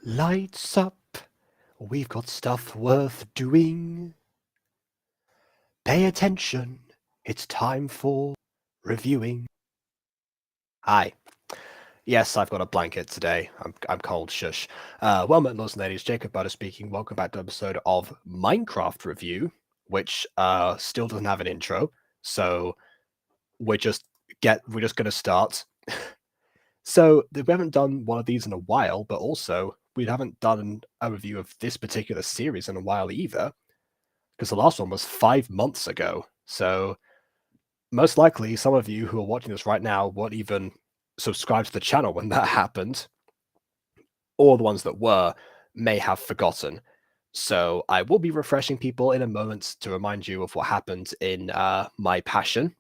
Lights up, we've got stuff worth doing. Pay attention, it's time for reviewing. Hi. Yes, I've got a blanket today. I'm cold, shush. Well met, lords and ladies, Jacob Butter speaking. Welcome back to an episode of Minecraft Review, which still doesn't have an intro, so we're just gonna start. So we haven't done one of these in a while, but also we haven't done a review of this particular series in a while either, because the last one was 5 months ago. So most likely, some of you who are watching this right now won't even subscribe to the channel when that happened, or the ones that were may have forgotten. So I will be refreshing people in a moment to remind you of what happened in My Passion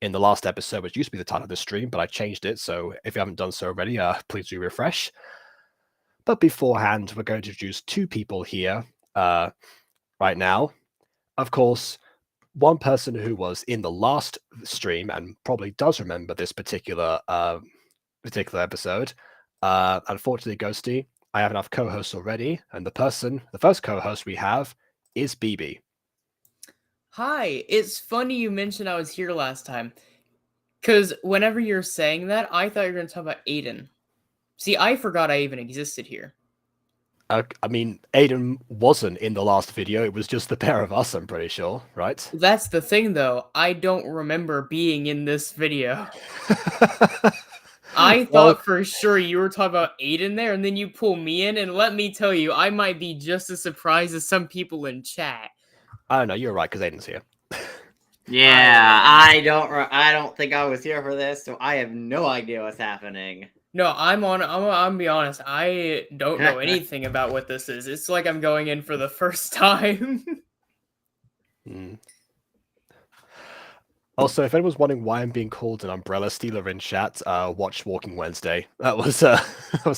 in the last episode, which used to be the title of the stream, but I changed it. So if you haven't done so already, please do refresh. But beforehand, we're going to introduce two people here right now. Of course, one person who was in the last stream and probably does remember this particular episode. Unfortunately, Ghosty, I have enough co-hosts already, and the first co-host we have is BB. Hi, it's funny you mentioned I was here last time. Because whenever you're saying that, I thought you were going to talk about Aiden. See, I forgot I even existed here. I mean, Aiden wasn't in the last video. It was just the pair of us, I'm pretty sure, right? That's the thing, though. I don't remember being in this video. I thought for sure you were talking about Aiden there, and then you pull me in, and let me tell you, I might be just as surprised as some people in chat. I don't know, you're right, because Aiden's here. Yeah, I don't think I was here for this, so I have no idea what's happening. No, I'm gonna be honest, I don't know anything about what this is. It's like I'm going in for the first time. Also, if anyone's wondering why I'm being called an umbrella stealer in chat, watch Walking Wednesday. That was a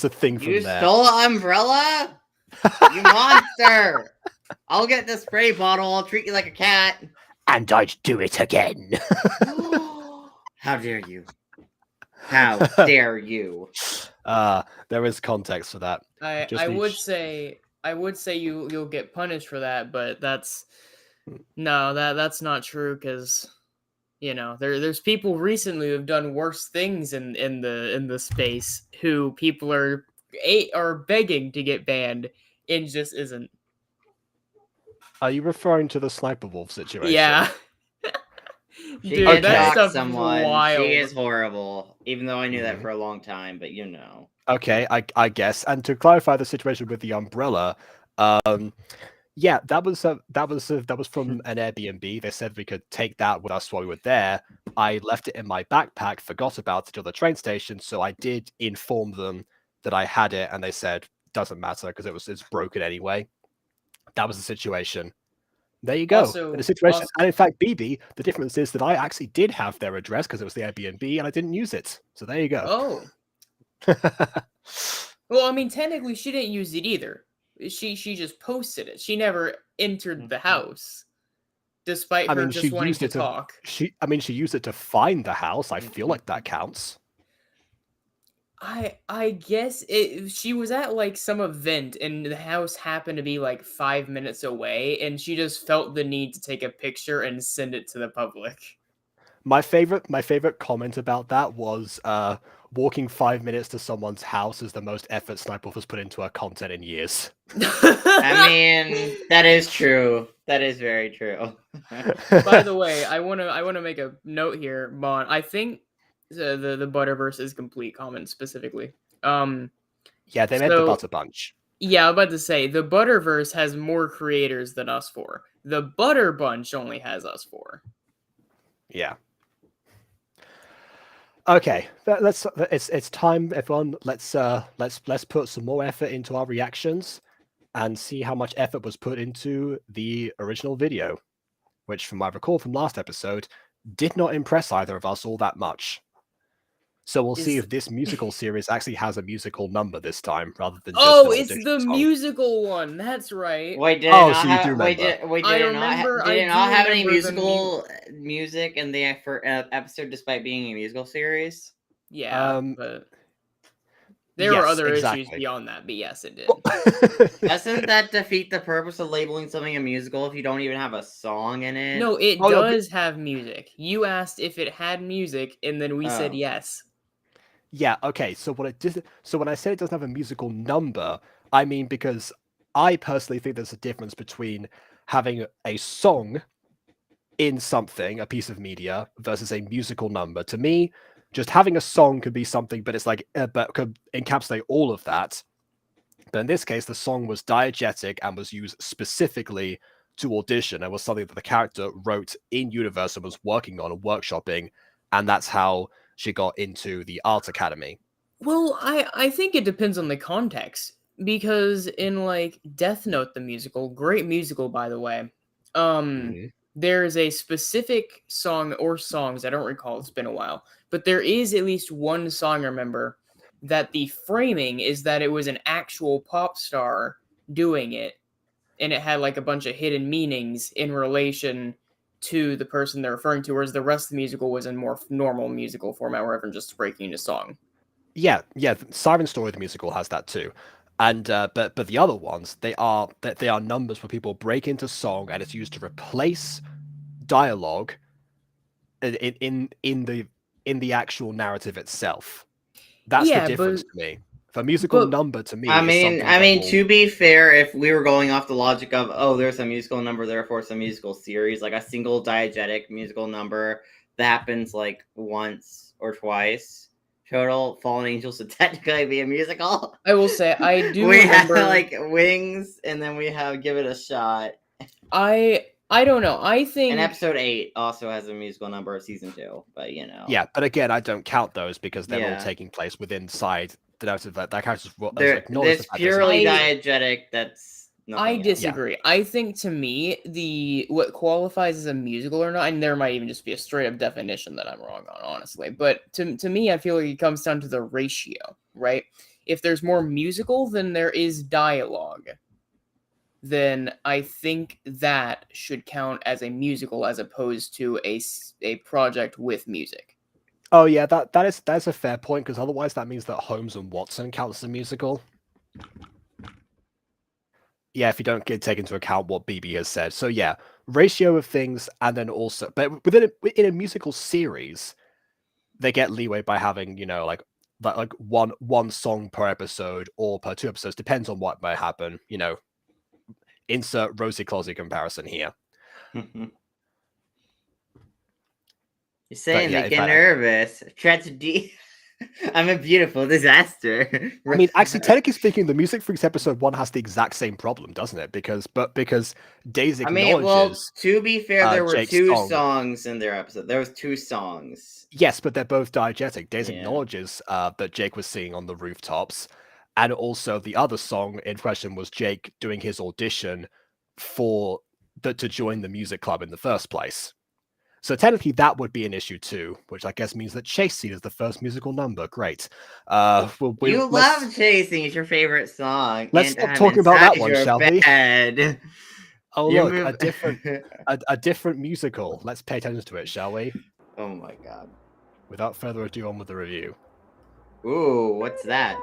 thing from You there. stole an umbrella? You monster! I'll get the spray bottle, I'll treat you like a cat. And I'd do it again. How dare you? How dare you? There is context for that. I would say you'll get punished for that, but that's not true, because you know there's people recently who've done worse things in the space who people are begging to get banned, and just isn't. Are you referring to the Sniper Wolf situation? Yeah. She Dude, did that dox stuff someone. is wild. She is horrible. Even though I knew that for a long time, but you know. Okay, I guess. And to clarify the situation with the umbrella, yeah, that was from an Airbnb. They said we could take that with us while we were there. I left it in my backpack, forgot about it at the train station, so I did inform them that I had it, and they said doesn't matter because it's broken anyway. That was the situation. There you go. In the situation, and in fact, BB, the difference is that I actually did have their address because it was the Airbnb, and I didn't use it. So there you go. Oh. Well, I mean, technically, she didn't use it either. She just posted it. She never entered the house, despite her just wanting to talk. She used it to find the house. I feel like that counts. I guess she was at like some event, and the house happened to be like 5 minutes away, and she just felt the need to take a picture and send it to the public. My favorite comment about that was walking 5 minutes to someone's house is the most effort Sniper has put into her content in years. I mean, that is true. That is very true. By the way, I wanna make a note here, Bon. I think the Butterverse is complete comment specifically. Yeah, they meant the Butter Bunch. Yeah, I'm about to say the Butterverse has more creators than us four. The Butter Bunch only has us four. Yeah. Okay, it's time, everyone. Let's put some more effort into our reactions and see how much effort was put into the original video, which, from what I recall from last episode, did not impress either of us all that much. So we'll see if this musical series actually has a musical number this time, rather than just it's the song. musical one. That's right. Wait, did so it you do remember? Did it not have any musical music in the episode, despite being a musical series? Yeah, but There were Yes, other issues exactly. beyond that, but yes, it did. Doesn't that defeat the purpose of labeling something a musical if you don't even have a song in it? No, it Oh, no, but- does have music. You asked if it had music, and then we said Oh. yes. Yeah, okay. So when I say it doesn't have a musical number, I mean because I personally think there's a difference between having a song in something, a piece of media, versus a musical number. To me, just having a song could be something, but it's like but could encapsulate all of that. But in this case, the song was diegetic and was used specifically to audition and was something that the character wrote in universe and was working on and workshopping, and that's how she got into the art academy. Well, I think it depends on the context because in like Death Note the musical, great musical by the way. Mhm. There is a specific song or songs, I don't recall, it's been a while, but there is at least one song I remember that the framing is that it was an actual pop star doing it and it had like a bunch of hidden meanings in relation to the person they're referring to, whereas the rest of the musical was in more normal musical format where everyone's just breaking into song. Yeah, Siren Story the musical has that too, and but the other ones they are numbers where people break into song and it's used to replace dialogue in the actual narrative itself. That's the Yeah, difference to me. The musical but number to me I is mean, something that will. to be fair, if we were going off the logic of, oh, there's a musical number, therefore it's a musical series, like a single diegetic musical number that happens like once or twice total, Fallen Angels would technically be a musical. I will say I do We have remember like Wings, and then we have Give It a Shot. I don't know. I think And episode 8 also has a musical number of season 2, but you know. Yeah, but again, I don't count those because they're all Yeah. taking place within inside the narrative that characters acknowledge It's the fact purely I- diegetic. That's nothing I else. disagree. I think to me, the what qualifies as a musical or not, and there might even just be a straight up definition that I'm wrong on, honestly. But to me, I feel like it comes down to the ratio, right? If there's more musical than there is dialogue, then I think that should count as a musical as opposed to a project with music. Oh yeah, that's a fair point because otherwise that means that Holmes and Watson counts as a musical. Yeah, if you don't take into account what BB has said. So yeah, ratio of things, and then also, but in a musical series, they get leeway by having like one song per episode or per 2 episodes, depends on what might happen. Insert Rosie Closey comparison here. You're saying yeah, they in get fact, nervous. Tragedy. I'm a beautiful disaster. I mean, actually, technically speaking, the Music Freaks episode 1 has the exact same problem, doesn't it? Because Daisy I mean, well, acknowledges to be fair, there were Jake's 2 song. songs in their episode. There was 2 songs. Yes, but they're both diegetic. Daisy Yeah. acknowledges that Jake was singing on the rooftops, and also the other song in question was Jake doing his audition to join the music club in the first place. So technically, that would be an issue too, which I guess means that Chase Scene is the first musical number. Great. You love Chasing. It's your favorite song. Let's And stop I'm talking about that inside one, your shall we? bed. Oh You look, move- a different musical. Let's pay attention to it, shall we? Oh my god. Without further ado, on with the review. Ooh, what's that?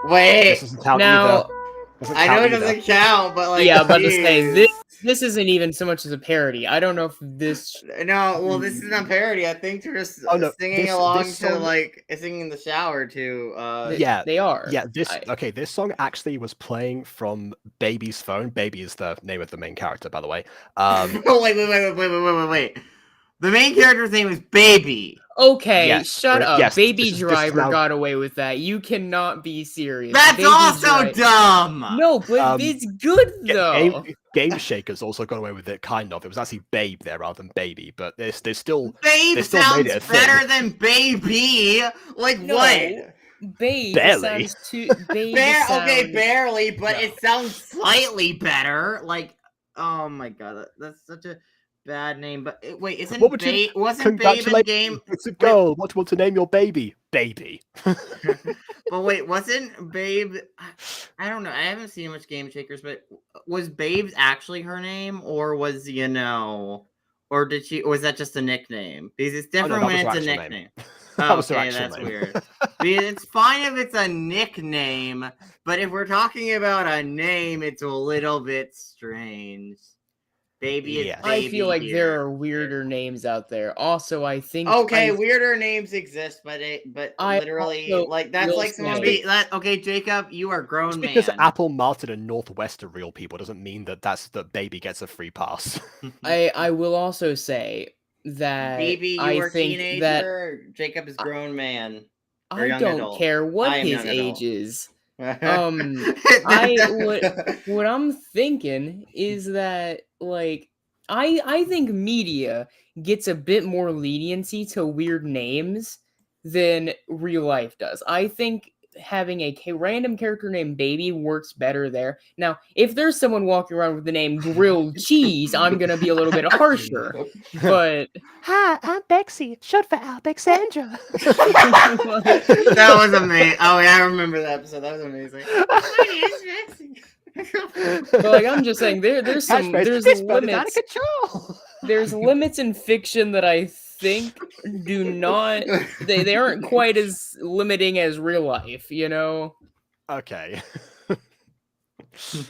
Wait, This doesn't count Now- either. Doesn't I know count it either. doesn't count, but like, Yeah, but to say geez. this isn't even so much as a parody. I don't know if this. No, well, this isn't a parody. I think they're just Oh, no, singing this along to song- like singing in the shower to. Yeah, they are. Yeah, this song actually was playing from Baby's phone. Baby is the name of the main character, by the way. Oh, wait. The main character's name is Baby. Okay, Yes, shut up. yes, Baby this is Driver now- got away with that. You cannot be serious. That's Baby also dumb. No, but it's good though. Game Shaker's also got away with it, kind of. It was actually Babe there rather than Baby, but they still Babe they still sounds made it a better thing. than Baby. Like No, what? Babe Barely. sounds too. Babe Okay, sounds- barely, but No. it sounds slightly better. Like, oh my god, that's such a bad name. But wait, isn't What would you- Babe? Wasn't Babe in Congratulations, game? it's a girl. What do you want to name your baby? Baby. But wait, wasn't Babe? I don't know. I haven't seen much Game Shakers, but was Babe's actually her name, or was or did she? Or was that just a nickname? Because it's Oh, no, different that when was her it's a actual name. nickname. That was her Okay, actual that's name. weird. It's fine if it's a nickname, but if we're talking about a name, it's a little bit strange. Baby is Yes. baby I feel like here. there are weirder names out there. Also, I think Okay, weirder names exist, but I literally, also like, that's will like someone say- okay, Jacob, you are a grown Just man. because Apple, Martin, and Northwest are real people doesn't mean that Baby gets a free pass. I will also say that Baby, you I are a think that teenager. Jacob is grown man. Or I young don't adult. care what I am his young age adult. is. What I'm thinking is that like I think media gets a bit more leniency to weird names than real life does. I think having a random character named Baby works better there. Now, if there's someone walking around with the name Grilled Cheese, I'm gonna be a little bit harsher. But Hi, I'm Bexy, short for Alexandra. That was amazing. Oh, yeah, I remember that episode. That was amazing. My name is Jackson. but like I'm just saying there's Catchphrase, this bird is out of control. there's limits in fiction that I think do not they aren't quite as limiting as real life, you know? Okay.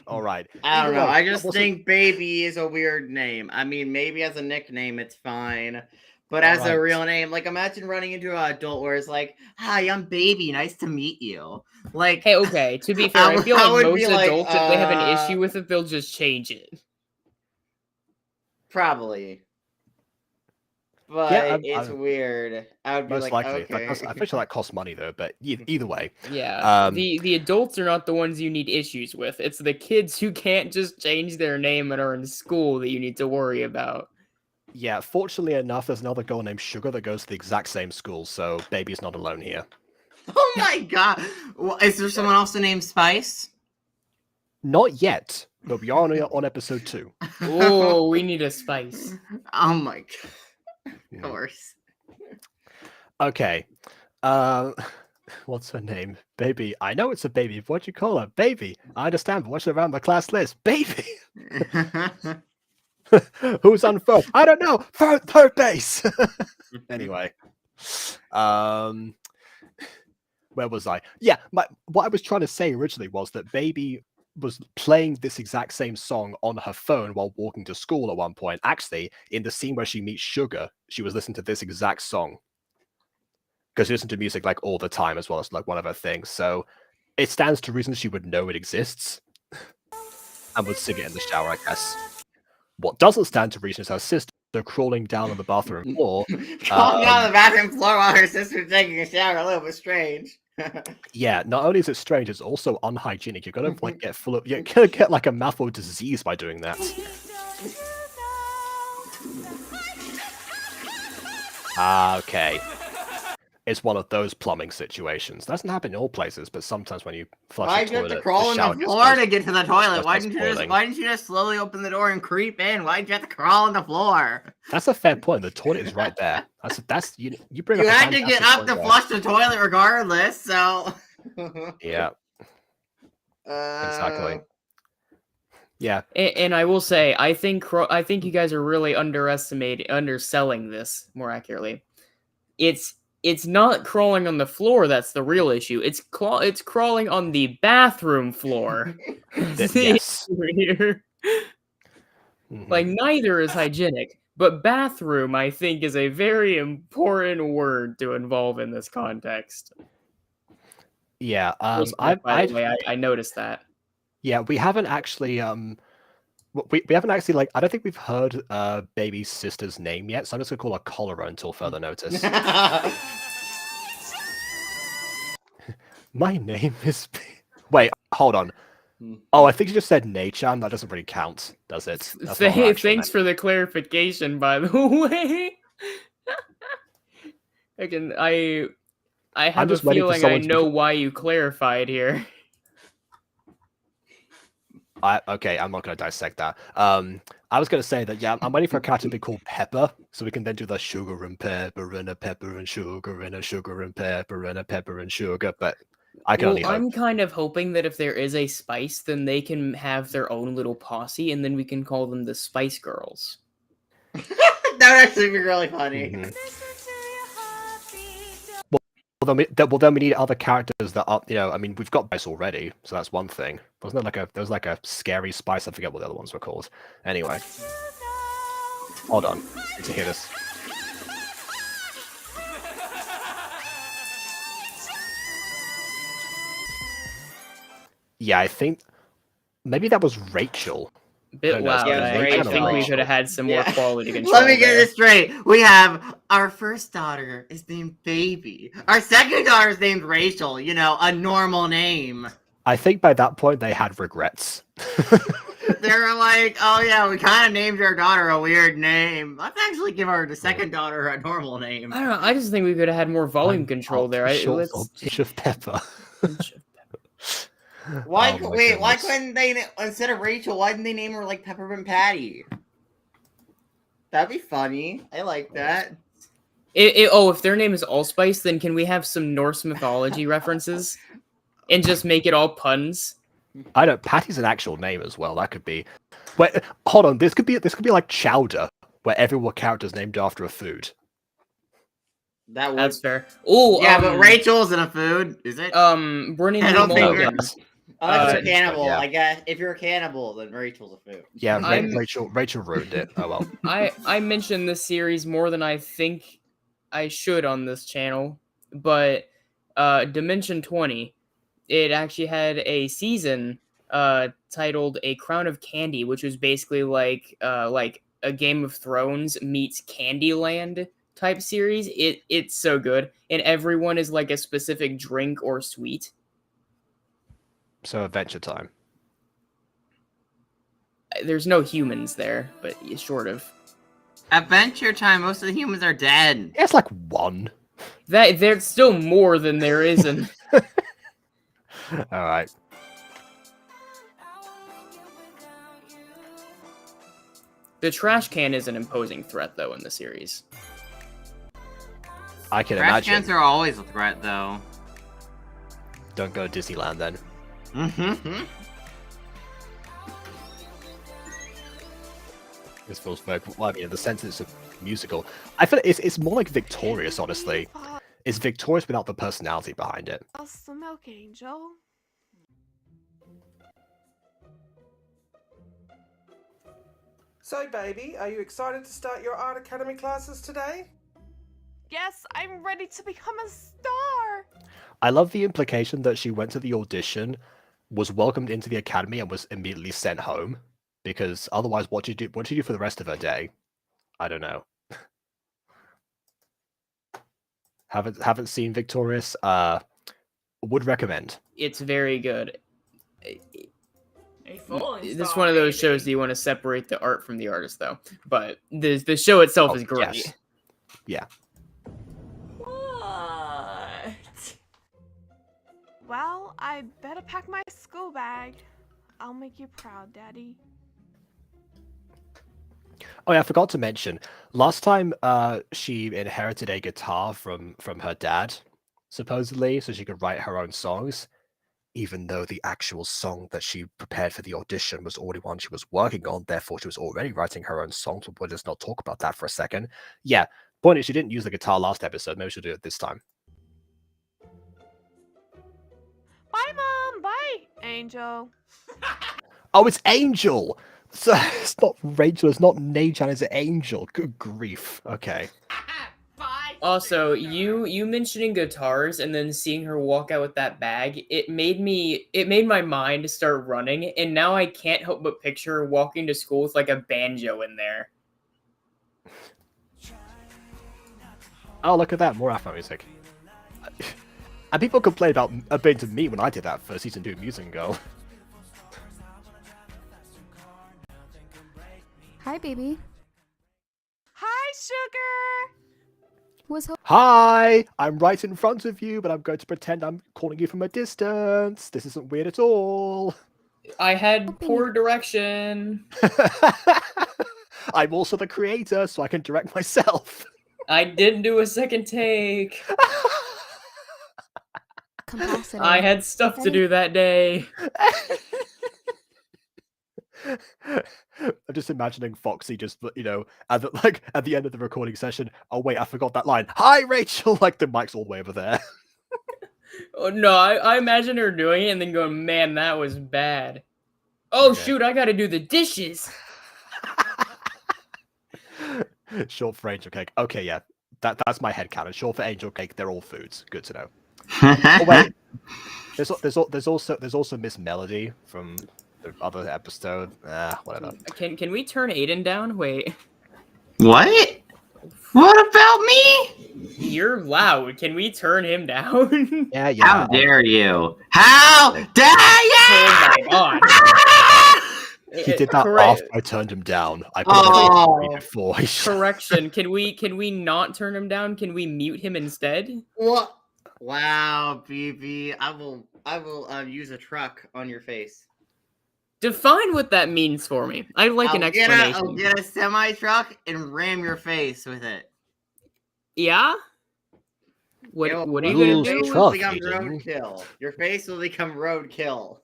All right. I don't Either know. way, I that just wasn't- think Baby is a weird name. I mean, maybe as a nickname, it's fine. But All as a right. real name, like, imagine running into an adult where it's like, "Hi, I'm Baby. Nice to meet you." Like, Hey, okay, to be fair, I feel I like would most be like, adults, if they have an issue with it, they'll just change it. probably. But Yeah, it's weird. I would be most like, likely. okay. I'm pretty sure that costs money though. But either way, Yeah, the adults are not the ones you need issues with. It's the kids who can't just change their name and are in school that you need to worry about. yeah. Fortunately enough, there's another girl named Sugar that goes to the exact same school, so Baby's not alone here. Oh my god! Well, is there someone else named Spice? Not yet, but we are on episode 2. Oh, we need a spice. Oh my god! Of Mhm. course. Okay. What's her name? Baby. I know it's a baby. What'd you call her? Baby. I understand, but what's around the class list? Baby. Who's on first? I don't know. Third base. Anyway. Where was I? Yeah, what I was trying to say originally was that Baby was playing this exact same song on her phone while walking to school at one point. Actually, in the scene where she meets Sugar, she was listening to this exact song. Because she listens to music like all the time as well as like one of her things. So it stands to reason she would know it exists and would sing it in the shower, I guess. What doesn't stand to reason is her sister crawling down on the bathroom floor. Crawling on the bathroom floor while her sister's taking a shower, a little bit strange. Yeah, not only is it strange, it's also unhygienic. You're gonna like you're gonna get like a mouthful of disease by doing that. Okay. It's one of those plumbing situations. Doesn't happen in all places, but sometimes when you flush Why'd the you toilet, have to crawl on shower the just floor goes- to get to the toilet? just Why starts didn't boiling. you just slowly open the door and creep in? Why'd you have to crawl on the floor? That's a fair point. The toilet is right there. That's you bring You up a had to get fantastic up point to there. flush the toilet regardless, so Yeah, exactly. Yeah, And I will say, I think you guys are really underselling this. More accurately, it's not crawling on the floor that's the real issue. It's crawling on the bathroom floor. That's the yes. issue here. Mhm. Like neither is hygienic, but bathroom I think is a very important word to involve in this context. Yeah, Respect, by the way, I noticed that. yeah, we haven't actually we haven't actually like I don't think we've heard Baby's sister's name yet, so I'm just gonna call her Cholera until further notice. My name is. Wait, hold on. Oh, I think you just said Nature. That doesn't really count, does it? That's not her actual Thanks name. for the clarification, by the way. I have a just waiting for feeling I someone to know why you clarified here. Okay, I'm not going to dissect that. I was going to say that, yeah, I'm waiting for a character to be called Pepper, so we can then do the sugar and pepper and a pepper and sugar and a sugar and pepper and a pepper and sugar, but I can only hope. I'm kind of hoping that if there is a Spice, then they can have their own little posse, and then we can call them the Spice Girls. That would actually be really funny. Mhm. Well, then we need other characters that are, I mean, we've got Spice already, so that's one thing. Wasn't there there was like a scary Spice? I forget what the other ones were called. Anyway, hold on, I need to hear this. Yeah, I think maybe that was Rachel. Bit don't know, loud. Yeah, I Rachel. think we could have had some more Yeah. quality control. Let me get there. this straight. We have our first daughter is named Baby. Our second daughter is named Rachel. A normal name. I think by that point they had regrets. They were like, oh yeah, we kind of named our daughter a weird name. Let's actually give the second daughter a normal name. I don't know. I just think we could have had more volume control there. Pinch of pepper. Why Oh my why goodness. couldn't they, instead of Rachel, why didn't they name her like Peppermint Patty? That'd be funny. I like that. If their name is Allspice, then can we have some Norse mythology references and just make it all puns? I don't. Patty's an actual name as well. That could be. Wait, hold on. This could be like Chowder, where every character's named after a food. That would. That's fair. Oh, Yeah, but Rachel's in a food, is it? Brennan I don't think Mulligan. Unless you're a yeah. cannibal, I guess. If you're a cannibal, then Rachel's a food. Yeah, I'm- Rachel ruined it. Oh well. I mentioned this series more than I think I should on this channel, but Dimension 20, it actually had a season titled A Crown of Candy, which was basically like a Game of Thrones meets Candyland type series. It's so good, and everyone is like a specific drink or sweet. So Adventure Time. There's no humans there, but sort of. Adventure Time, most of the humans are dead. Yeah, it's like one. There's still more than there is in. All right. The trash can is an imposing threat, though, in the series. I can Trash imagine. cans are always a threat, though. Don't go to Disneyland then. Mm-hmm. This feels very. Well, I mean, in the sense it's a musical. I feel it's more like Victorious, honestly. It's Victorious without the personality behind it. How's the milk, Angel? So, baby, are you excited to start your art academy classes today? Yes, I'm ready to become a star. I love the implication that she went to the audition, was welcomed into the academy, and was immediately sent home. Because otherwise, what do you do? What do you do for the rest of her day? I don't know. Haven't seen Victorious. Would recommend. It's very good. A falling This is star, one of those baby. shows that you want to separate the art from the artist, though. But the show itself Oh, is great. yes. Yeah. What? Well, I better pack my school bag. I'll make you proud, Daddy. Oh yeah, I forgot to mention. Last time, she inherited a guitar from her dad, supposedly, so she could write her own songs. Even though the actual song that she prepared for the audition was already one she was working on, therefore she was already writing her own songs. We'll just not talk about that for a second. Yeah, point is, she didn't use the guitar last episode. Maybe she'll do it this time. Bye, Mom. Bye, Angel. Oh, it's Angel! So it's not Rachel, it's not Nechan, it's Angel. Good grief. Okay. Bye. Also, you mentioning guitars and then seeing her walk out with that bag, it made my mind start running, and now I can't help but picture her walking to school with like a banjo in there. Oh, look at that, more Afro music. And people complained about a bit to me when I did that for season 2 Music Girl. Hi, baby. Hi, Sugar. Was Hi! I'm right in front of you, but I'm going to pretend I'm calling you from a distance. This isn't weird at all. I had Hoping poor direction. I'm also the creator, so I can direct myself. I didn't do a second take. capacitor. I had stuff to do that day. I'm just imagining Foxy just, at the end of the recording session. Oh wait, I forgot that line. Hi, Rachel. Like the mic's all the way over there. Oh, no, I imagine her doing it and then going, man, that was bad. Oh, Okay. shoot, I gotta do the dishes. Short for angel cake. Okay, yeah. That's my headcanon. Short for angel cake, they're all foods. Good to know. Oh wait. There's also Miss Melody from the other episode. Whatever. Can we turn Aiden down? Wait. What? What about me? You're loud. Can we turn him down? Yeah, yeah. How dare you? How dare you? Oh my god. He did that Correct. after I turned him down. I put him on before. Correction. Can we not turn him down? Can we mute him instead? What? Wow, BB. I will use a truck on your face. Define what that means for me. I'd like an explanation. I'll get a semi truck and ram your face with it. Yeah? What are you Rules gonna do? truck, Become Aiden. roadkill. Your face will become roadkill.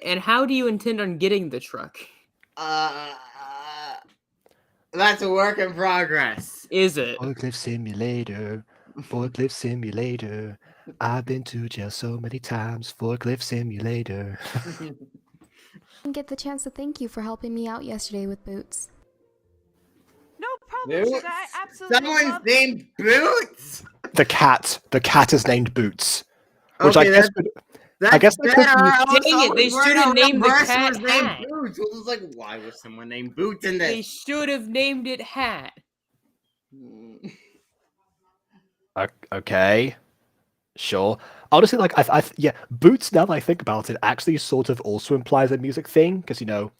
And how do you intend on getting the truck? That's a work in progress. Is it? Forklift simulator. Forklift simulator. I've been to jail so many times. Forklift simulator. Didn't get the chance to thank you for helping me out yesterday with Boots. No problem, Boots? Sugar. I absolutely Someone's love named Boots. The cat is named Boots. Which Okay, I guess that's guess that's better. confused. Dang it, they should have named the cat was named Hat. Boots. It was like, why was someone named Boots in They this? should have named it Hat. Okay. Sure. Honestly, like, yeah, Boots, now that I think about it, actually sort of also implies a music thing, because, you know,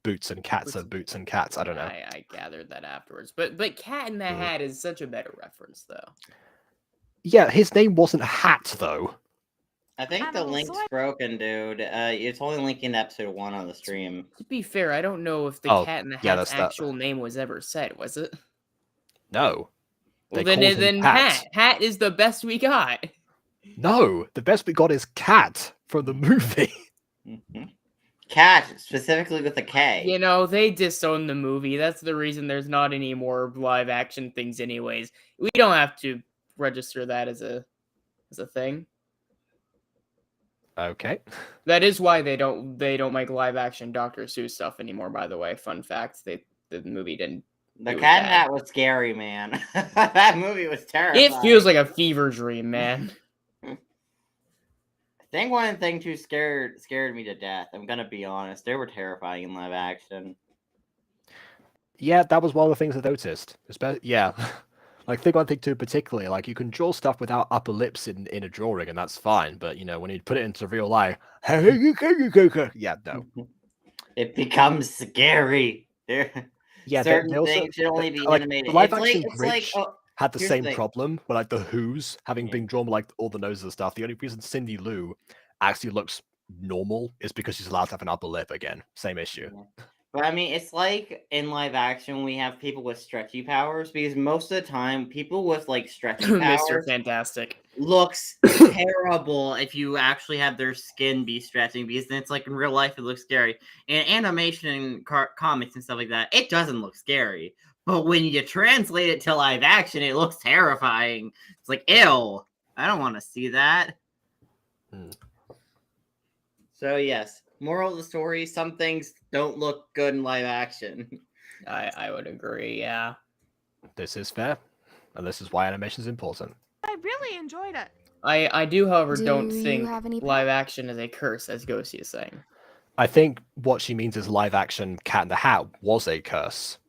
boots and cats are boots and cats. I don't know. I gathered that afterwards. But Cat in the Hat is such a better reference, though. Yeah, his name wasn't Hat, though. I think the link's broken, dude. It's only linking to episode 1 on the stream. To be fair, I don't know if the Cat in the yeah, Hat's that's that. actual name was ever said, was it? No. Well, They called him then Hat. Hat is the best we got. No, the best we got is Cat from the movie. Cat, specifically with a K. You know, they disowned the movie. That's the reason there's not any more live action things anyways. We don't have to register that as a thing. Okay. That is why they don't make live action Dr. Seuss stuff anymore, by the way. Fun fact, the movie didn't. The do Cat in that. Hat was scary, man. That movie was terrifying. It feels like a fever dream, man. Thing 1 and Thing 2 scared me to death. I'm gonna be honest. They were terrifying in live action. Yeah, that was one of the things I noticed. Yeah. Like, Thing 1, Thing 2 particularly, like, you can draw stuff without upper lips in a drawing, and that's fine, but, you know, when you put it into real life, yeah, no. It becomes scary. Yeah, Certain they also, things should only be like, animated. the live It's action like, Bridge had the here's same the thing. problem, where, like, the Who's, having been drawn like all the noses and stuff, the only reason Cindy Lou actually looks normal is because she's allowed to have an upper lip again. Same issue. But I mean, it's like in live action we have people with stretchy powers, because most of the time people with like stretchy powers Mr. Fantastic looks terrible if you actually have their skin be stretching, because then it's like in real life it looks scary. In animation and comics and stuff like that, it doesn't look scary. But when you translate it to live action, it looks terrifying. It's like, ew, I don't want to see that. So yes, moral of the story, some things don't look good in live action. I would agree, yeah. This is fair, and this is why animation is important. I really enjoyed it. I do, however, don't Do you think have any live action is a curse, as Ghosty is saying. I think what she means is live action Cat in the Hat was a curse.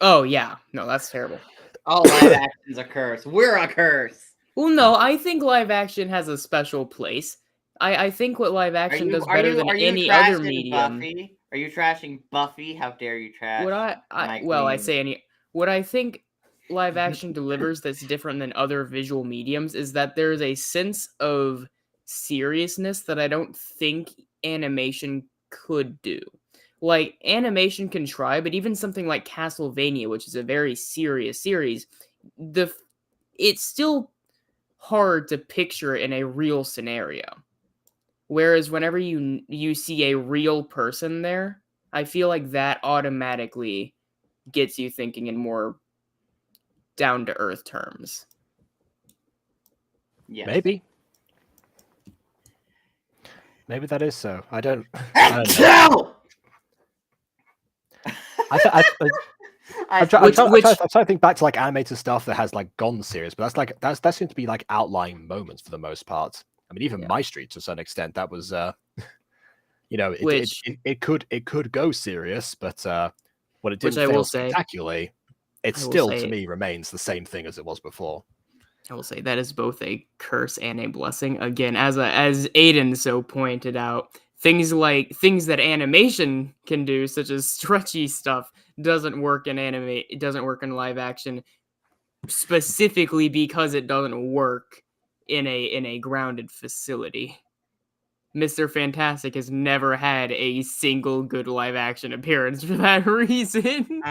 Oh, yeah. No, that's terrible. All live action's a curse. We're a curse. Well, no, I think live action has a special place. I think what live action does better than any other medium. Buffy? Are you trashing Buffy? How dare you trash? What what I think live action delivers that's different than other visual mediums is that there's a sense of seriousness that I don't think animation could do. Like, animation can try, but even something like Castlevania, which is a very serious series, it's still hard to picture in a real scenario. Whereas whenever you see a real person there, I feel like that automatically gets you thinking in more down-to-earth terms. Yes. Maybe. Maybe that is so. I don't know. Hell! I'm trying to think back to like animated stuff that has like gone serious, but that seems to be like outlying moments for the most part. I mean, even My Street to a certain extent, that was it could go serious, but when it Which didn't I will fail say- spectacularly, it I will still say- to me remains the same thing as it was before. I will say that is both a curse and a blessing. Again, as Aiden so pointed out, things that animation can do, such as stretchy stuff, doesn't work in anime. It doesn't work in live action, specifically because it doesn't work in a grounded facility. Mr. Fantastic has never had a single good live action appearance for that reason.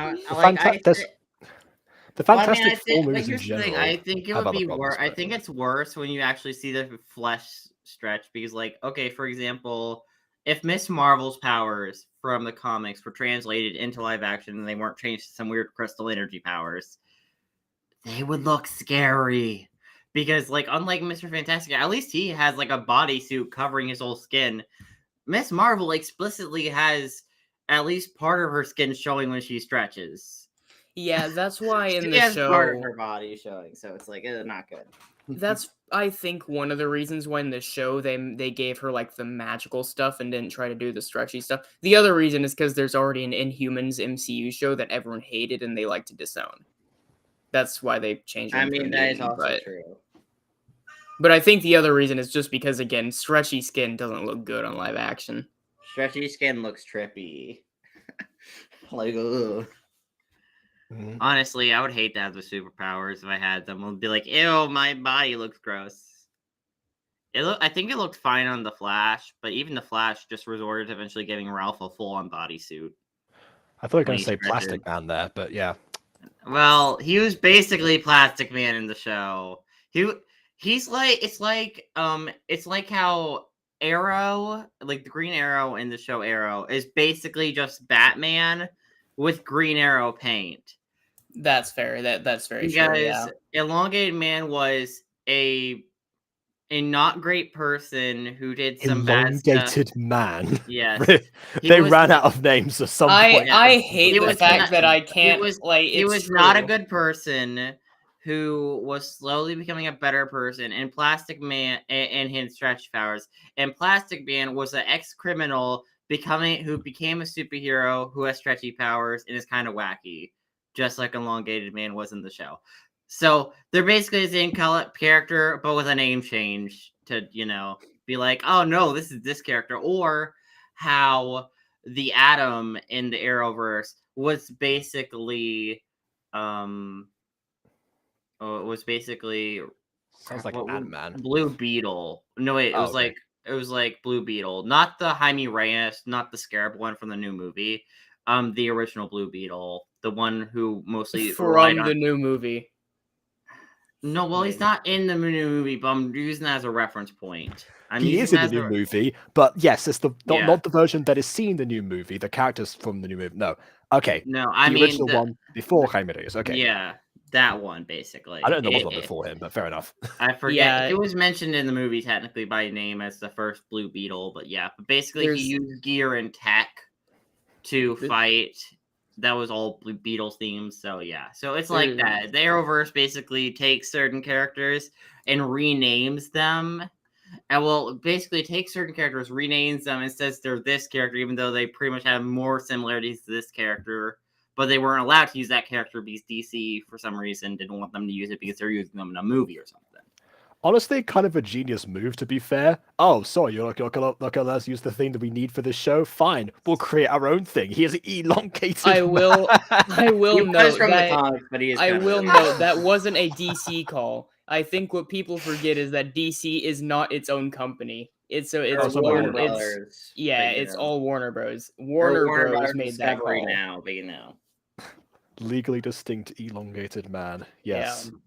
The Well, I Fantastic mean, Four but movies in here's the thing. general I think it have would other be problems, worse. I but, think it's worse when you actually see the flesh stretch because, like, okay, for example, if Miss Marvel's powers from the comics were translated into live action and they weren't changed to some weird crystal energy powers, they would look scary. Because, like, unlike Mr. Fantastic, at least he has like a bodysuit covering his whole skin. Miss Marvel explicitly has at least part of her skin showing when she stretches. Yeah, that's why in She the has part of show, her body showing, so it's like not good. that's I think one of the reasons why in the show they gave her like the magical stuff and didn't try to do the stretchy stuff. The other reason is because there's already an Inhumans MCU show that everyone hated and they like to disown. That's why they changed it. I into a mean, that is mutant, also but, true. But I think the other reason is just because again, stretchy skin doesn't look good on live action. Stretchy skin looks trippy. Like, ugh. Mhm. Honestly, I would hate to have the superpowers if I had them. I'd be like, ew, my body looks gross. I think it looked fine on the Flash, but even the Flash just resorted to eventually giving Ralph a full-on bodysuit. I thought you were when going he to say stretches. Plastic Man there, but yeah. Well, he was basically Plastic Man in the show. He's like it's like how Arrow, like the Green Arrow in the show Arrow, is basically just Batman with Green Arrow paint. That's fair. That's very Because true. Yeah. Elongated Man was a not great person who did some bad stuff. Elongated Man. Yes. They ran out of names at some point. I hate He the was fact not- that I can't he it's was not a true. good person who was slowly becoming a better person, and Plastic Man and his stretch powers. And Plastic Man was an ex-criminal who became a superhero who has stretchy powers and is kind of wacky, just like Elongated Man was in the show. So they're basically the same character, but with a name change to, be like, oh no, this is this character. Or how the Atom in the Arrowverse was basically Sounds like an Ant-Man. Blue Beetle. No wait, it was like Blue Beetle, not the Jaime Reyes, not the Scarab one from the new movie. The original Blue Beetle, the one who mostly From the new movie. No, well, he's not in the new movie, but I'm using that as a reference point. He is in the new movie, but yes, it's not the version that is seen in the new movie. The characters from the new movie. No, okay. No, I mean original one before Jaime Reyes. Okay. Yeah, that one basically. I don't know what one before him, but fair enough. I forget. It was mentioned in the movie technically by name as the first Blue Beetle, but yeah. But basically, he used gear and tech to fight. That was all Blue Beetle themes, so yeah. So it's like that. The Arrowverse basically takes certain characters and renames them. And basically takes certain characters, renames them, and says they're this character, even though they pretty much have more similarities to this character. But they weren't allowed to use that character because DC, for some reason, didn't want them to use it because they're using them in a movie or something. Honestly, kind of a genius move, to be fair. Oh, sorry, you're not gonna let us use the thing that we need for this show? Fine, we'll create our own thing. He is elongated. I will note that wasn't a DC call. I think what people forget is that DC is not its own company. It's Warner. It's all Warner Bros. Warner Bros. made that call. Now, but legally distinct elongated man. Yes. Yeah.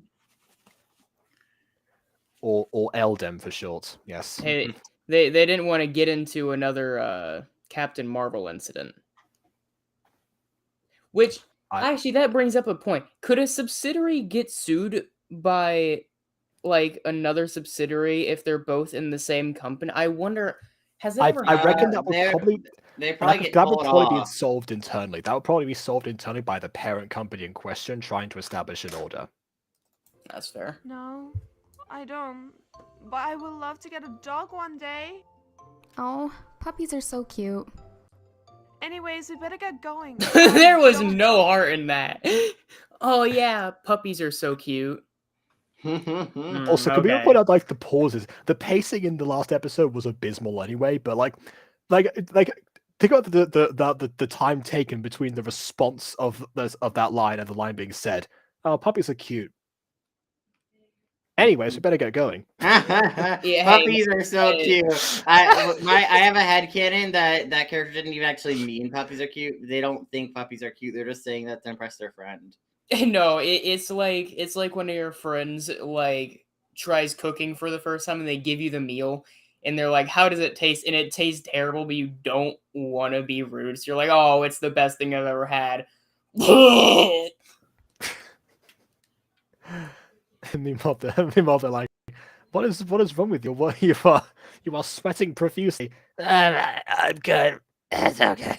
Or Eldem for short. Yes. Hey, they didn't want to get into another Captain Marvel incident. Which actually that brings up a point. Could a subsidiary get sued by like another subsidiary if they're both in the same company? I wonder Has that ever I happened? reckon that would probably They probably get that would told probably be off. solved internally. That would probably be solved internally by the parent company in question trying to establish an order. That's fair. No, I don't. But I would love to get a dog one day. Oh, puppies are so cute. Anyways, we better get going. There was Don't- no heart in that. Oh yeah, puppies are so cute. Also, can we Okay. point out like the pauses? The pacing in the last episode was abysmal anyway, but like think about the time taken between the response of that line and the line being said. Oh, puppies are cute. Anyways, we better get going. Puppies are so cute. I have a headcanon that character didn't even actually mean puppies are cute. They don't think puppies are cute. They're just saying that to impress their friend. No, it's like one of your friends like tries cooking for the first time and they give you the meal and they're like, "How does it taste?" And it tastes terrible, but you don't want to be rude. So you're like, "Oh, it's the best thing I've ever had." Meanwhile, they're like, what is wrong with you? What you are sweating profusely. I'm good. It's okay.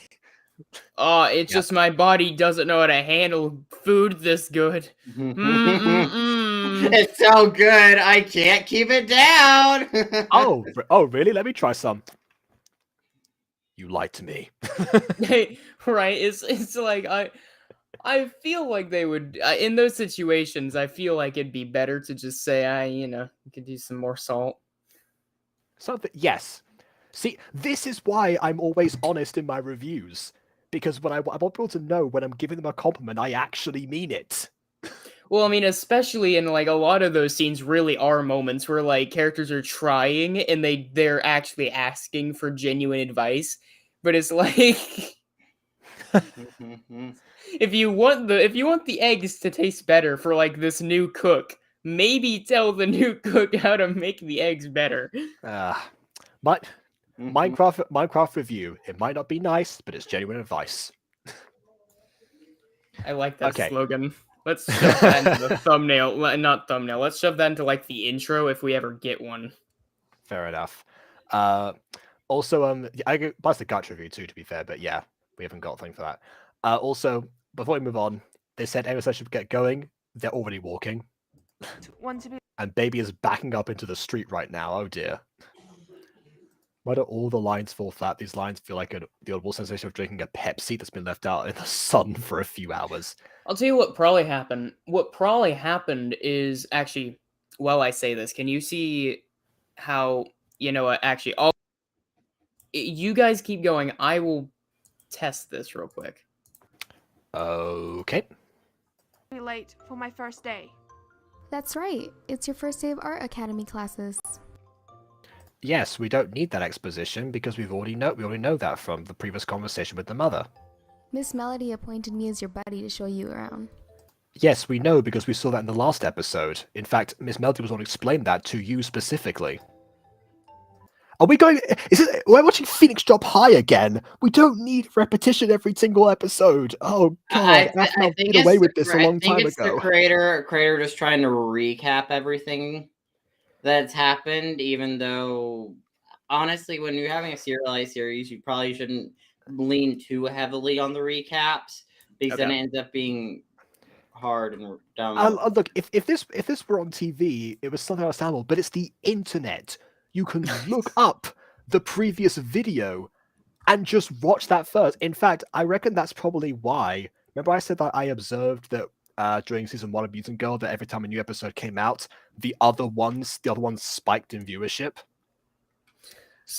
Oh, it's Yeah. just my body doesn't know how to handle food this good. Mm-mm-mm. It's so good, I can't keep it down. Oh, really? Let me try some. You lied to me. Right? It's like I feel like they would in those situations. I feel like it'd be better to just say, you could use some more salt. Something. Yes. See, this is why I'm always honest in my reviews. Because I want people to know when I'm giving them a compliment, I actually mean it. Well, I mean, especially in like a lot of those scenes really are moments where like characters are trying and they're actually asking for genuine advice. But it's like if you want the eggs to taste better for like this new cook, maybe tell the new cook how to make the eggs better. Minecraft review. It might not be nice, but it's genuine advice. I like that Okay. slogan. Let's shove that into the thumbnail. Not thumbnail. Let's shove that into like the intro if we ever get one. Fair enough. Also, that's the gut review too, to be fair. But yeah, we haven't got a thing for that. Also, before we move on, they said anyone should get going. They're already walking. And baby is backing up into the street right now. Oh dear. Why do all the lines fall flat? These lines feel like the audible sensation of drinking a Pepsi that's been left out in the sun for a few hours. I'll tell you what probably happened. What probably happened is actually, while I say this, can you see how, actually, you guys keep going. I will test this real quick. Okay. Be late for my first day. That's right. It's your first day of art academy classes. Yes, we don't need that exposition because we already know that from the previous conversation with the mother. Miss Melody appointed me as your buddy to show you around. Yes, we know because we saw that in the last episode. In fact, Miss Melody was going to explain that to you specifically. Are we going? We're watching Phoenix drop high again. We don't need repetition every single episode. Oh god, I think away with this a long time ago. The creator just trying to recap everything that's happened, even though honestly, when you're having a serialized series, you probably shouldn't lean too heavily on the recaps because then it ends up being hard and dumb. Look, if this were on TV, it was something understandable, but it's the internet. You can look up the previous video and just watch that first. In fact, I reckon that's probably why. Remember I said that I observed that during season 1 of Mutant Girl that every time a new episode came out, the other ones spiked in viewership.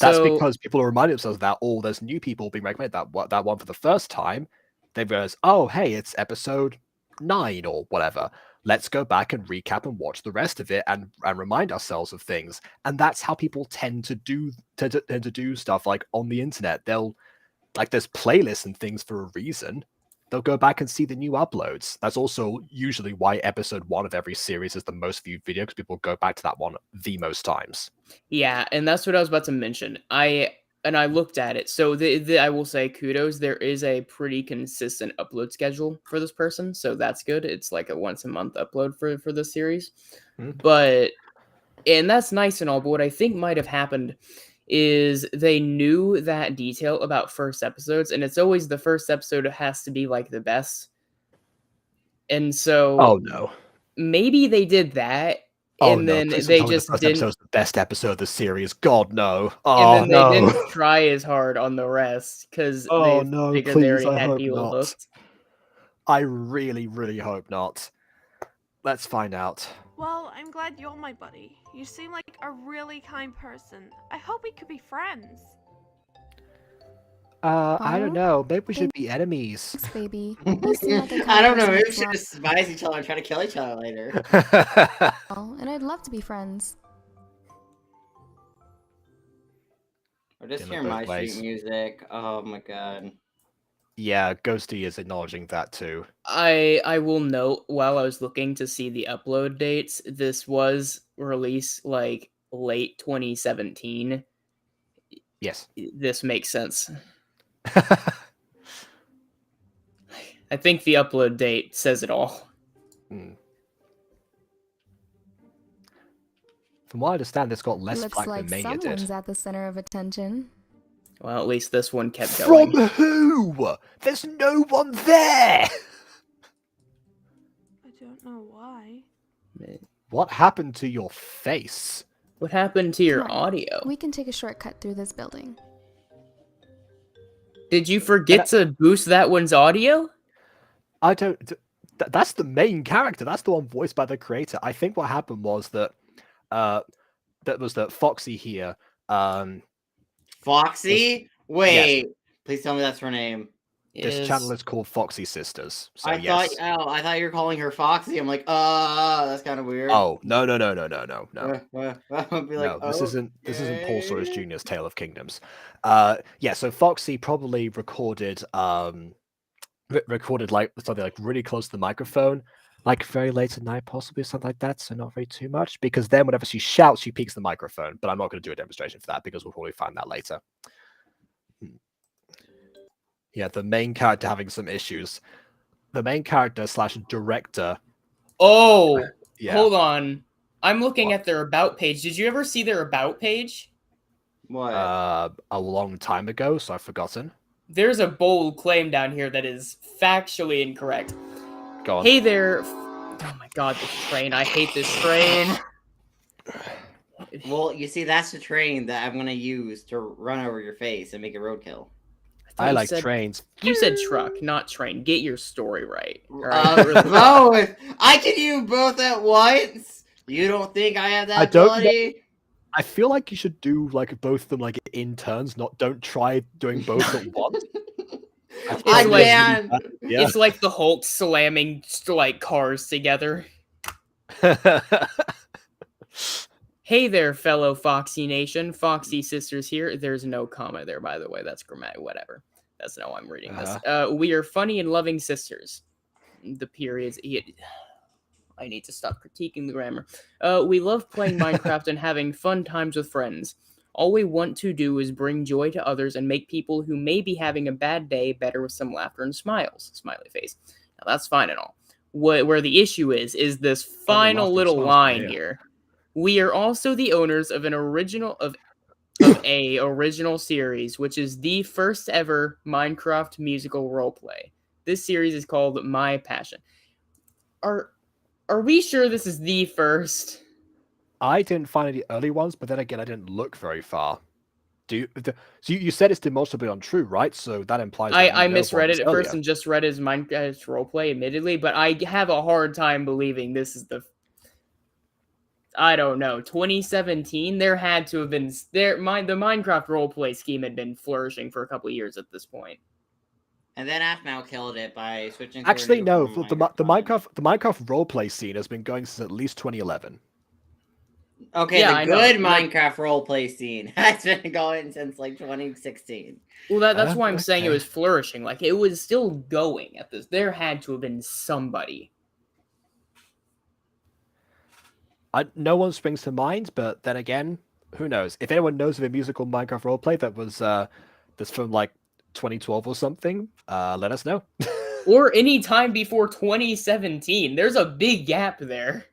That's because people are reminding themselves that there's new people being recommended that one for the first time. They realize, oh hey, it's episode 9 or whatever. Let's go back and recap and watch the rest of it and remind ourselves of things. And that's how people tend to do stuff like on the internet. They'll there's playlists and things for a reason. They'll go back and see the new uploads. That's also usually why episode 1 of every series is the most viewed video, because people go back to that one the most times. Yeah, and that's what I was about to mention. I looked at it. So I will say kudos. There is a pretty consistent upload schedule for this person, so that's good. It's like a once a month upload for this series. Mm-hmm. And that's nice and all, but what I think might have happened is they knew that detail about first episodes, and it's always the first episode has to be like the best. And so Oh no. maybe they did that, Oh and no, then please don't they tell me the just first didn't, episode is the best episode of the series. God no. and Oh then they no. didn't try as hard on the rest because Oh they no, figured they please, already I had hope people not. hooked. I really, really hope not. Let's find out. Well, I'm glad you're my buddy. You seem like a really kind person. I hope we could be friends. I don't Huh? know. Maybe we should be enemies. Thanks, baby. You seem like a kind I don't know. person Maybe we that's should wrong. just despise each other and try to kill each other later. And I'd love to be friends. Or just Damn it, hear both my ways. street music. Oh my god. Yeah, Ghosty is acknowledging that too. I will note, while I was looking to see the upload dates, this was released like late 2017. Yes. This makes sense. I think the upload date says it all. Mm. From what I understand, this got less Looks flack like than Mania someone's did. at the center of attention. Well, at least this one kept From going. who? There's no one there! I don't know why. What happened to your face? What happened to your Come on, audio? We can take a shortcut through this building. Did you forget to boost that one's audio? I don't... That's the main character. That's the one voiced by the creator. I think what happened was that... that Foxy here... Foxy? Wait. Please tell me that's her name. This channel is called Foxy Sisters. So I yes. thought you were calling her Foxy. I'm like, that's kind of weird. Oh, no. I'd be No, like, this isn't Paul Sawyer's okay. Jr.'s Tale of Kingdoms. Yeah, so Foxy probably recorded like something like really close to the microphone, like very late at night, possibly something like that. So not very too much, because then whenever she shouts, she peaks the microphone. But I'm not going to do a demonstration for that because we'll probably find that later. Yeah, the main character having some issues. The main character / director. Oh, Yeah. hold on. I'm looking What? at their about page. Did you ever see their about page? What? A long time ago, so I've forgotten. There's a bold claim down here that is factually incorrect. Go on. Hey there. Oh my god, this train. I hate this train. Well, you see, that's the train that I'm gonna use to run over your face and make a roadkill. I you like said- trains. You said truck, not train. Get your story right. All right? Really- Both. I can use both at once. You don't think I have that I don't know. ability? I feel like you should do like both of them like in turns. Don't try doing both at once. I It's like- can. Yeah. It's like the Hulk slamming like cars together. Hey there, fellow Foxy Nation. Foxy Sisters here. There's no comma there, by the way. That's grammatic. Whatever. That's not how I'm reading this. We are funny and loving sisters. The periods. I need to stop critiquing the grammar. We love playing Minecraft and having fun times with friends. All we want to do is bring joy to others and make people who may be having a bad day better with some laughter and smiles. Smiley face. Now that's fine and all. Where the issue is this final little line here. We are also the owners of an original of a original series, which is the first ever Minecraft musical roleplay. This series is called My Passion. Are we sure this is the first? I didn't find any early ones, but then again, I didn't look very far. So you said it's demonstrably untrue, right? So that implies that I you know misread ones it at first earlier. and just read as Minecraft roleplay, admittedly, but I have a hard time believing this is the. I don't know. 2017. There had to have been the Minecraft roleplay scheme had been flourishing for a couple of years at this point. And then Afmau killed it by switching. Actually, no. to The Minecraft roleplay scene has been going since at least 2011. Okay, Yeah, the I know. good Like- Minecraft roleplay scene has been going since like 2016. Well, that's why I'm saying it okay. was flourishing. Like, it was still going at this. There had to have been somebody. No one springs to mind, but then again, who knows? If anyone knows of a musical Minecraft roleplay that was that's from like 2012 or something, let us know. Or any time before 2017. There's a big gap there.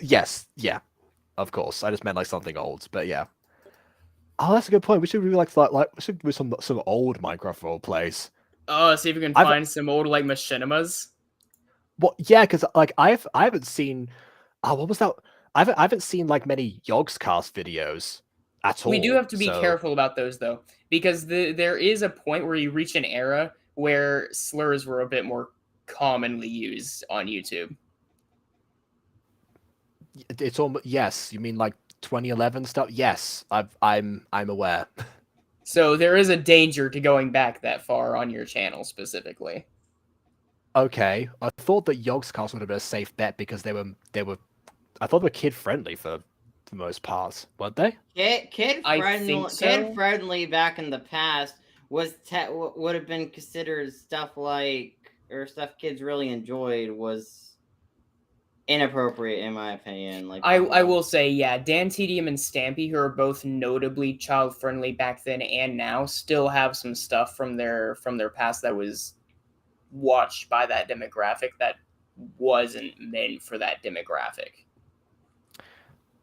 Yeah, of course. I just meant like something old, but yeah. Oh, that's a good point. We should really we should do some old Minecraft role plays. Oh, see if we can I've- find some old like machinimas. Well, yeah, because like I haven't seen. Oh, what was that? I haven't seen like many Yogscast videos at all. We do have to be so- careful about those though, because there is a point where you reach an era where slurs were a bit more commonly used on YouTube. It's almost yes. You mean like 2011 stuff? Yes, I'm aware. So there is a danger to going back that far on your channel specifically. Okay, I thought that Yogscast would have been a safe bet because they were. I thought they were kid friendly for the most part, weren't they? Kid I friendly, think so. kid friendly back in the past would have been considered stuff like or stuff kids really enjoyed was inappropriate in my opinion. Like I will say, yeah, Dan Tedium and Stampy, who are both notably child friendly back then and now, still have some stuff from their past that was watched by that demographic that wasn't meant for that demographic.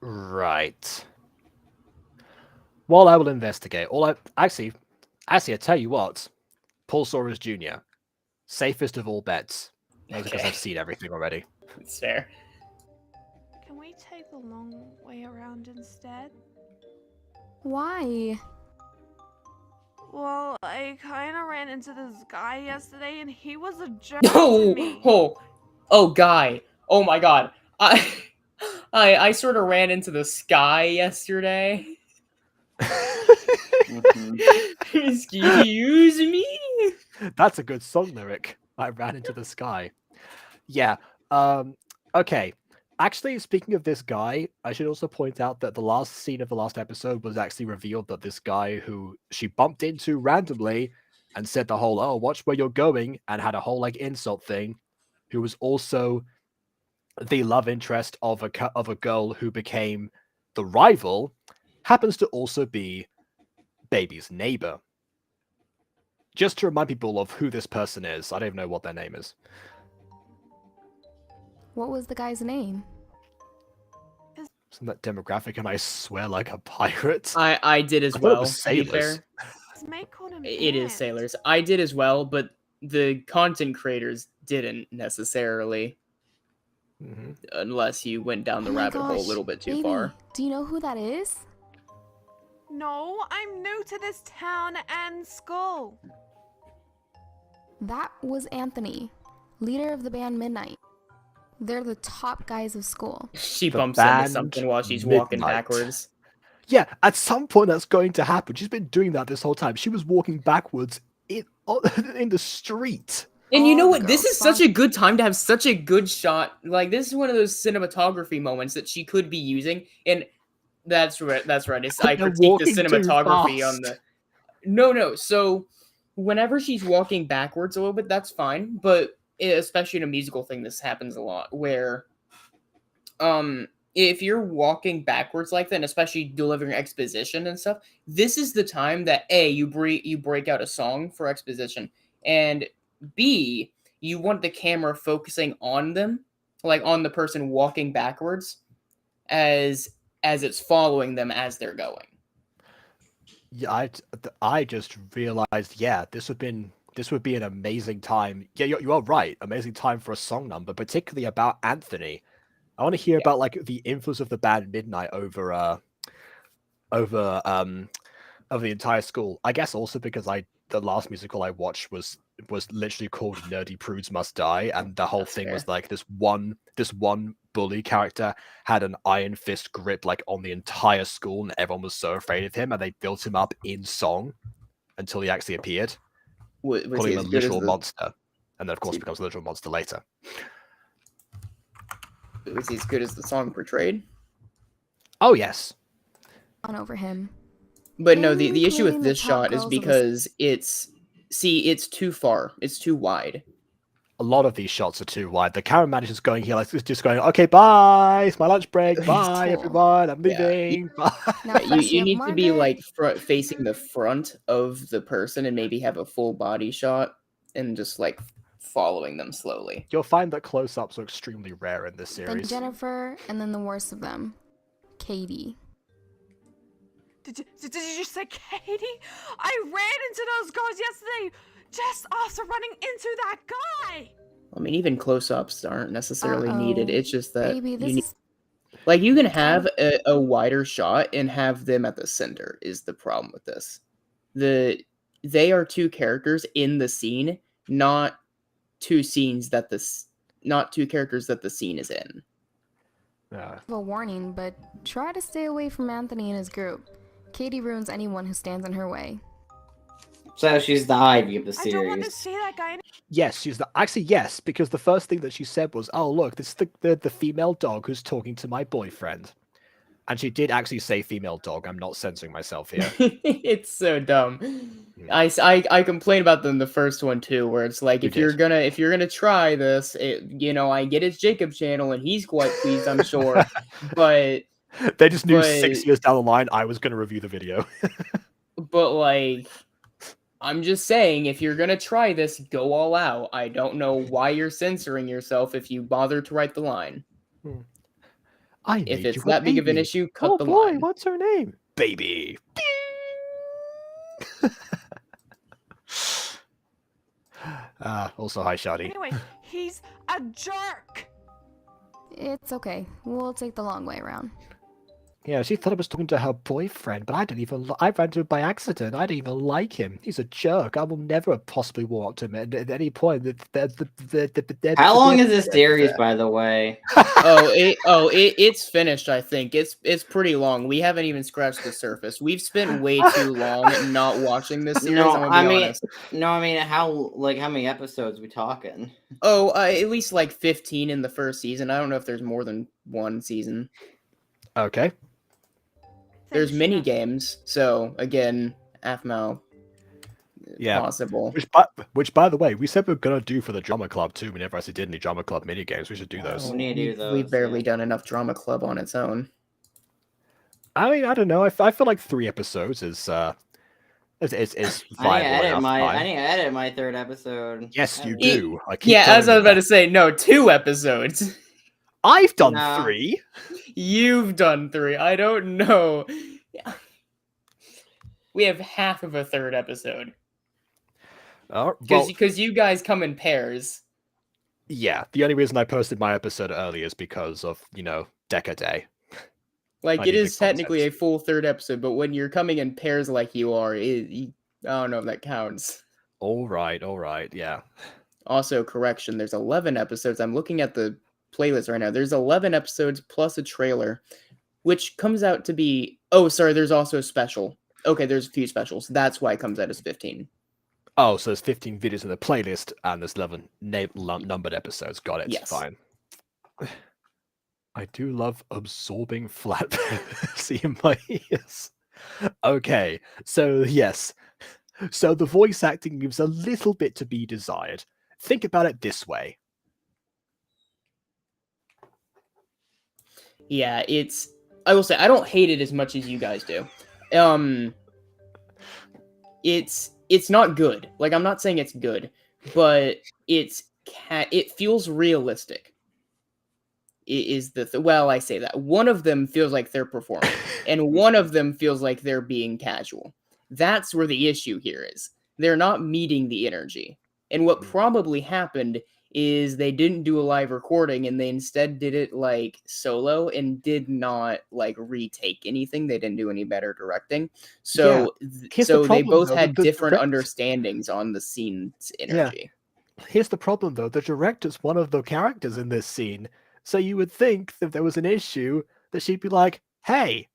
Right. Well, I will investigate. Actually, I tell you what, Pulsaurus Jr. Safest of all bets. Maybe because Okay. I've seen everything already. It's fair. Can we take the long way around instead? Why? Well, I kind of ran into this guy yesterday, and he was a jerk Oh, to me. oh, guy. Oh my god. I sort of ran into the sky yesterday. Excuse me? That's a good song lyric. I ran into the sky. Yeah. Okay. Actually, speaking of this guy, I should also point out that the last scene of the last episode was actually revealed that this guy who she bumped into randomly and said the whole, oh, watch where you're going, and had a whole like insult thing, who was also the love interest of a girl who became the rival, happens to also be Baby's neighbor. Just to remind people of who this person is, I don't even know what their name is. What was the guy's name? Isn't that demographic? And I swear like a pirate. I did as I thought it well, was to be sailors. fair. His mate called him It is Ant. sailors. I did as well, but the content creators didn't necessarily, Mhm. unless you went down the Oh my rabbit hole a gosh, little bit too baby, far. do you know who that is? No, I'm new to this town and school. That was Anthony, leader of the band Midnight. They're the top guys of school. She The bumps into band something while she's walking Midnight. backwards. Yeah, at some point that's going to happen. She's been doing that this whole time. She was walking backwards in the street. And you All know the what? This girls is such saw- a good time to have such a good shot. Like, this is one of those cinematography moments that she could be using. And that's right. That's right. I They're critique the walking too cinematography on fast. the. No. So, whenever she's walking backwards a little bit, that's fine. But especially in a musical thing, this happens a lot. Where, if you're walking backwards like that, and especially delivering exposition and stuff, this is the time that you break out a song for exposition, and B, you want the camera focusing on them, like on the person walking backwards, as it's following them as they're going. Yeah, I just realized, yeah, this would be an amazing time. Yeah, you are right. Amazing time for a song number, particularly about Anthony. I want to hear about like the influence of the band Midnight over the entire school. I guess also because the last musical I watched was literally called Nerdy Prudes Must Die, and the whole That's thing was fair. like this one bully character had an iron fist grip like on the entire school, and everyone was so afraid of him, and they built him up in song until he actually appeared, Was calling he him a as good as literal the monster, and then of course See- becomes a literal monster later. was he as good as the song portrayed? Oh yes. On over him. But no, the Mainly issue with including the this top shot is girls of the because it's too far. It's too wide. A lot of these shots are too wide. The cameraman is just going here, like just going, okay, bye, it's my lunch break, bye Cool. everyone, I'm Yeah. leaving, bye. Now first You have need to be Margaret. like facing the front of the person and maybe have a full body shot and just like following them slowly. You'll find that close-ups are extremely rare in this Then series. Jennifer, and then the worst of them, Katie. Did you say Katie? I ran into those girls yesterday just after running into that guy. I mean, even close-ups aren't necessarily needed. Uh-oh. It's just that Baby, you this need, is like, you can have a wider shot and have them at the center is the problem with this. They are two characters in the scene, not two characters that the scene is in. a warning, but try to stay away from Anthony and his group. Katie ruins anyone who stands in her way. So she's the Ivy of the I don't want to series. see that guy. Yes, actually yes, because the first thing that she said was, "Oh look, this is the female dog who's talking to my boyfriend," and she did actually say female dog. I'm not censoring myself here. It's so dumb. I complain about them the first one too, where it's like, if you're gonna try this, I get it's Jacob's channel and he's quite pleased, I'm sure, but They just knew 6 years down the line I was going to review the video. but like, I'm just saying, if you're gonna try this, go all out. I don't know why you're censoring yourself if you bother to write the line. If it's that big of an issue, cut the line. What's her name? Baby. Also, hi, Shadi. Anyway, he's a jerk. It's okay. We'll take the long way around. Yeah, she thought I was talking to her boyfriend, but I ran into him by accident. I didn't even like him. He's a jerk. I will never possibly walk to him at any point. How long is this series, by the way? It's finished. I think it's pretty long. We haven't even scratched the surface. We've spent way too long not watching this series. No, I'm gonna be honest. how many episodes we talking? At least like 15 in the first season. I don't know if there's more than one season. Okay. There's mini games, so again, AFMO. Yeah. Possible. Which, by the way, we said we are gonna do for the drama club too. We never actually did any drama club mini games. We should do those. We need to do those. We've barely done enough drama club on its own. I mean, I don't know. I feel like 3 episodes is viable enough. I need to edit my 3rd episode. Yes, you do. As I was about to say, no, 2 episodes. I've done 3. You've done 3. I don't know. We have half of a 3rd episode. Because you guys come in pairs. Yeah, the only reason I posted my episode early is because of, Deca Day. Like, it is technically a full 3rd episode, but when you're coming in pairs like you are, I don't know if that counts. All right, yeah. Also, correction, there's 11 episodes. I'm looking at the playlist right now. There's 11 episodes plus a trailer, which comes out to be... Oh, sorry, there's also a special. Okay, there's a few specials. That's why it comes out as 15. Oh, so there's 15 videos in the playlist, and there's 11 numbered episodes. Got it. Yes. Fine. I do love absorbing flat in my ears. Okay, so yes. So the voice acting leaves a little bit to be desired. Think about it this way. Yeah, I will say, I don't hate it as much as you guys do. It's not good. Like, I'm not saying it's good, but it feels realistic. Well, I say that. One of them feels like they're performing, and one of them feels like they're being casual. That's where the issue here is. They're not meeting the energy. And what probably happened is they didn't do a live recording, and they instead did it like solo and did not like retake anything. They didn't do any better directing. So they both had different understandings on the scene's energy. Yeah. Here's the problem though. The director's one of the characters in this scene. So you would think that if there was an issue that she'd be like, hey,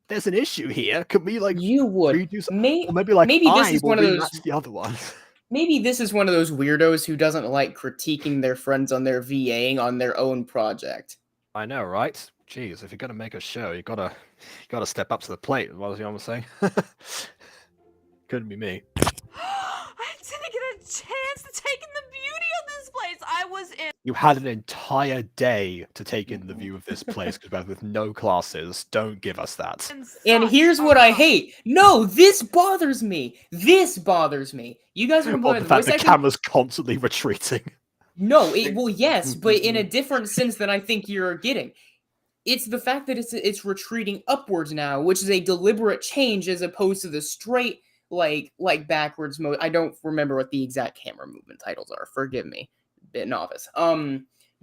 there's an issue here. Could we like you would redo something? Or maybe this is one of those the other one. Maybe this is one of those weirdos who doesn't like critiquing their friends on their VAing on their own project. I know, right? Jeez, if you're gonna make a show, you gotta step up to the plate. What was you saying? Couldn't be me. I didn't get a chance to take in the beauty of this place. I was in. You had an entire day to take in the view of this place because with no classes. Don't give us that. And here's what I hate. No, this bothers me. You guys are the fact the camera's constantly retreating. No, yes, but in a different sense than I think you're getting. it's the fact that it's retreating upwards now, which is a deliberate change as opposed to the straight like backwards mode. I don't remember what the exact camera movement titles are. Forgive me, bit novice.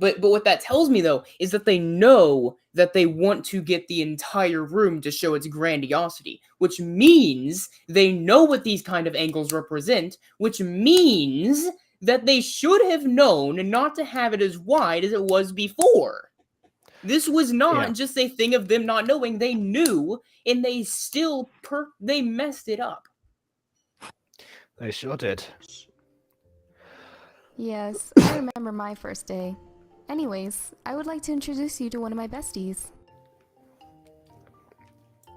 But what that tells me though is that they know that they want to get the entire room to show its grandiosity, which means they know what these kind of angles represent, which means that they should have known not to have it as wide as it was before. This was not just a thing of them not knowing. They knew, and they still they messed it up. They sure did. Yes, I remember my first day. Anyways, I would like to introduce you to one of my besties.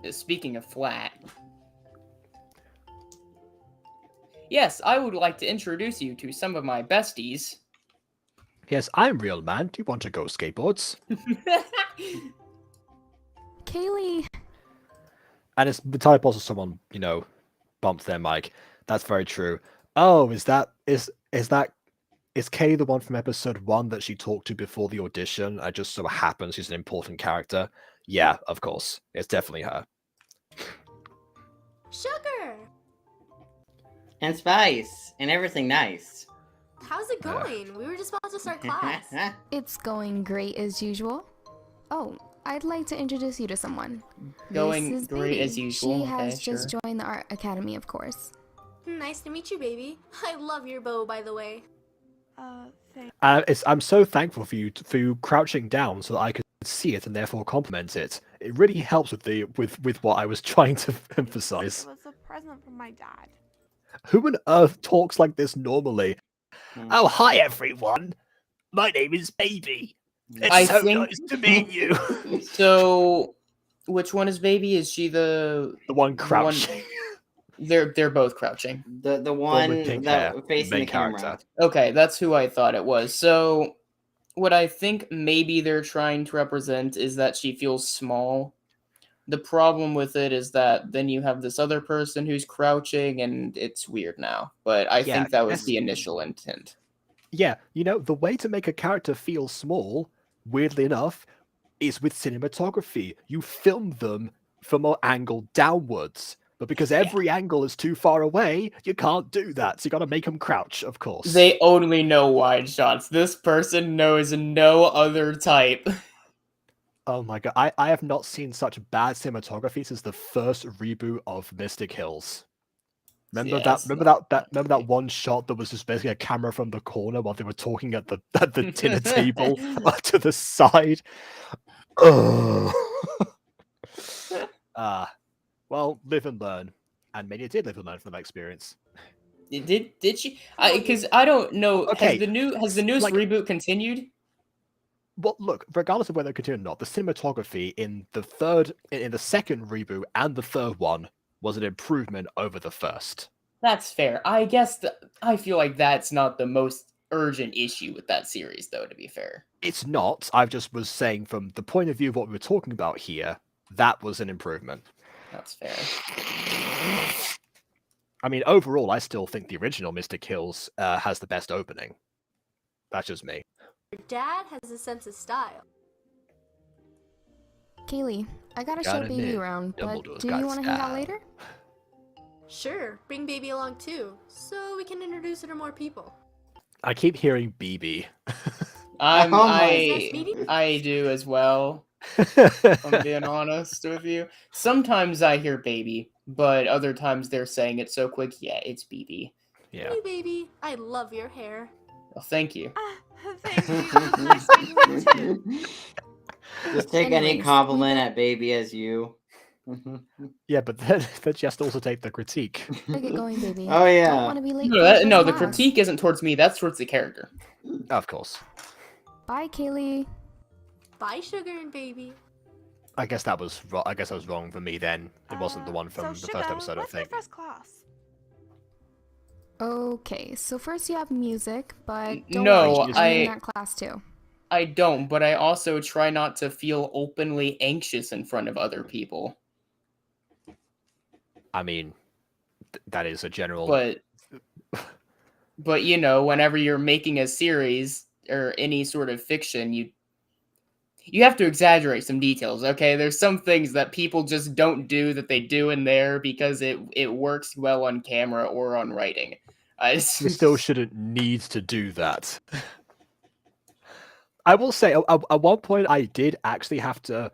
Speaking of flat. Yes, I would like to introduce you to some of my besties. Yes, I'm real man. Do you want to go skateboards? Kaylee! And it's the type also someone, bumped their mic. That's very true. Oh, is Kay the one from episode 1 that she talked to before the audition? I just so happens she's an important character. Yeah, of course. It's definitely her. Sugar! And Spice. And everything nice. How's it going? We were just about to start class. It's going great as usual. Oh, I'd like to introduce you to someone. Going this is great Baby. as usual. She has Okay, just sure. joined the Art Academy, of course. Nice to meet you, baby. I love your bow, by the way. I'm so thankful for you crouching down so that I could see it and therefore compliment it. It really helps with what I was trying to emphasize. It was a present from my dad. Who on earth talks like this normally? Oh, hi everyone. My name is Baby. It's so nice to meet you. So, which one is Baby? Is she the one crouching? They're both crouching. The one with pink that hair, facing main the camera. character. Okay, that's who I thought it was. So, what I think maybe they're trying to represent is that she feels small. The problem with it is that then you have this other person who's crouching, and it's weird now. But I think that was the initial intent. Yeah, the way to make a character feel small, weirdly enough, is with cinematography. You film them from an angle downwards. But because every angle is too far away, you can't do that. So you gotta make them crouch, of course. They only know wide shots. This person knows no other type. Oh my god, I have not seen such bad cinematography since the first reboot of Mystic Hills. Remember that one shot that was just basically a camera from the corner while they were talking at the dinner table to the side? Well, live and learn. And Mania did live and learn from that experience. Did she? Because I don't know. Okay, Has the newest reboot continued? Well, look, regardless of whether it continued or not, the cinematography in the second reboot and the third one was an improvement over the first. That's fair. I guess I feel like that's not the most urgent issue with that series, though, to be fair. It's not. I just was saying from the point of view of what we were talking about here, that was an improvement. That's fair. I mean, overall, I still think the original Mystic Hills has the best opening. That's just me. Your dad has a sense of style. Kaylee, I gotta show Baby around, but do you want to hang out later? Sure, bring Baby along too, so we can introduce her to more people. I keep hearing BB. I do as well. If I'm being honest with you. Sometimes I hear Baby, but other times they're saying it so quick. Yeah, it's BB. Yeah. Hey, Baby, I love your hair. Well, thank you. Thank you. Nice meeting you too. Just take any compliment at Baby as you. Yeah, but then she has to also take the critique. Get going, Baby. Oh yeah. Don't want to be late. No, the critique isn't towards me. That's towards the character. Of course. Bye, Kaylee. Bye, Sugar and Baby. I guess that was wrong for me then. It wasn't the one from the first episode, I think. What's the first class? Okay, so first you have music, but don't No, worry, I'm in that class too. I don't, but I also try not to feel openly anxious in front of other people. I mean, that is a general. But whenever you're making a series or any sort of fiction, you have to exaggerate some details, okay? There's some things that people just don't do that they do in there because it works well on camera or on writing. You still shouldn't need to do that. I will say, at one point, I did actually have to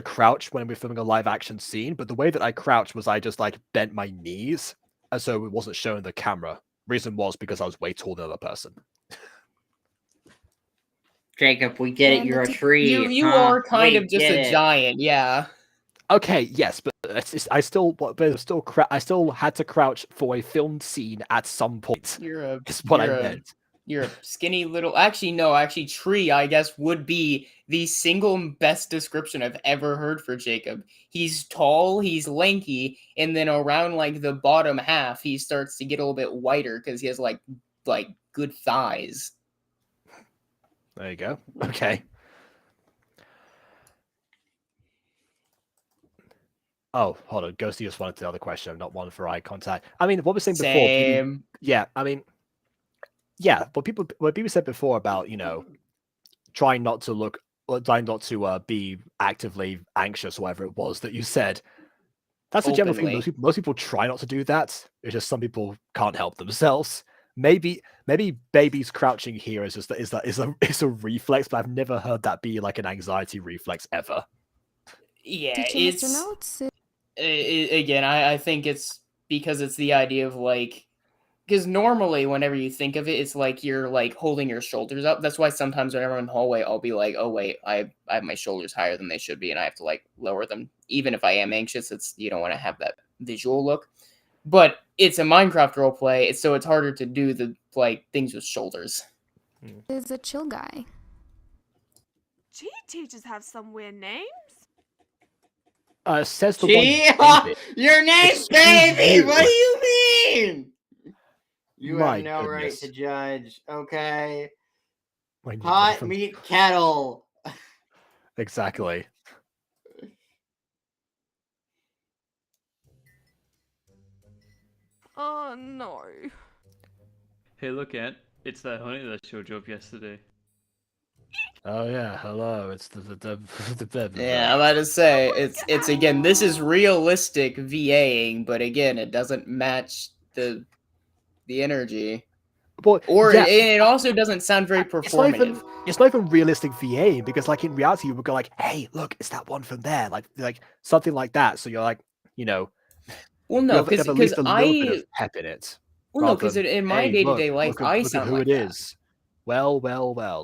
crouch when we were filming a live action scene, but the way that I crouched was I just like bent my knees, and so it wasn't showing the camera. Reason was because I was way taller than the other person. Jacob, we get it. You're a tree. You huh? are kind We of just get a it. giant, yeah. Okay, yes, but I still had to crouch for a filmed scene at some point. Is what I meant. You're a skinny little. Actually, no. Actually, tree, I guess, would be the single best description I've ever heard for Jacob. He's tall, he's lanky, and then around like the bottom half, he starts to get a little bit whiter because he has like good thighs. There you go. Okay. Oh, hold on. Ghosty just wanted the other question, not one for eye contact. I mean, what we were saying before. Same. Yeah, I mean, yeah. What people said before about trying not to be actively anxious, or whatever it was that you said. That's a general thing. Most people try not to do that. It's just some people can't help themselves. Maybe babies crouching here is a reflex, but I've never heard that be like an anxiety reflex ever. Yeah, Teacher it's Mr. Notes. again. I think it's because it's the idea of like. Because normally, whenever you think of it, it's like you're like holding your shoulders up. That's why sometimes whenever I'm in the hallway, I'll be like, "Oh wait, I have my shoulders higher than they should be, and I have to like lower them." Even if I am anxious, you don't want to have that visual look. But it's a Minecraft roleplay, so it's harder to do the like things with shoulders. Is a chill guy. Gee, teachers have some weird names. Says the one. Your name's Baby. What do you mean? You My have no goodness. right to judge, okay? When you go Hot from- meat kettle. Exactly. Oh no. Hey, look, Ant. It's that honey that showed you up yesterday. Oh yeah, hello. It's the Yeah, I'm about to say it's again. This is realistic VAing, but again, it doesn't match the energy. But, Or yeah, it also doesn't sound very performative. It's not even realistic VA because, like, in reality, you would go like, "Hey, look, it's that one from there," like something like that. So you're like, Well, you no, have at least a little bit I of pep in it. well, no, rather because than, in my "Hey, day-to-day life, look I at sound who like it that. is." Well.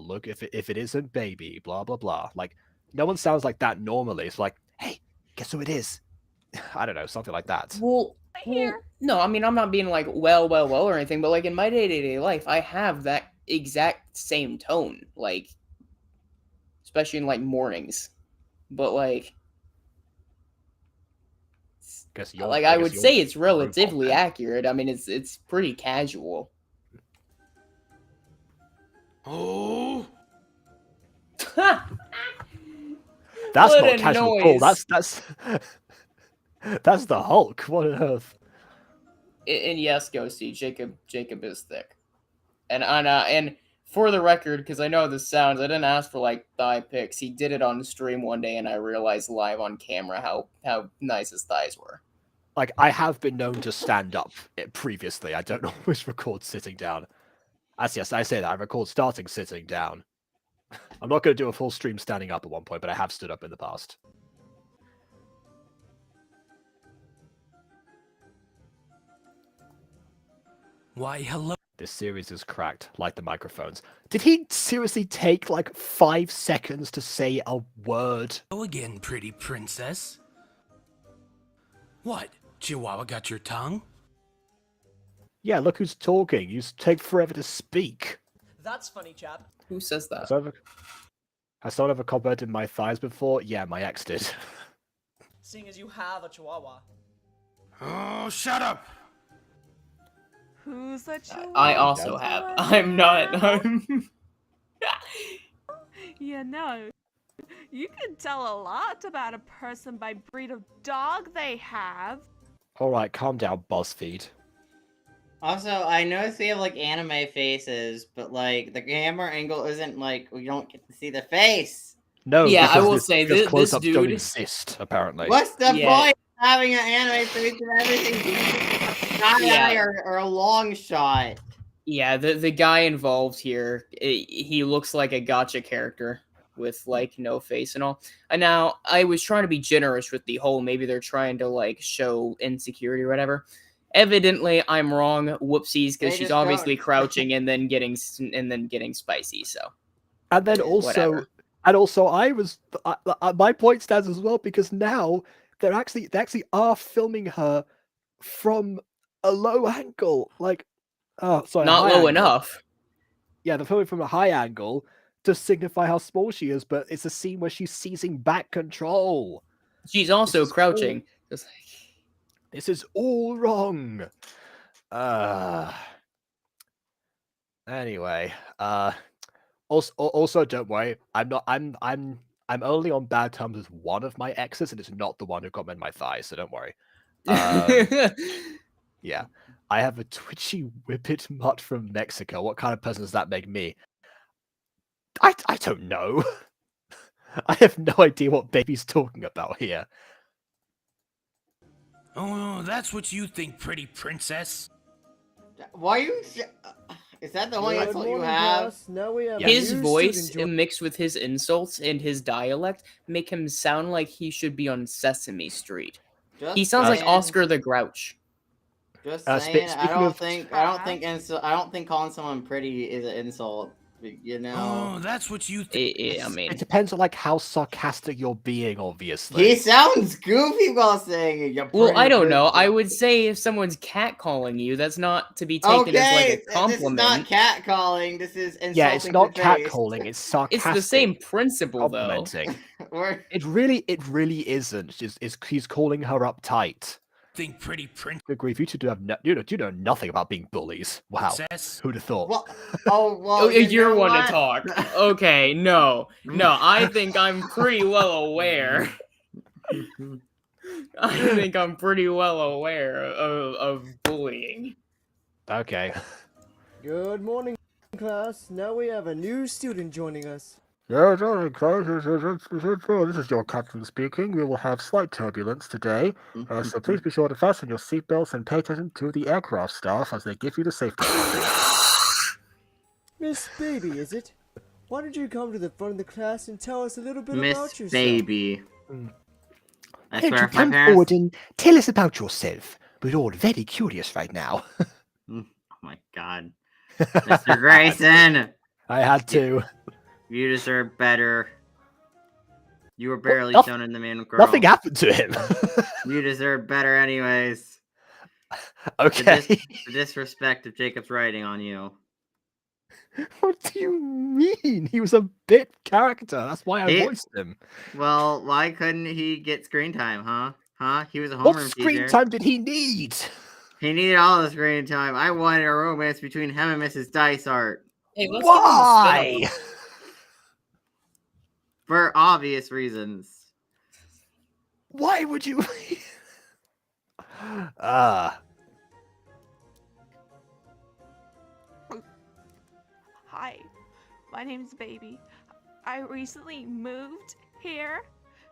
Look, if it isn't Baby, blah blah blah. Like, no one sounds like that normally. It's like, "Hey, guess who it is?" I don't know, something like that. Well, no, I mean, I'm not being like well or anything, but like in my day-to-day life, I have that exact same tone, like especially in like mornings. But like I would say it's relatively accurate. I mean, it's pretty casual. Oh, That's that's not casual at all. That's the Hulk. What on earth? And yes, Ghosty, Jacob is thick, and for the record, because I know this sounds, I didn't ask for like thigh pics. He did it on stream one day, and I realized live on camera how nice his thighs were. Like, I have been known to stand up previously. I don't always record sitting down. Yes, I say that. I record starting sitting down. I'm not going to do a full stream standing up at one point, but I have stood up in the past. Why, hello. This series is cracked, like the microphones. Did he seriously take like 5 seconds to say a word? Hello again, pretty princess. What? Chihuahua got your tongue? Yeah, look who's talking. You take forever to speak. That's funny, chap. Who says that? Has someone ever complimented my thighs before? Yeah, my ex did. Seeing as you have a chihuahua. Oh, shut up! Who's a chihuahua? I also have. I'm not. You know, you can tell a lot about a person by breed of dog they have. Alright, calm down, BuzzFeed. Also, I noticed we have like anime faces, but like the camera angle isn't like we don't get to see the face. No, Yeah, I because will this, say because this close-ups don't dude. exist, apparently. What's the Yeah. point of having an anime face and everything? Side Yeah. eye or a long shot? Yeah, the guy involved here, he looks like a gotcha character with like no face and all. And now I was trying to be generous with the whole maybe they're trying to like show insecurity or whatever. Evidently, I'm wrong. Whoopsies, They because she's just obviously don't- crouching and then getting spicy. So, And then also, whatever. my point stands as well because now they actually are filming her from a low angle, like, oh, sorry, Not a high low angle. enough. Yeah, they're filming from a high angle to signify how small she is, but it's a scene where she's seizing back control. She's also crouching. Just like... This is all wrong. Anyway, also don't worry. I'm only on bad terms with one of my exes, and it's not the one who got me in my thighs, so don't worry. Yeah. I have a twitchy whippet mutt from Mexico. What kind of person does that make me? I don't know. I have no idea what baby's talking about here. Oh, that's what you think, pretty princess. Why you? Is that the only Good insult you morning, have? class. Now we have a His new voice student mixed with his insults and his dialect make him sound like he should be on Sesame Street. He sounds like saying. Oscar the Grouch. Just spe- saying. I speaking don't of- think. I don't think calling someone pretty is an insult. You know. Oh, that's what you think. I mean, It depends on like how sarcastic you're being, obviously. He sounds goofy while saying it. "You're well, I pretty don't know. princess." I would say if someone's catcalling you, that's not to be taken as like a compliment. This is not catcalling. This is insulting. Yeah, it's not the face. catcalling. It's sarcastic. It's the same principle, though. Complimenting. We're- It really isn't. He's calling her uptight. Think pretty princess. Agree. You two do have you know nothing about being bullies. Wow. Who'd have thought? Well, well, Oh, you you're know one what? to talk. Okay, no. I think I'm pretty well aware. I think I'm pretty well aware of bullying. Okay. Good morning, class. Now we have a new student joining us. Yeah, this is your captain speaking. We will have slight turbulence today, so please be sure to fasten your seatbelts and pay attention to the aircraft staff as they give you the safety warning. Miss Baby, is it? Why don't you come to the front of the class and tell us a little bit about Miss yourself? Baby. I Won't swear, you if my come parents. forward and tell us about yourself? We're all very curious right now. Oh my god, Mr. Grayson, I had to. you deserve better. You were barely noth- shown in the main girl. Nothing happened to him. You deserve better, anyways. Okay. The disrespect of Jacob's writing on you. What do you mean? He was a bit character. That's why I He- voiced him. Well, why couldn't he get screen time, huh? He was a What homeroom screen teacher. time did he need? He needed all the screen time. I wanted a romance between him and Mrs. Dysart. Hey, let's give him a Why? spin-off. For obvious reasons. Why would you? Ah. Hi, my name's Baby. I recently moved here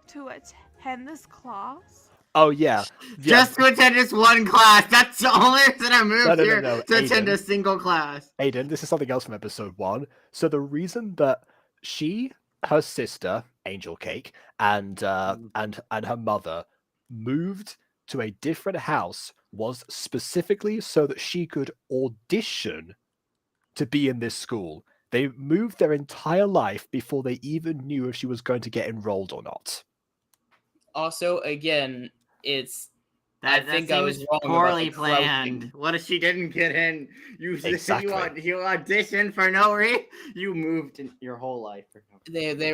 to attend this class. Oh yeah. Just to attend this one class. That's the only reason I moved No, here no, to attend Aiden. a single class. Aiden, this is something else from episode 1. So the reason that her sister, Angel Cake, and her mother moved to a different house was specifically so that she could audition to be in this school. They moved their entire life before they even knew if she was going to get enrolled or not. Also, again, it's. That I think I was seems wrong poorly about the crouching. planned. What if she didn't get in? You Exactly. you auditioned for no reason. You moved in your whole life for no reason. They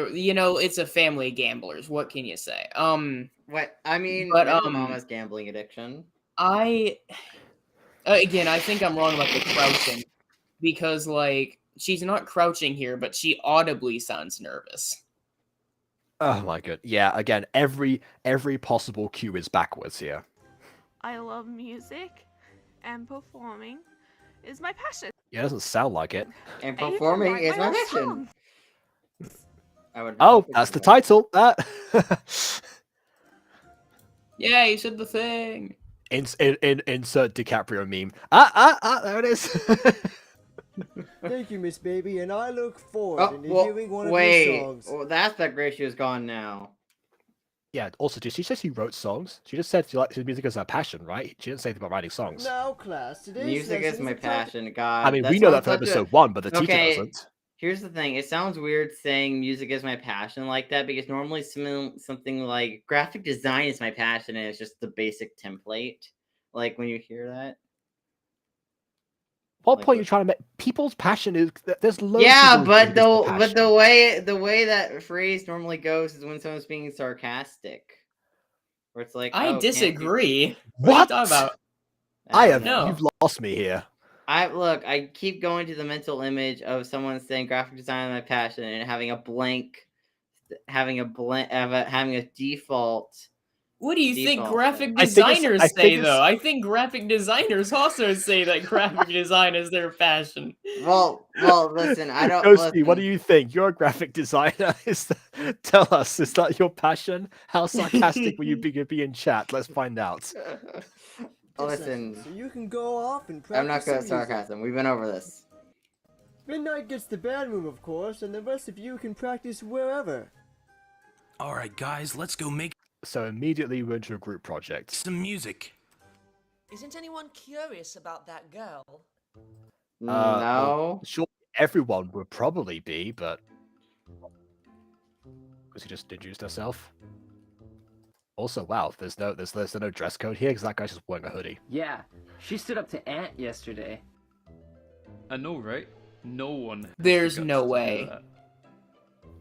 it's a family of gamblers. What can you say? What I mean, But, my mama's gambling addiction. Again, I think I'm wrong about the crouching because like she's not crouching here, but she audibly sounds nervous. Oh my god. Yeah, again, every possible cue is backwards here. I love music, and performing is my passion. Yeah, it doesn't sound like it. And I even performing write is my own mission. songs. I would Oh, hope it that's the would. title. Yeah, you said the thing. Insert DiCaprio meme. There it is. Thank you, Miss Baby, and I look forward Oh, to well, hearing one of your wait. songs. Well, the aspect ratio is gone now. Yeah, also, did she say she wrote songs? She just said she likes music as her passion, right? She didn't say anything about writing songs. Now, class, today's Music is lesson my a topic- passion. God, I mean, that we know sounds that from such a- episode 1, but the teacher Okay, doesn't. here's the thing. It sounds weird saying music is my passion like that because normally something like graphic design is my passion and it's just the basic template. Like when you hear that. What Like point are what- you trying to make? People's passion is there's loads. Yeah, of but people with the passion. way that phrase normally goes is when someone's being sarcastic, where it's like, I oh, can't you- disagree. What? What are you talking about? I have. No. You've lost me here. I keep going to the mental image of someone saying graphic design is my passion and having a default. What do you think Default graphic thing. I think it's- designers I think say, it's- though? I think graphic designers also say that graphic design is their passion. Well, listen, I don't. Ghosty, what do listen. you think? You're a graphic designer. Tell us, is that your passion? How sarcastic will you be in chat? Let's find out. Listen, So you can go off and practice I'm not good at some music. sarcasm. We've been over this. Midnight gets the band room, of course, and the rest of you can practice wherever. Alright, guys, let's go make So immediately we're into a group project. some music. Isn't anyone curious about that girl? No. Sure, everyone would probably be, but because he just introduced herself. Also, wow, there's no dress code here because that guy's just wearing a hoodie. Yeah, she stood up to Ant yesterday. I know, right? No one. has the There's guts no to do way. that.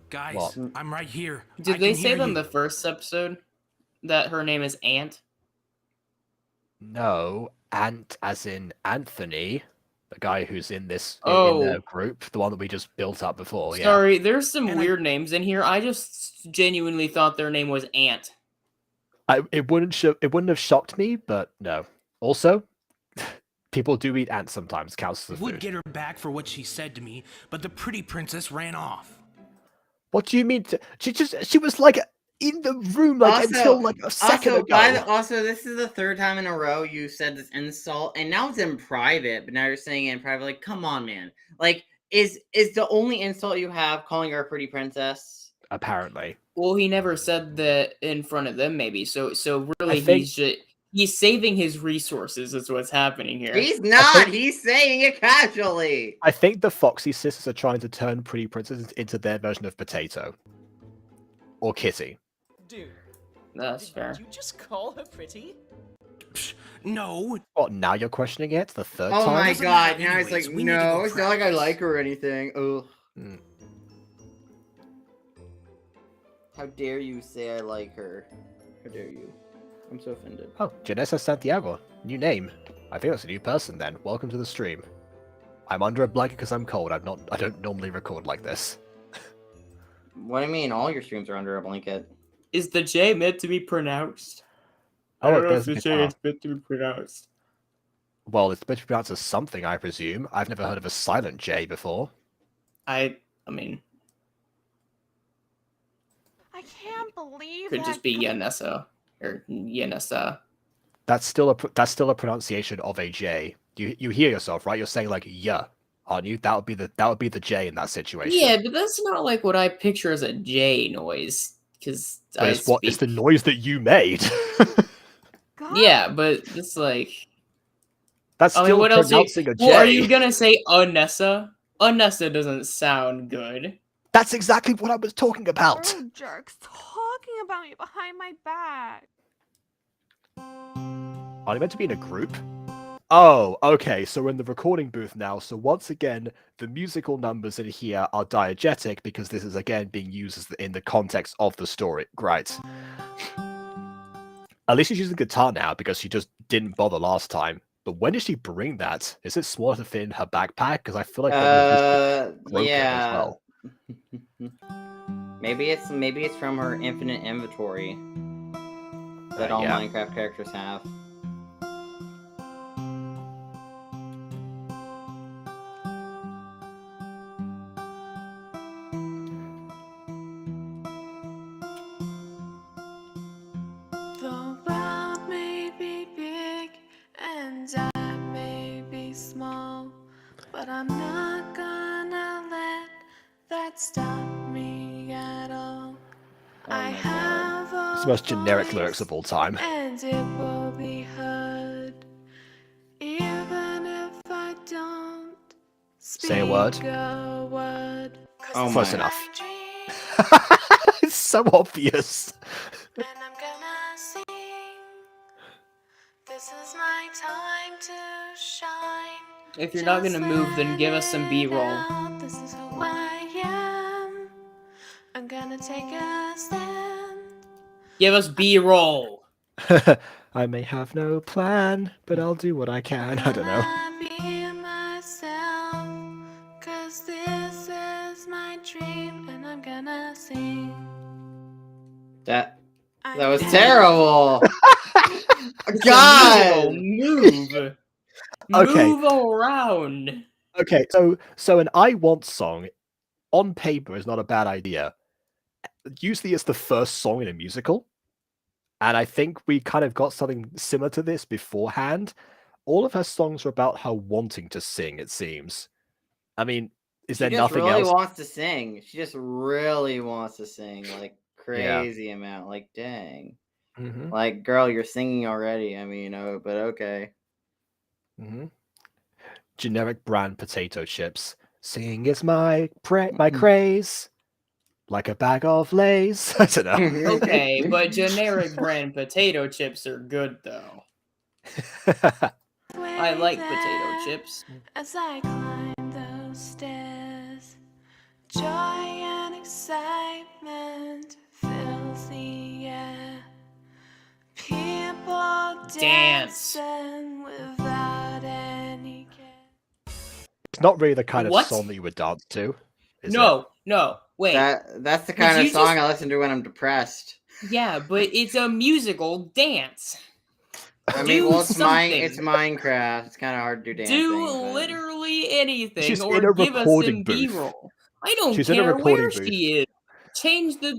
Guys, What? I'm right here. I Did they can say hear that in you. the first episode that her name is Ant? No, Ant as in Anthony, the guy who's in this in Oh. the group, the one that we just built up before. Yeah. Sorry, there's some And weird names in here. I just genuinely thought their name was Ant. It wouldn't have shocked me, but no. Also, people do eat ants sometimes. Counts as a Would food. get her back for what she said to me, but the pretty princess ran off. What do you mean? She was like in the room like until like a second ago. Also, this is the third time in a row you said this insult, and now it's in private. But now you're saying it in private. Like, come on, man. Like, is the only insult you have calling her a pretty princess? Apparently. Well, he never said that in front of them, maybe. So really, think- he's saving his resources. Is what's happening here. He's not. He's saying it casually. I think the Foxy sisters are trying to turn Pretty Princess into their version of Potato. Or Kitty. Dude, That's fair. did you just call her pretty? Psh, no. What, now you're questioning it? The third Oh time? my Doesn't god! matter Now it's anyways, like, we need to no, go it's not like I practice. like her or anything. Ugh. Hmm. How dare you say I like her? How dare you? I'm so offended. Oh, Janessa Santiago. New name. I think that's a new person then. Welcome to the stream. I'm under a blanket because I'm cold. I don't normally record like this. What do you mean? All your streams are under a blanket. Is the J meant to be pronounced? Oh, I don't know there's if the a J guitar. is meant to be pronounced. Well, it's meant to be pronounced as something, I presume. I've never heard of a silent J before. I mean, I can't believe could that just be Yanessa or Yanessa. That's still a pronunciation of a J. You hear yourself, right? You're saying like yeah, aren't you? That would be the J in that situation. Yeah, but that's not like what I picture as a J noise. Because But it's the noise that you made. Yeah, but it's like. That's I mean, still what else? pronouncing a J. Well, are you gonna say Unessa? Unessa doesn't sound good. That's exactly what I was talking about. Oh, jerks talking about me behind my back. Are they meant to be in a group? Oh, okay, so we're in the recording booth now, so once again, the musical numbers in here are diegetic because this is again being used in the context of the story. Great. At least she's using guitar now because she just didn't bother last time. But when did she bring that? Is it smaller to fit in her backpack? Because I feel like that would be broken as well. Maybe it's from her infinite inventory that all yeah. Minecraft characters have. small, but I'm not gonna let that stop me at all. I have It's the a most generic voice, lyrics of all time. and it will be heard, even if I don't Say a word. speak a word. Oh Close my. enough. It's so obvious. And I'm gonna sing. This is my time to shine. If you're not gonna move, then give us some B-roll. This is who I am. I'm gonna take a stand. Give us B-roll. I may have no plan, but I'll do what I can. I don't know. Gonna be myself, 'cause this is my dream, and I'm gonna sing. That was terrible. God, Move. Okay. Move around. Okay, so an I Want song on paper is not a bad idea. Usually it's the first song in a musical. And I think we kind of got something similar to this beforehand. All of her songs are about her wanting to sing, it seems. I mean, is she there just nothing really else? wants to sing. She just really wants to sing, like crazy amount. Like, dang. Mm-hmm. Like, girl, you're singing already. I mean, but okay. Mm-hmm. Generic brand potato chips. Singing is my craze. Like a bag of Lays. I don't know. Okay, but generic brand potato chips are good though. I like potato chips. As I climb those stairs, joy and excitement fills the air. People Dance. dancing without any care. It's not really the kind of What? song that you would dance to. Is No, wait. That's the kind of song I listen to when I'm depressed. Yeah, but it's a musical dance. I mean, Do well, it's something. it's Minecraft. It's kind of hard to do dancing. Do literally anything, She's or in a give us recording some booth. B-roll. I don't She's in a care recording where booth. she is. Change the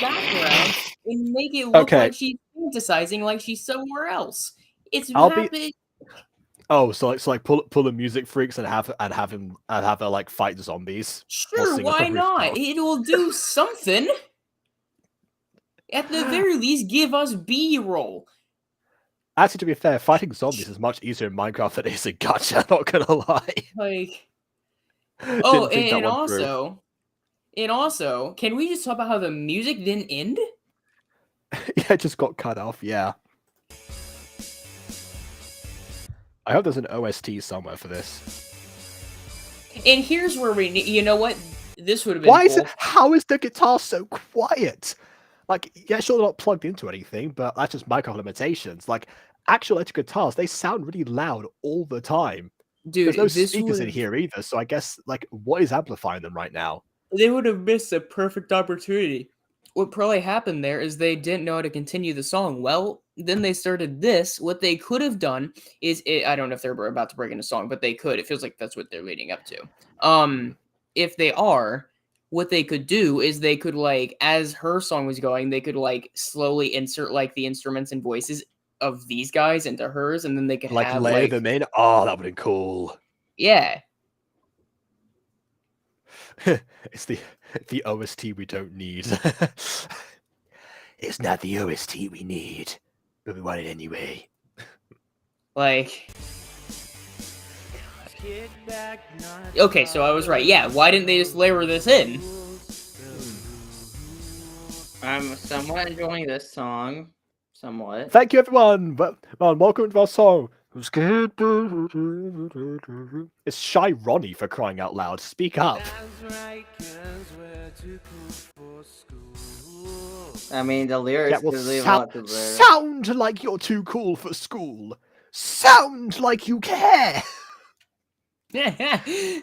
background and make it look Okay. like she's fantasizing, like she's somewhere else. It's I'll be- happening. Oh, so pull the music freaks and have her like fight zombies. or Sure, sing on why the not? rooftop. It'll do something. At the very least, give us B-roll. Actually, to be fair, fighting zombies is much easier in Minecraft than it is in Gacha. Not gonna lie. Like, Didn't think that one through. and also, can we just talk about how the music didn't end? Yeah, it just got cut off. Yeah. I hope there's an OST somewhere for this. And here's where we need. You know what? This would have been. Why is cool. it? How is the guitar so quiet? Like, yeah, sure, they're not plugged into anything, but that's just Minecraft limitations. Like, actual electric guitars, they sound really loud all the time. Dude, there's no this speakers in would- here either, so I guess, like, what is amplifying them right now? They would have missed a perfect opportunity. What probably happened there is they didn't know how to continue the song. Well, then they started this. What they could have done is, I don't know if they're about to break into song, but they could. It feels like that's what they're leading up to. If they are, what they could do is they could, like, as her song was going, they could, like, slowly insert, like, the instruments and voices of these guys into hers, and then they could Like, have, layer like, them in? Oh, that would have been cool. yeah. It's the OST we don't need. It's not the OST we need, but we want it anyway. Like, okay, so I was right. Yeah, why didn't they just layer this in? I'm somewhat enjoying this song. Somewhat. Thank you, everyone. Welcome to our song. It's Shy Ronnie, for crying out loud. Speak up. I mean, the lyrics Yeah, well, could leave a lot to sound like you're too cool for school. Sound like you care.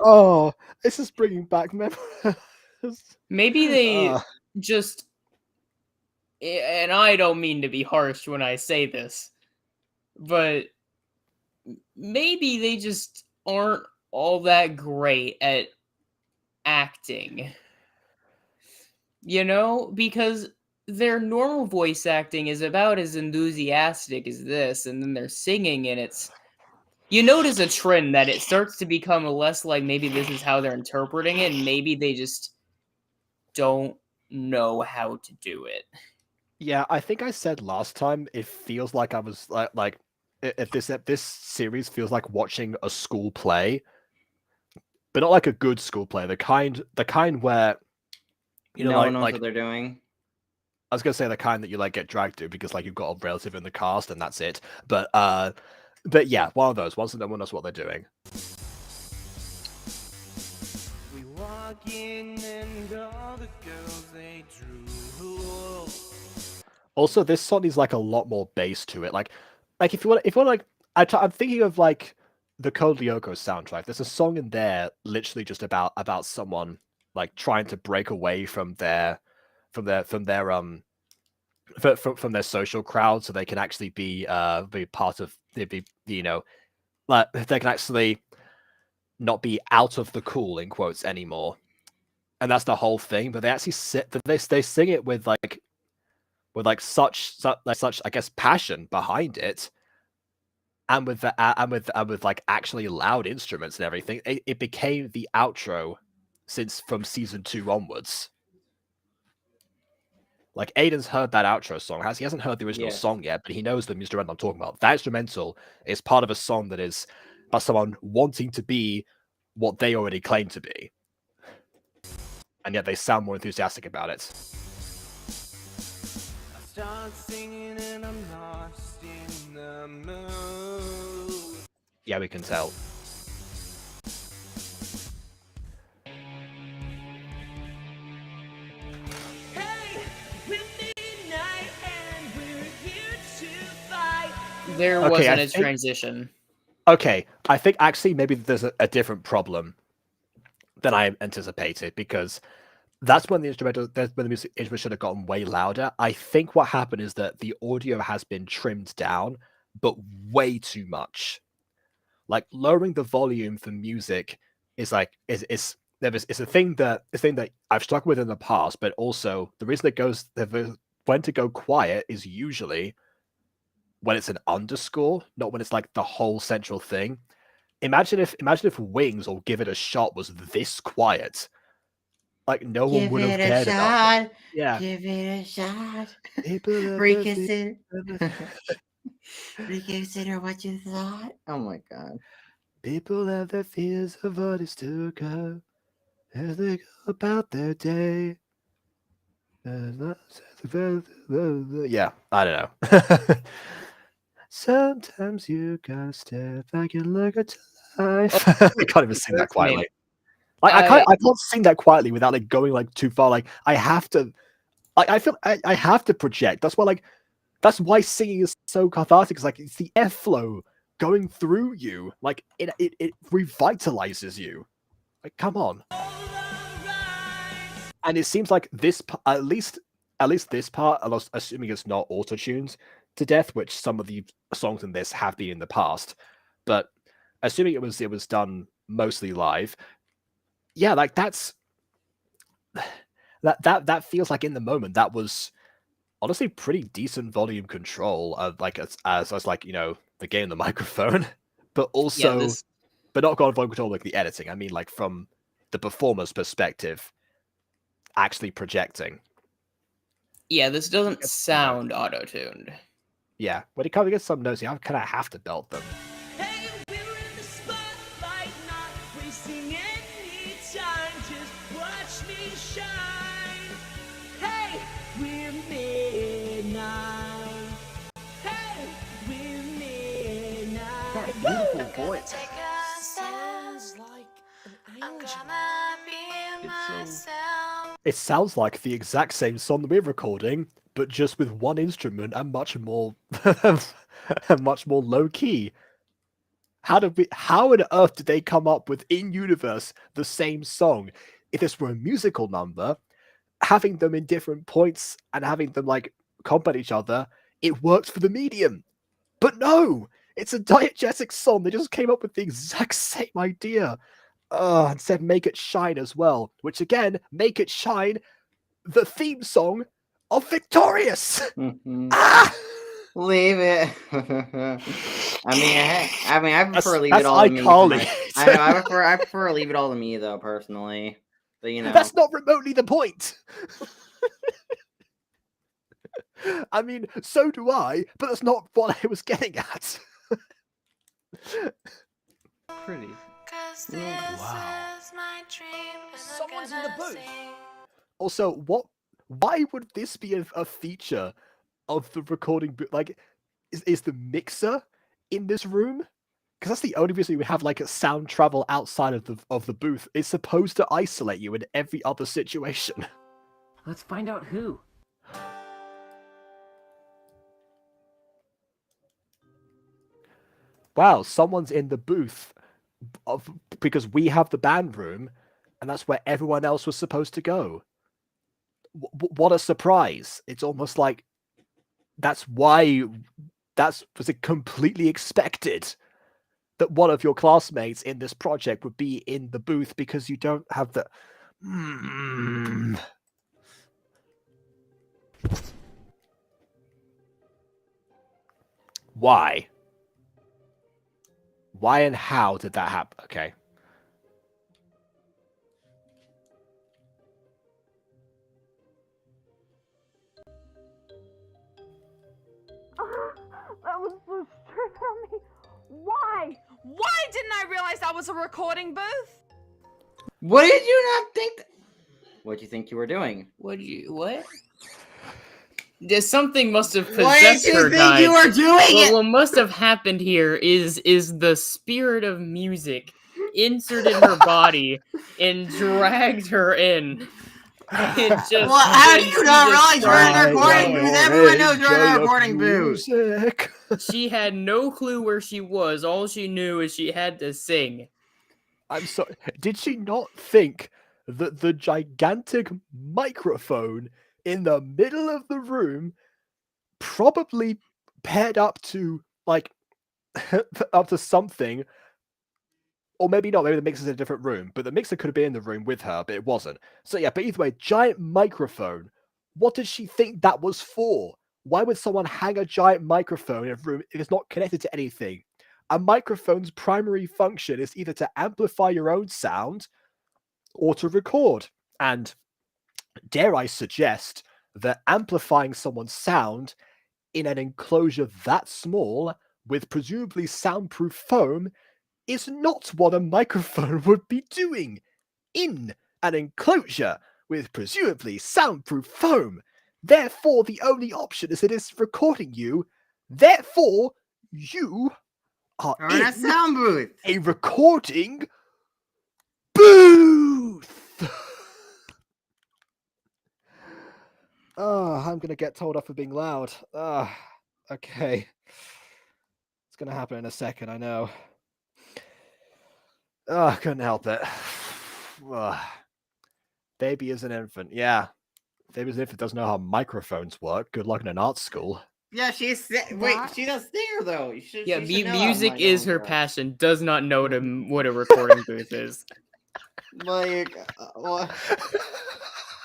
Oh, this is bringing back memories. Maybe they just, and I don't mean to be harsh when I say this, but maybe they just aren't all that great at acting. You know, because their normal voice acting is about as enthusiastic as this, and then they're singing and it's you notice a trend that it starts to become less like maybe this is how they're interpreting it, and maybe they just don't know how to do it. Yeah, I think I said last time it feels like I was like if this series feels like watching a school play, but not like a good school play, the kind where no one knows what they're doing. I was gonna say the kind that you like get dragged to because like you've got a relative in the cast and that's it. But yeah, one of those ones that no one knows what they're doing. We walk in and all the girls they drool. Also, this song is like a lot more bass to it. Like if you want like I'm thinking of like the Code Lyoko soundtrack. There's a song in there literally just about someone like trying to break away from their social crowd so they can actually be part of be like they can actually not be out of the cool in quotes anymore. And that's the whole thing. But they actually they sing it with such I guess passion behind it, and with like actually loud instruments and everything. It became the outro from season 2 onwards. Like Aiden's heard that outro song. He hasn't heard the original song yet, but he knows the instrumental I'm talking about. That instrumental is part of a song that is by someone wanting to be what they already claim to be, and yet they sound more enthusiastic about it. Start singing and I'm lost in the mood. Yeah, we can tell. There wasn't a transition. Okay, I think actually maybe there's a different problem than I anticipated, because that's when the music instrument should have gotten way louder. I think what happened is that the audio has been trimmed down, but way too much. Like lowering the volume for music is it's a thing that I've struggled with in the past, but also the reason when to go quiet is usually when it's an underscore, not when it's like the whole central thing. Imagine if Wings or Give It a Shot was this quiet. Like no one would have cared about it. Yeah. Give it a shot. Reconsider what you thought. Oh my god. People have their fears of what is to come as they go about their day. Yeah, I don't know. Sometimes you gotta step back and look at life. I can't even sing that quietly. Like I can't sing that quietly without like going like too far. Like I have to. I feel I have to project. That's why singing is so cathartic. It's like it's the airflow going through you. Like it revitalizes you. Like come on. And it seems like this at least this part, assuming it's not auto-tuned to death, which some of the songs in this have been in the past, but assuming it was done mostly live, yeah, like that feels like in the moment that was honestly pretty decent volume control of like as like the game, the microphone, but also but not volume control like the editing. I mean like from the performer's perspective, actually projecting. Yeah, this doesn't sound auto-tuned. Yeah, when it comes to get some notes, you kind of have to belt them. Hey, we're in the spotlight, not wasting any time. Just watch me shine. Hey, we're midnight. Hey, we're midnight. That beautiful voice. Sounds like an angel. It sounds like the exact same song that we're recording, but just with one instrument and much more low key. How on earth did they come up with in universe the same song? If this were a musical number, having them in different points and having them like complement each other, it works for the medium. But no, it's a diegetic song. They just came up with the exact same idea. And said Make It Shine as well, which again, Make It Shine, the theme song of Victorious. Mm-hmm. Ah! Leave it. I prefer leave it That's all to me. iCarly. I know. I prefer leave it all to me though, personally. But you know, That's not remotely the point. I mean, so do I, but that's not what I was getting at. Pretty. Wow. Someone's in the booth. Also, why would this be a feature of the recording booth? Like, is the mixer in this room? Because that's the only reason we have like a sound travel outside of the booth. It's supposed to isolate you in every other situation. Let's find out who. Wow, someone's in the booth because we have the band room, and that's where everyone else was supposed to go. What a surprise! It's almost like was it completely expected that one of your classmates in this project would be in the booth because you don't have the. Why? Why and how did that happen? Okay. That was so strict on me. Why? Why didn't I realize that was a recording booth? what did you not think? What did you think you were doing? What? Something must have What possessed did her, you think guys. you were doing? What must have happened here is the spirit of music inserted her body and dragged her in. It just. Well, how do you not realize you're in a recording booth? Everyone knows you're in a recording booth. She had no clue where she was. All she knew is she had to sing. I'm sorry. Did she not think that the gigantic microphone in the middle of the room, probably paired up to like up to something, or maybe not, maybe the mixer's in a different room, but the mixer could have been in the room with her, but it wasn't. So yeah, but either way, giant microphone. What did she think that was for? Why would someone hang a giant microphone in a room if it's not connected to anything? A microphone's primary function is either to amplify your own sound or to record. And dare I suggest that amplifying someone's sound in an enclosure that small with presumably soundproof foam is not what a microphone would be doing in an enclosure with presumably soundproof foam. Therefore, the only option is that it's recording you. Therefore, you are in a sound booth. A recording booth. Oh, I'm gonna get told off for being loud. Okay. It's gonna happen in a second, I know. Oh, couldn't help it. Baby is an infant. Yeah. Baby is an infant doesn't know how microphones work. Good luck in an art school. Yeah, she's she's a singer though. Yeah, music is her passion. Does not know what a recording booth is. Like,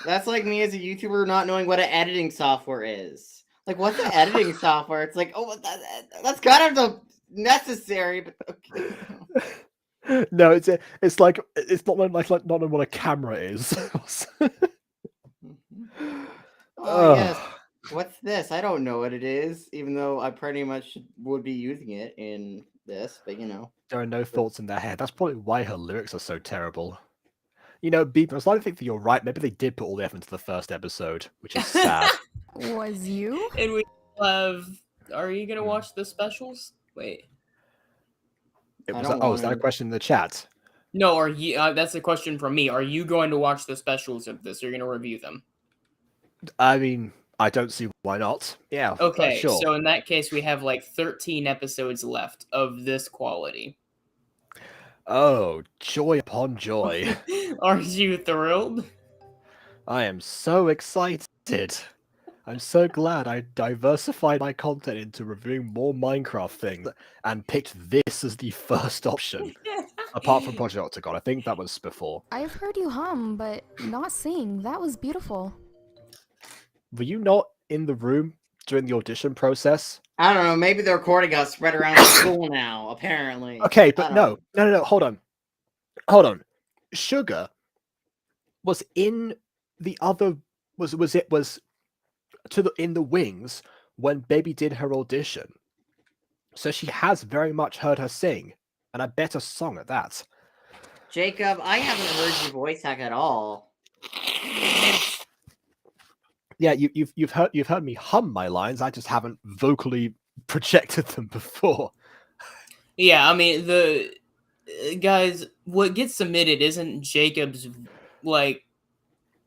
that's like me as a YouTuber not knowing what an editing software is. Like, what's an editing software? It's like, oh, that's kind of necessary, but okay. No, it's like it's not like not knowing what a camera is. Oh yes. What's this? I don't know what it is, even though I pretty much would be using it in this, but you know. There are no thoughts in their head. That's probably why her lyrics are so terrible. You know, Beep, I was like to think that you're right. Maybe they did put all the effort into the first episode, which is sad. Was you? And we have. Are you gonna watch the specials? Wait. It was is that a question in the chat? No, are you? That's a question from me. Are you going to watch the specials of this? Or are you gonna review them? I mean, I don't see why not. Yeah. Okay, sure. so in that case, we have like 13 episodes left of this quality. Oh, joy upon joy. Are you thrilled? I am so excited. I'm so glad I diversified my content into reviewing more Minecraft things and picked this as the first option. Apart from Project Octagon, I think that was before. I've heard you hum, but not sing. That was beautiful. Were you not in the room during the audition process? I don't know. Maybe the recording got spread around the school now. Apparently. Okay, but no. Hold on. Sugar was in the other. Was in the wings when Baby did her audition. So she has very much heard her sing, and a better song at that. Jacob, I haven't heard your voice act at all. Yeah, you've heard me hum my lines. I just haven't vocally projected them before. Yeah, I mean the guys. What gets submitted isn't Jacob's like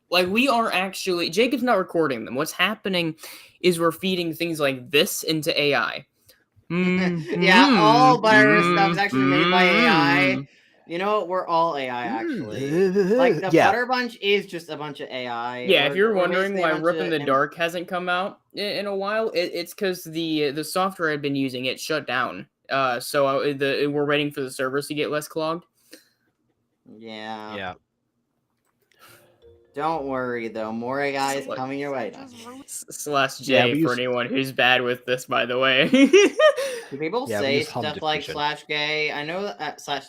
we are actually Jacob's not recording them. What's happening is we're feeding things like this into AI. Yeah, all butter stuff is actually made by AI. You know what? We're all AI actually. Like the Butter Bunch is just a bunch of AI. Yeah, if you're wondering basically why a bunch Rip in the of- Dark hasn't come out in a while, it's because the software I've been using it shut down. So we're waiting for the servers to get less clogged. Yeah. Yeah. Don't worry though, more AI is coming your way. /J for anyone who's bad with this, by the way. Do people Yeah, we say use hum stuff like diffusion. /gay? I know that /gay.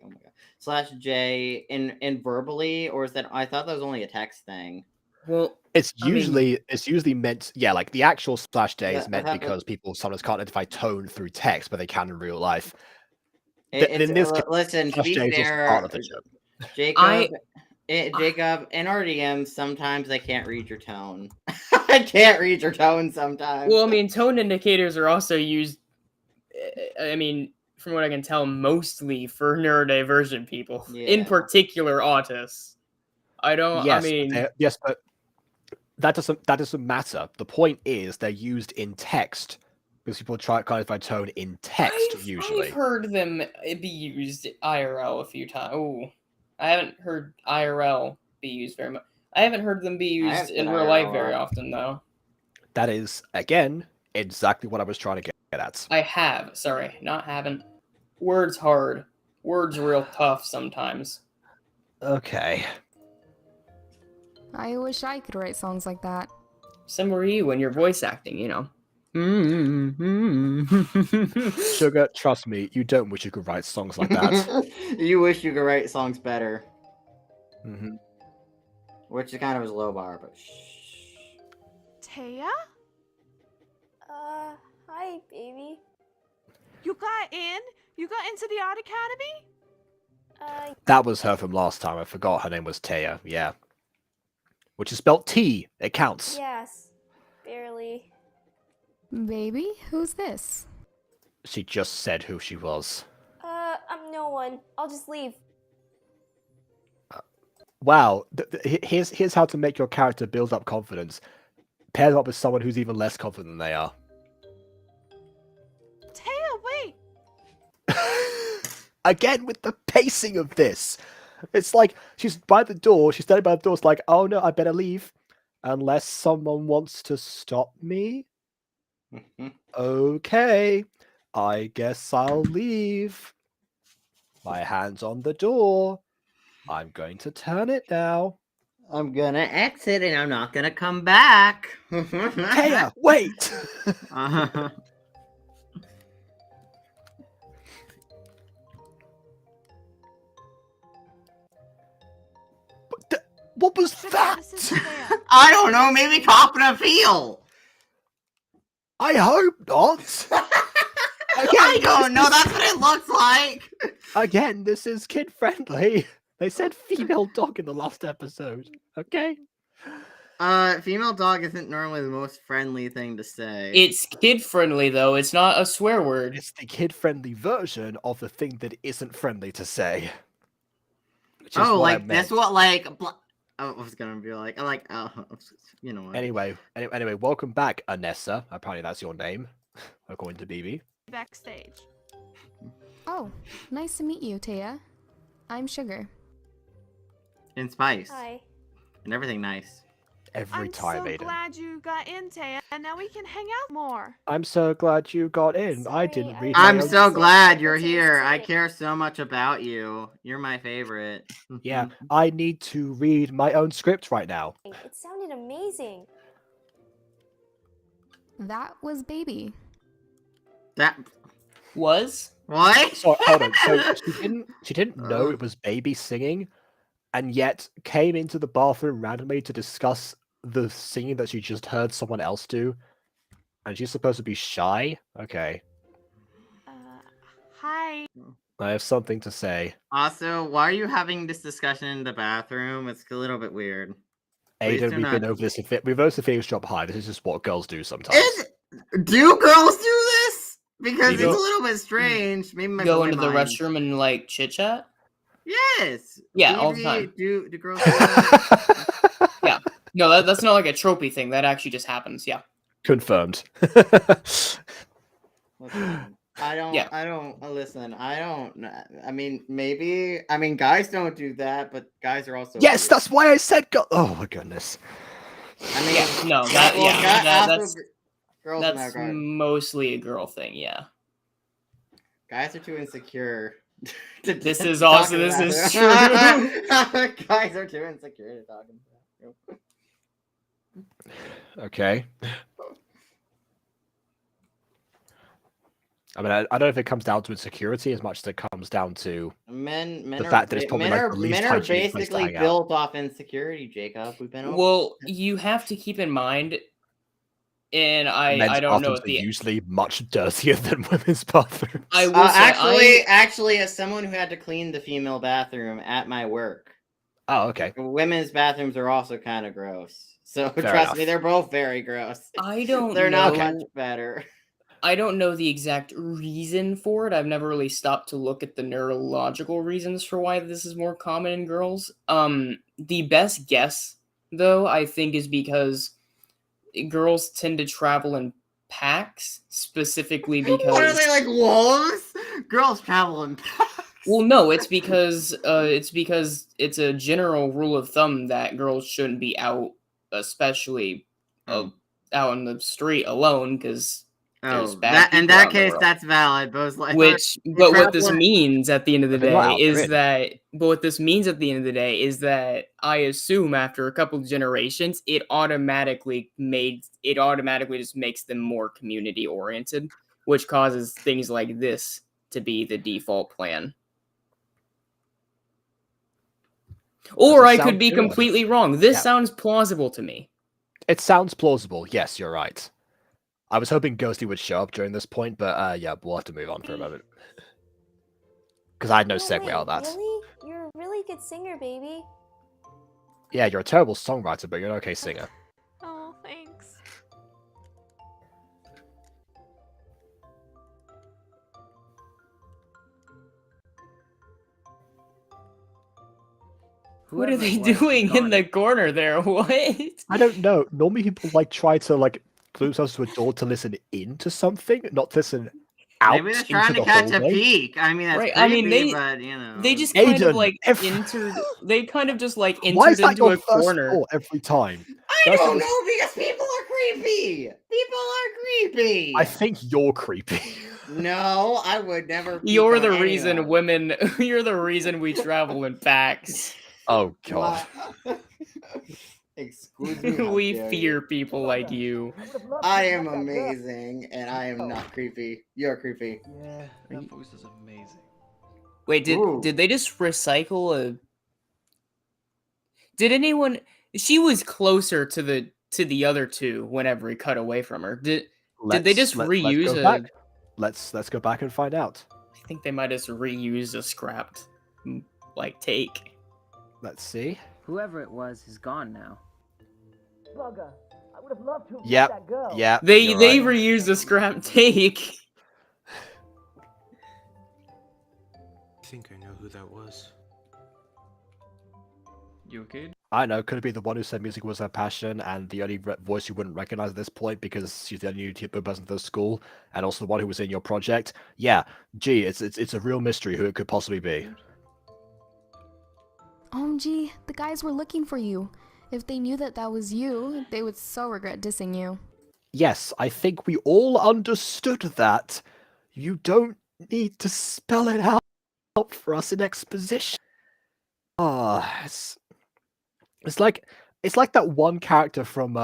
Oh my god, /J in verbally, or is that? I thought that was only a text thing. Well, it's usually meant. Yeah, like the actual /J is Yeah, meant I thought because people sometimes can't identify tone through text, but they can in real life. It's, in this case, listen, to be /J is just fair, part of the joke. Jacob, in RDM, sometimes I can't read your tone. I can't read your tone sometimes. Well, I mean, tone indicators are also used. I mean, from what I can tell, mostly for neurodivergent people, in particular autists. Yes, but that doesn't matter. The point is they're used in text because people try to clarify tone in text usually. I've heard them be used IRL a few times. Oh, I haven't heard IRL be used very much. I haven't heard them be used in real life very often, though. That is, again, exactly what I was trying to get at. I have. Sorry, not haven't. Words hard. Words real tough sometimes. Okay. I wish I could write songs like that. Similar to you when you're voice acting, you know. Sugar, trust me, you don't wish you could write songs like that. You wish you could write songs better. Mm-hmm. Which is kind of a low bar, but Taya? Hi, baby. You got in? You got into the art academy? That was her from last time. I forgot her name was Taya. Yeah. Which is spelled T. It counts. Yes. Barely. Baby, who's this? She just said who she was. I'm no one. I'll just leave. Wow. Here's how to make your character build up confidence. Pair them up with someone who's even less confident than they are. Taya, wait! Again with the pacing of this. It's like she's by the door, she's standing by the door, it's like, oh no, I better leave. Unless someone wants to stop me. Okay. I guess I'll leave. My hand's on the door. I'm going to turn it now. I'm gonna exit and I'm not gonna come back. Taya, wait! What was that? I don't know, maybe copping a feel. I hope not. I don't know, that's what it looks like. Again, this is kid friendly. They said female dog in the last episode. Okay. Female dog isn't normally the most friendly thing to say. It's kid friendly though. It's not a swear word. It's the kid friendly version of the thing that isn't friendly to say. Oh, like this? What like? I was gonna be like, you know what? Anyway, welcome back, Anessa. Apparently that's your name, according to BB. Backstage. Oh, nice to meet you, Taya. I'm Sugar. In Spice. Hi. And everything nice. Every time, I'm so Aiden. glad you got in, Taya, and now we can hang out more. I'm so glad you got in. I didn't read. I'm so glad you're here. I care so much about you. You're my favorite. Yeah, I need to read my own script right now. It sounded amazing. That was Baby. That was what? So hold on. So she didn't know it was baby singing, and yet came into the bathroom randomly to discuss the singing that she just heard someone else do. And she's supposed to be shy? Okay. Hi. I have something to say. Also, why are you having this discussion in the bathroom? It's a little bit weird. Please Aiden, do we've not- been over this. We've over the Phoenix Drop High. This is just what girls do sometimes. Do girls do this? Because Maybe. it's a little bit strange. Maybe my Go boy into the mind. restroom and like chit chat. Yes. Yeah, all the time. Do girls do that? Yeah. No, that's not like a tropey thing. That actually just happens. Yeah. Confirmed. Listen, I don't. Yeah. I don't. Listen, I don't. I mean, maybe. I mean, guys don't do that, but guys are also. Yes, weird. that's why I said go. Oh my goodness. I mean, No, that well, yeah, also, girls in that's that regard. mostly a girl thing. Yeah. Guys are too insecure. This is talk also in the this is bathroom. true. Guys are too insecure to talk in the bathroom. Okay. I mean, I don't know if it comes down to insecurity as much as it comes down to Men the are fact that it's probably men like are, the least men are hygienic place to basically hang out. built off insecurity, Jacob. We've been over. Well, you have to keep in mind, and Men's I don't know bathrooms if are the usually much dirtier than women's bathrooms. I will say actually, as someone who had to clean the female bathroom at my work, Oh, okay. women's bathrooms are also kind of gross. So Fair trust enough. me, they're both very gross. I don't They're know. not much better. I don't know the exact reason for it. I've never really stopped to look at the neurological reasons for why this is more common in girls. The best guess, though, I think, is because girls tend to travel in packs, specifically because. What are they, like wolves? Girls travel in packs. Well, no, it's because it's a general rule of thumb that girls shouldn't be out, especially out in the street alone, because there's bad people in that out in the case, world. that's valid. But like, But what this means at the end of the If they're not day out, they're is in. that. But what this means at the end of the day is that I assume after a couple of generations, it automatically just makes them more community oriented, which causes things like this to be the default plan. Or I could be completely wrong. This sounds plausible to me. It sounds plausible. Yes, you're right. I was hoping Ghosty would show up during this point, but yeah, we'll have to move on for a moment. Because I had no segue out of that. Really? You're a really good singer, baby. Yeah, you're a terrible songwriter, but you're an okay singer. Oh, thanks. What are they doing in the corner there? What? I don't know. Normally people like try to like glue themselves to a door to listen into something, not to listen out. Maybe they're trying to into the catch a hallway. peek. I mean, that's Right, creepy, I mean, but you know. They just kind of Aiden, like entered. They kind of just like Why is entered that into your a first corner. thought every time? I don't know because people are creepy. People are creepy. I think you're creepy. No, I would never. peek You're on the anyone. reason women. You're the reason we travel in packs. Oh god. Excuse me. how We dare fear you. people like you. I am amazing, and I am not creepy. You're creepy. Yeah, that voice is amazing. Wait, did they just recycle a? Did anyone? She was closer to the other two whenever he cut away from her. Did they just reuse let's go back. Let's go back and find out. I think they might just reuse a scrapped like take. Let's see. Whoever it was is gone now. Bugger. I would have loved to have met Yep. that girl. Yeah. They you're right. reused a scrap take. I think I know who that was. You okay? I know. Could it be the one who said music was her passion and the only voice you wouldn't recognize at this point because she's the only YouTuber person at the school and also the one who was in your project? Yeah. Gee, it's a real mystery who it could possibly be. OMG, the guys were looking for you. If they knew that was you, they would so regret dissing you. Yes, I think we all understood that. You don't need to spell it out for us in exposition. It's like that one character from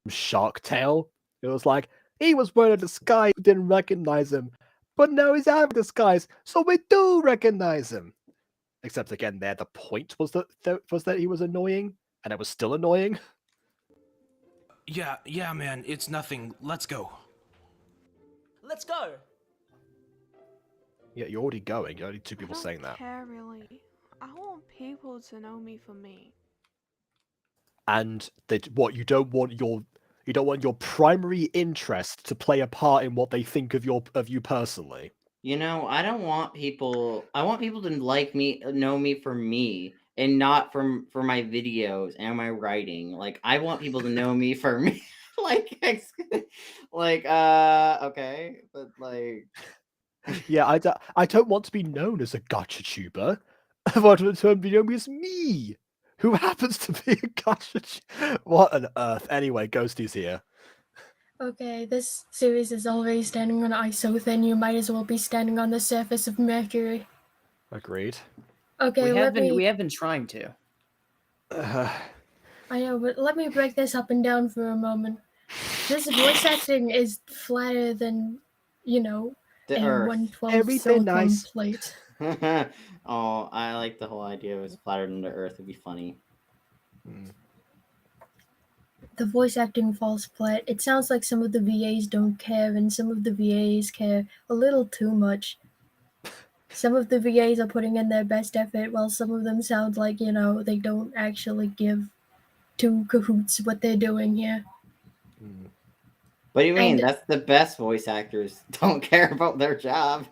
Shark Tale. It was like, He was wearing a disguise, we didn't recognize him. But now he's out of disguise, so we do recognize him. Except again, there the point was that he was annoying, and it was still annoying. Yeah, man, it's nothing. Let's go. Let's go. Yeah, you're already going. You're only two people I don't saying that. care really. I want people to know me for me. And what you don't want your primary interest to play a part in what they think of you personally. You know, I don't want people. I want people to like me, know me for me, and not for my videos and my writing. Like, I want people to know me for me. like, okay, but like, Yeah, I don't want to be known as a gacha tuber. I want to be known as me, who happens to be a gacha. What on earth? Anyway, Ghosty's here. Okay, this series is already standing on ice so thin you might as well be standing on the surface of Mercury. Agreed. Okay, we have been trying to. I know, but let me break this up and down for a moment. This voice acting is flatter than, the a Earth. 1/12 silicone plate. Oh, I like the whole idea of it was flattered than the Earth. It'd be funny. The voice acting falls flat. It sounds like some of the VAs don't care, and some of the VAs care a little too much. Some of the VAs are putting in their best effort, while some of them sound like, they don't actually give two cahoots what they're doing here. What do you mean? That's the best voice actors don't care about their job.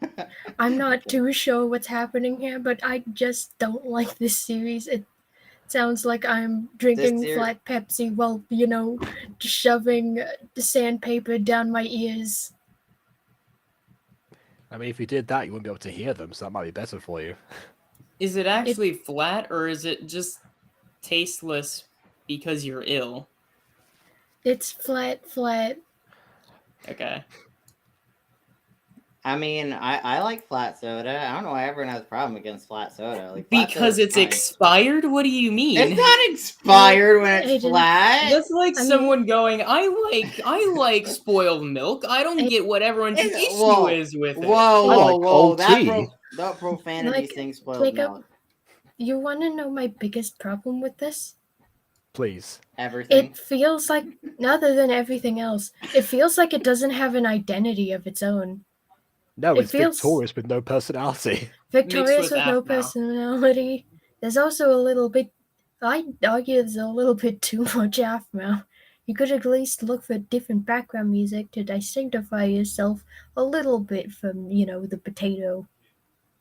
I'm not too sure what's happening here, but I just don't like this series. It sounds like I'm drinking flat Pepsi while, shoving sandpaper down my ears. I mean, if you did that, you wouldn't be able to hear them, so that might be better for you. Is it actually flat, or is it just tasteless because you're ill? It's flat. Okay. I mean, I like flat soda. I don't know why everyone has a problem against flat soda. Like, because it's expired? What do you mean? It's not expired when it's flat. That's like someone going, I like spoiled milk. I don't get what everyone's issue is with it. Whoa. That profanity thing spoiled milk. You want to know my biggest problem with this? Please. Everything. It feels like, other than everything else, it feels like it doesn't have an identity of its own. No, it's victorious with no personality. Victorious with no personality. There's also a little bit, I'd argue there's a little bit too much Aphmau. You could at least look for different background music to distinctify yourself a little bit from, the potato.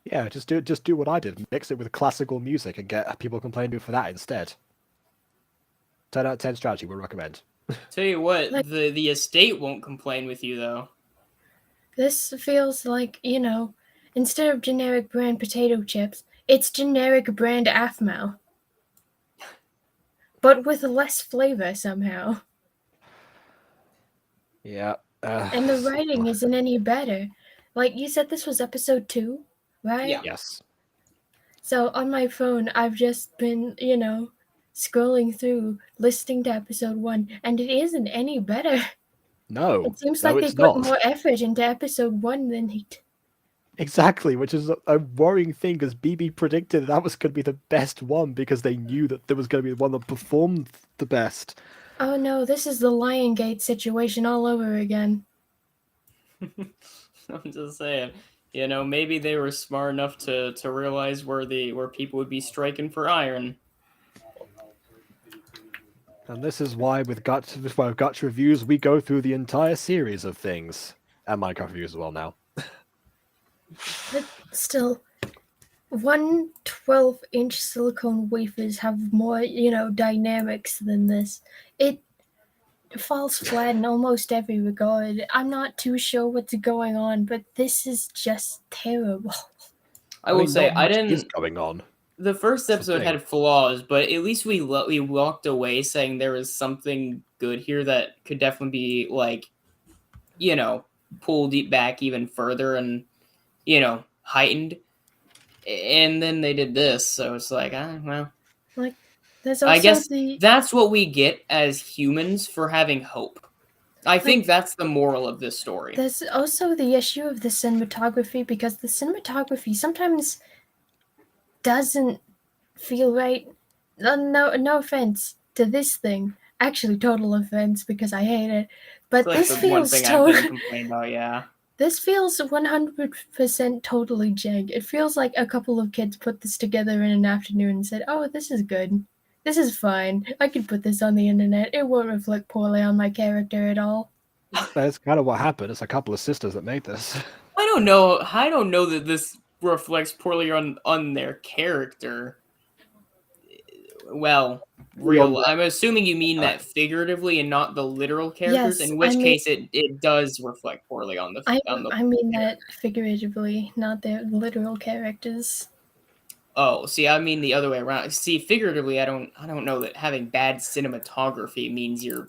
Yeah, just do what I did. Mix it with classical music and get people complaining for that instead. 10 out of 10 strategy, would recommend. Tell you what, the estate won't complain with you, though. This feels like, instead of generic brand potato chips, it's generic brand Aphmau. But with less flavor somehow. Yeah. And the writing isn't any better. Like, you said this was episode 2, right? Yeah. Yes. So on my phone, I've just been, scrolling through, listening to episode 1, and it isn't any better. No. It seems like they put more effort into episode 1 than they did. Exactly, which is a worrying thing because BB predicted that was going to be the best one because they knew that there was going to be the one that performed the best. Oh no, this is the Liongate situation all over again. I'm just saying, maybe they were smart enough to realize where people would be striking for iron. And this is why with Gacha reviews, we go through the entire series of things. And Minecraft reviews as well now. But still, 1 12-inch silicone wafers have more, dynamics than this. It falls flat in almost every regard. I'm not too sure what's going on, but this is just terrible. I will say, I didn't... is going on. The first episode had flaws, but at least we walked away saying there was something good here that could definitely be, pulled back even further and, heightened. And then they did this, so it's like, well. Like, there's also I guess that's what we get as humans for having hope. I think that's the moral of this story. There's also the issue of the cinematography, because the cinematography sometimes doesn't feel right. No offense to this thing. Actually, total offense, because I hate it. But It's this like the one feels thing I've been complaining about, yeah. This feels 100% totally jank. It feels like a couple of kids put this together in an afternoon and said, "Oh, this is good. This is fine. I can put this on the internet. It won't reflect poorly on my character at all." That's kind of what happened. It's a couple of sisters that made this. I don't know that this reflects poorly on their character. Well, I'm assuming you mean that figuratively and not the literal characters. Yes, in which I mean- case it does reflect poorly on the. I mean that figuratively, not the literal characters. Oh, see, I mean the other way around. See, figuratively, I don't know that having bad cinematography means you're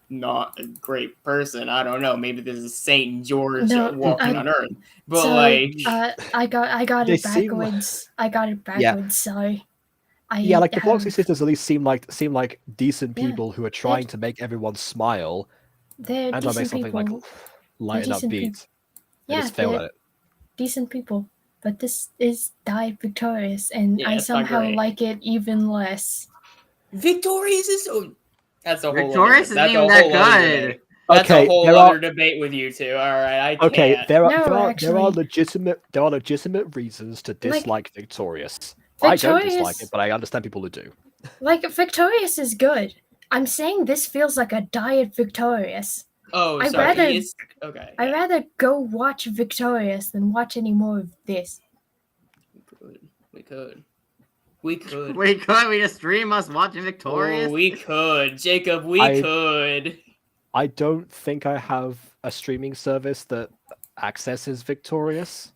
not a great person. I don't know. Maybe this is Saint George walking on Earth, but sorry, like, I got They it seem- backwards. I got it backwards. Sorry. Yeah, like the Foxy have- sisters at least seem like decent people who are trying to make everyone smile They're and try to make decent something people. like light and decent upbeat. peop- They Yeah, just fail they're at it. decent people. But this is Die Victorious, and Yeah, I it's not somehow great. like it even less. Victorious is so. That's a whole. Victorious other, isn't even that good. That's Okay, a whole there other are- debate with you two. All right, I can't. Okay, there No, are actually- legitimate reasons to dislike Victorious. I don't dislike Victorious- it, but I understand people who do. Like, Victorious is good. I'm saying this feels like a diet Victorious. Oh, I'd sorry. rather- It's, okay. I'd rather go watch Victorious than watch any more of this. We could. We could. We could. We just stream us watching Victorious. Oh, we could, Jacob. We I- could. I don't think I have a streaming service that accesses Victorious.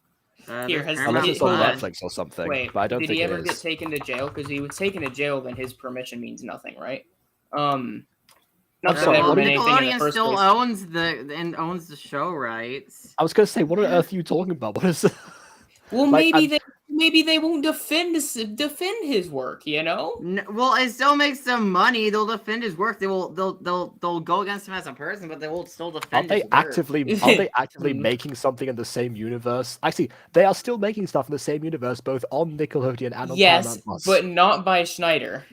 Here, has Unless he- it's on hold on. Netflix or something. Wait, but I don't did think he it ever get is. taken to jail? Because he was taken to jail, then his permission means nothing, right? Not I'm that sorry, it ever what meant did- anything in the Nickelodeon first still place. owns the show rights. I was going to say, what on earth are you talking about? What is? Well, Like, maybe they won't defend his work. You know. Well, it still makes them money. They'll defend his work. They'll go against him as a person, but they will still Are defend they his work. actively making something in the same universe? Actually, they are still making stuff in the same universe, both on Nickelodeon and on Yes, Paramount Plus. but not by Schneider.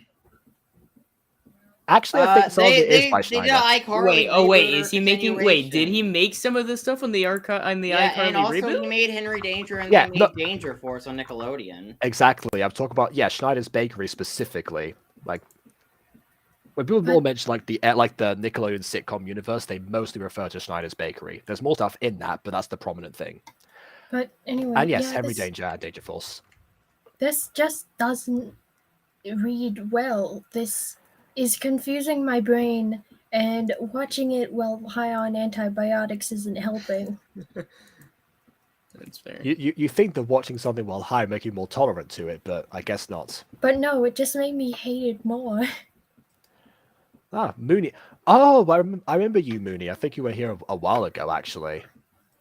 Actually, I think some of it is by They did Schneider. an iCarly Wait, reboot is or he making? Wait, did continuation. he make some of this stuff on the iCarly and also reboot? he made Henry Danger and Yeah, he made no- Danger Force on Nickelodeon. Exactly. I'm talking about Schneider's Bakery specifically. Like when people all mention like the Nickelodeon sitcom universe, they mostly refer to Schneider's Bakery. There's more stuff in that, but that's the prominent thing. But anyway, And yes, yeah, Henry this, Danger and Danger Force. this just doesn't read well. This is confusing my brain, and watching it while high on antibiotics isn't helping. That's fair. You think that watching something while high make you more tolerant to it, but I guess not. But no, it just made me hate it more. Ah, Mooney. Oh, I remember you, Mooney. I think you were here a while ago, actually.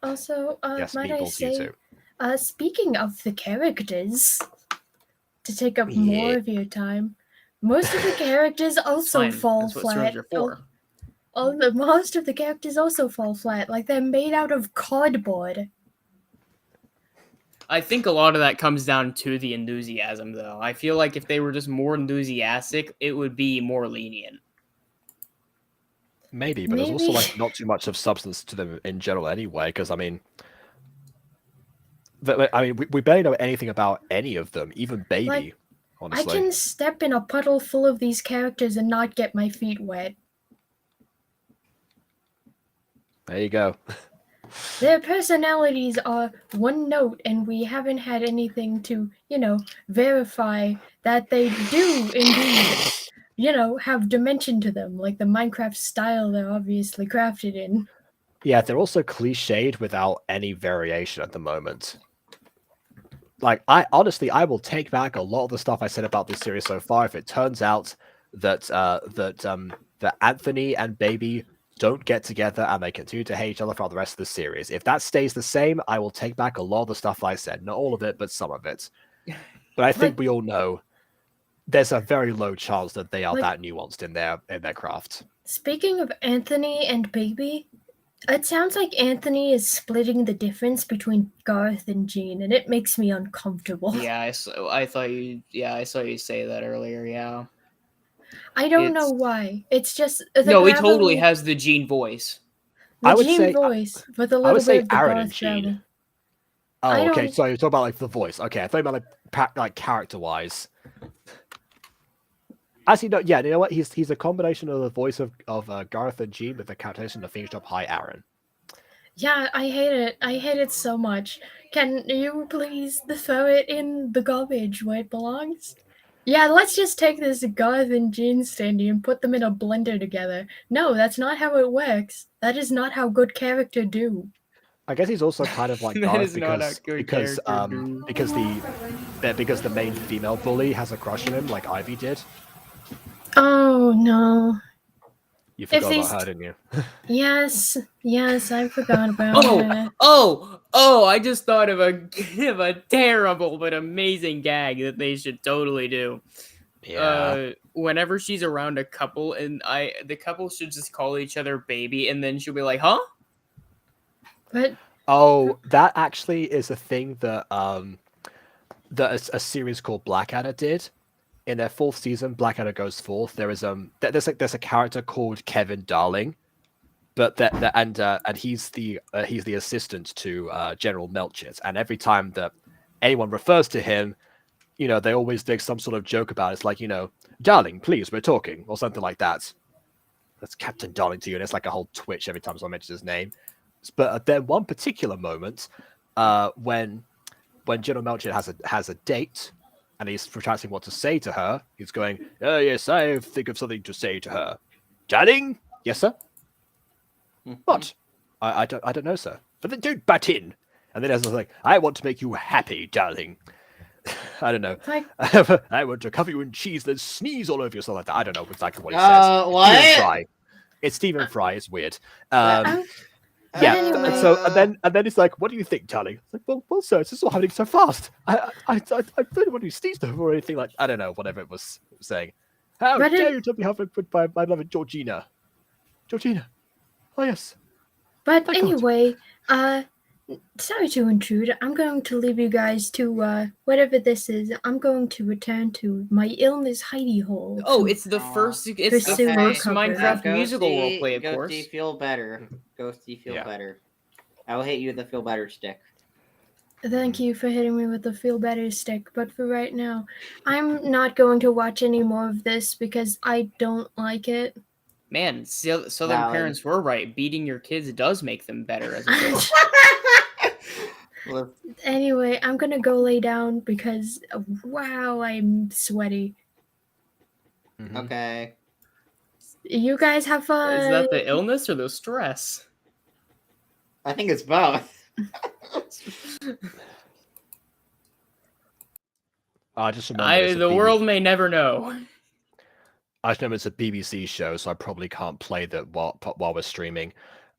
Also, Yes, might I Meatballs, you say, too. speaking of the characters, to take up more of your time, most of the characters also Fine. fall That's what flat. serves are for. Most of the characters also fall flat, like they're made out of cardboard. I think a lot of that comes down to the enthusiasm, though. I feel like if they were just more enthusiastic, it would be more lenient. Maybe, but there's also like not too much of substance to them in general anyway. Because I mean, we barely know anything about any of them, even Baby. Like, honestly, I can step in a puddle full of these characters and not get my feet wet. There you go. Their personalities are one note, and we haven't had anything to, verify that they do indeed, have dimension to them, like the Minecraft style they're obviously crafted in. Yeah, they're also cliched without any variation at the moment. Like, I will take back a lot of the stuff I said about this series so far if it turns out that that Anthony and Baby don't get together and they continue to hate each other throughout the rest of the series. If that stays the same, I will take back a lot of the stuff I said. Not all of it, but some of it. But I think we all know there's a very low chance that they are that nuanced in their craft. Speaking of Anthony and Baby, it sounds like Anthony is splitting the difference between Garth and Jean, and it makes me uncomfortable. Yeah, I saw you say that earlier. Yeah. I don't know why. It's just the No, he totally gravelly- has the Jean voice. the I would Jean say- voice with a I little would say bit of the Aaron and Garth Jean. gravel. Oh, I okay. don't- So you're talking about like the voice. Okay, I thought you meant like character-wise. Actually, no. Yeah, you know what? He's a combination of the voice of Garth and Jean with the characterization that finished up Hi Aaron. Yeah, I hate it. I hate it so much. Can you please throw it in the garbage where it belongs? Yeah, let's just take this Garth and Jean standee and put them in a blender together. No, that's not how it works. That is not how good character do. I guess he's also kind of like That Garth is not a good because character, because the main female bully has a crush on him, like Ivy did. Oh no. You If forgot these- about her, didn't you? Yes, I forgot about her. Oh! I just thought of a terrible but amazing gag that they should totally do. Yeah. Whenever she's around a couple, and the couple should just call each other baby, and then she'll be like, "Huh?" But Oh, that actually is a thing that that a series called Blackadder did. In their 4th season, Blackadder Goes Forth. There's a character called Kevin Darling, but and he's the assistant to General Melchett, and every time that anyone refers to him, you know, they always make some sort of joke about it. It's like, you know, Darling, please, we're talking, or something like that. That's Captain Darling to you, and it's like a whole twitch every time someone mentions his name. But then one particular moment, when General Melchett has a date, and he's practicing what to say to her, he's going, "Oh yes, I think of something to say to her." Darling, yes sir. What? I don't know, sir. But then don't butt in. And then there's like, "I want to make you happy, darling." I don't know. I want to cover you in cheese, then sneeze all over you, something like that. I don't know exactly what he says. What? Stephen Fry. It's Stephen Fry. It's weird. Yeah. anyway. So and then it's like, "What do you think, darling?" It's like, well, sir, it's all happening so fast. I don't want to sneeze to her or anything like. I don't know, whatever it was saying. How But dare you tell me how to put my beloved Georgina? Georgina. Oh yes. But Thank God. anyway, sorry to intrude. I'm going to leave you guys to whatever this is. I'm going to return to my illness hidey hole. Oh, to it's the first pursue recovery. Minecraft musical roleplay, of course. Ghosty, feel better. Ghosty, feel better. I will hit you with the feel better stick. Thank you for hitting me with the feel better stick, but for right now, I'm not going to watch any more of this because I don't like it. Man, Southern Valid. parents were right. Beating your kids does make them better as adults. Anyway, I'm gonna go lay down because wow, I'm sweaty. Okay. You guys have fun. Is that the illness or the stress? I think it's both. I just remember it's a The BBC world may never know. I just know it's a BBC show, so I probably can't play that while we're streaming.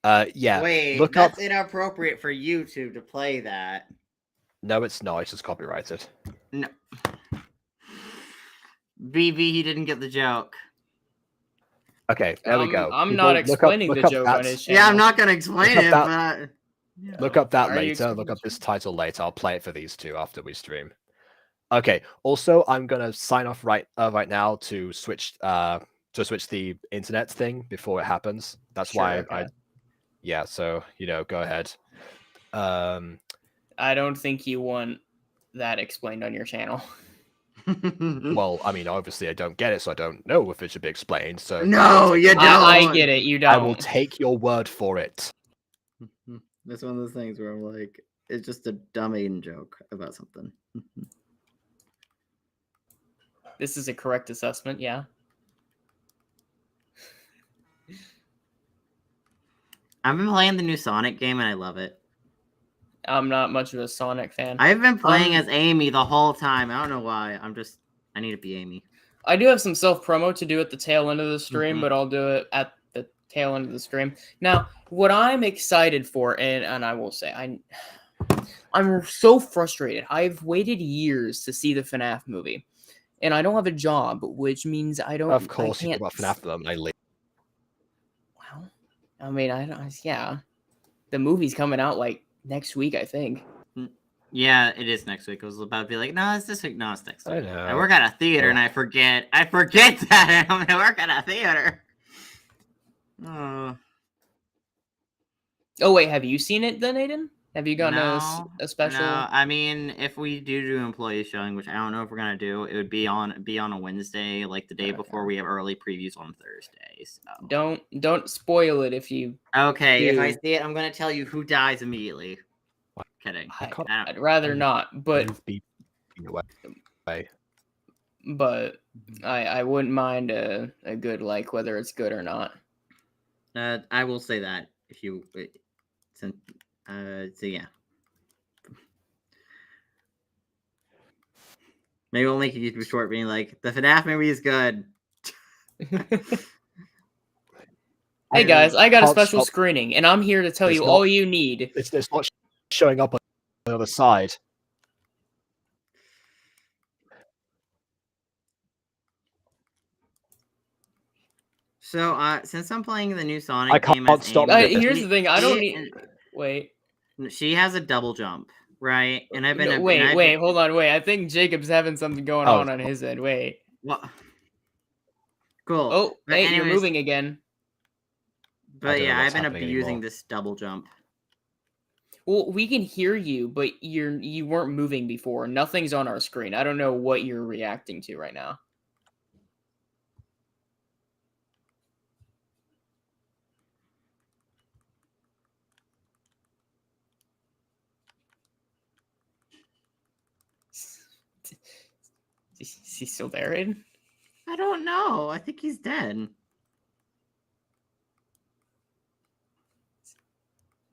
Yeah. Wait, look that's up. inappropriate for YouTube to play that. No, it's not. It's just copyrighted. No. BB, he didn't get the joke. Okay, there we go. I'm People, not explaining look the up joke that- on his channel. Yeah, I'm not gonna explain Look it, up but Look up that Why are you later. Look up this title later. I'll play it for these two after we stream. Okay. Also, I'm gonna sign off right now to switch the internet thing before it happens. That's Sure, why okay. yeah. So go ahead. I don't think you want that explained on your channel. Well, I mean, obviously, I don't get it, so I don't know if it should be explained. So No, you don't. I get it. You don't. I will take your word for it. That's one of those things where I'm like, it's just a dumb Aiden joke about something. This is a correct assessment, yeah. I've been playing the new Sonic game and I love it. I'm not much of a Sonic fan. I've been playing as Amy the whole time. I don't know why. I need to be Amy. I do have some self-promo to do at the tail end of the stream, Mhm. but I'll do it at the tail end of the stream. Now, what I'm excited for, and I will say, I'm so frustrated. I've waited years to see the FNAF movie, and I don't have a job, which means I don't. Of course, I you can't. talk about FNAF them. I leave. I mean, I don't. Yeah, the movie's coming out like next week, I think. Yeah, it is next week. I was about to be like, no, it's this week. No, it's next week. I know. I work at a theater and I forget. I forget that I'm gonna work at a theater. Oh wait, have you seen it then, Aiden? Have you gotten a special? No, I mean, if we do employee showing, which I don't know if we're gonna do, it would be on a Wednesday, like the day before we have early previews on Thursday. So Don't spoil it if you. Okay, if I do. see it, I'm gonna tell you who dies immediately. Kidding. I'd rather not, but I wouldn't mind a good like whether it's good or not. I will say that if you so yeah. Maybe we'll make it short, being like, the FNAF movie is good. Hey guys, I got a special screening, and I'm here to tell you all you need. It's not showing up on the other side. So, since I'm playing the new Sonic game as stop Amy, here's the thing, I don't need. Wait. She has a double jump, right? And I've been hold on, I think Jacob's having something going on his end. Wait. What? Cool. Oh, but hey, anyways, you're moving again. But yeah, I've been abusing this double jump. Well, we can hear you, but you weren't moving before. Nothing's on our screen. I don't know what you're reacting to right now. Is he still there, Aiden? I don't know. I think he's dead.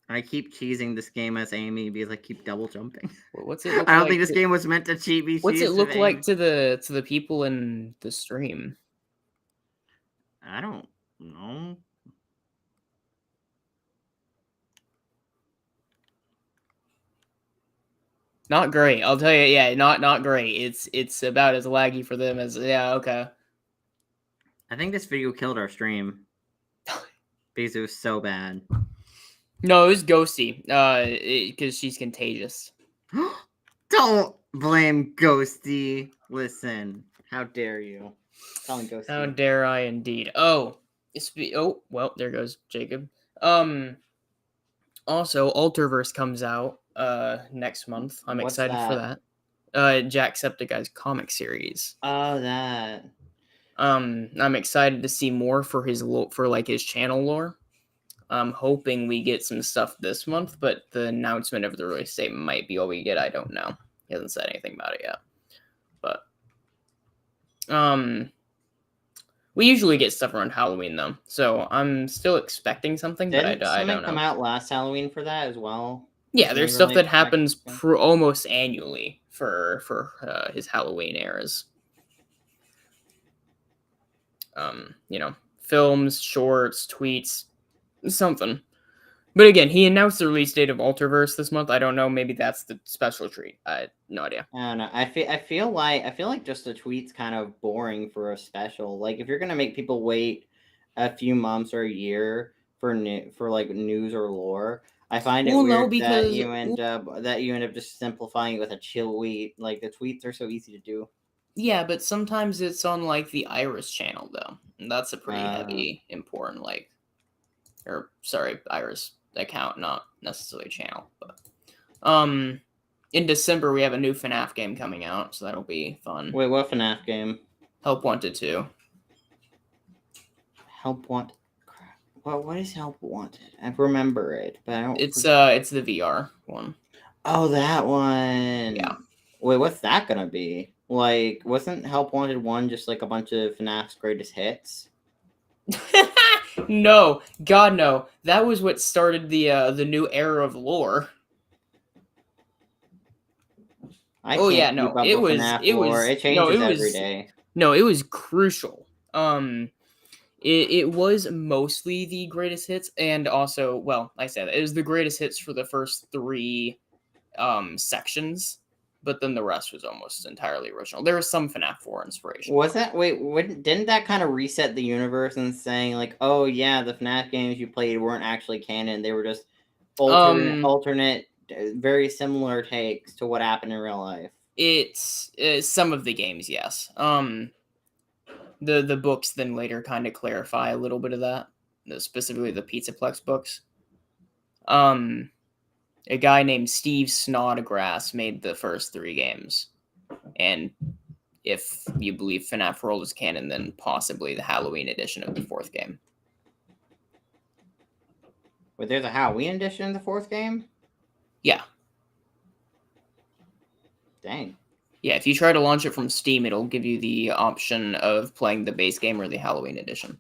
I keep cheesing this game as Amy because I keep double jumping. What's it look I don't like think this game was meant to cheat me. What's it look like to the people in the stream? I don't know. Not great. I'll tell you. Yeah, not great. It's about as laggy for them as okay. I think this video killed our stream because it was so bad. No, it was Ghosty. Because she's contagious. Don't blame Ghosty. Listen, how dare you? Calling Ghosty. How dare I indeed? Oh, well, there goes Jacob. Also, Alterverse comes out next month. I'm excited for that. Jacksepticeye's comic series. Oh, that. I'm excited to see more for his channel lore. I'm hoping we get some stuff this month, but the announcement of the release date might be all we get. I don't know. He hasn't said anything about it yet. But we usually get stuff around Halloween though, so I'm still expecting something. Didn't but I don't know. Come out last Halloween for that as well. Yeah, there's stuff that happens almost annually for his Halloween eras. Films, shorts, tweets, something. But again, he announced the release date of Alterverse this month. I don't know. Maybe that's the special treat. I had no idea. I don't know. I feel like just a tweet's kind of boring for a special. Like if you're gonna make people wait a few months or a year for news or lore, I find it weird that you end up just simplifying it with a chill tweet. Like the tweets are so easy to do. Yeah, but sometimes it's on like the Iris channel though, and that's a pretty heavy, important Iris account, not necessarily channel. But in December we have a new FNAF game coming out, so that'll be fun. Wait, what FNAF game? Help Wanted 2. Help Wanted. What is Help Wanted? I remember it, but I don't. It's the VR one. Oh, that one. Yeah. Wait, what's that gonna be? Like, wasn't Help Wanted 1 just like a bunch of FNAF's greatest hits? No, God no. That was what started the new era of lore. It changes every day. No, it was crucial. It was mostly the greatest hits, and also, well, I said it was the greatest hits for the first 3 sections. but then the rest was almost entirely original. There was some FNAF 4 inspiration. Was that didn't that kind of reset the universe and saying like, oh yeah, the FNAF games you played weren't actually canon, they were just alternate very similar takes to what happened in real life? It's some of the games, yes. The books then later kind of clarify a little bit of that, specifically the Pizzaplex books. A guy named Steve Snodgrass made the first 3 games, and if you believe FNAF World is canon, then possibly the Halloween edition of the 4th game. Wait, there's a Halloween edition in the 4th game? Yeah. Dang. Yeah, if you try to launch it from Steam, it'll give you the option of playing the base game or the Halloween edition.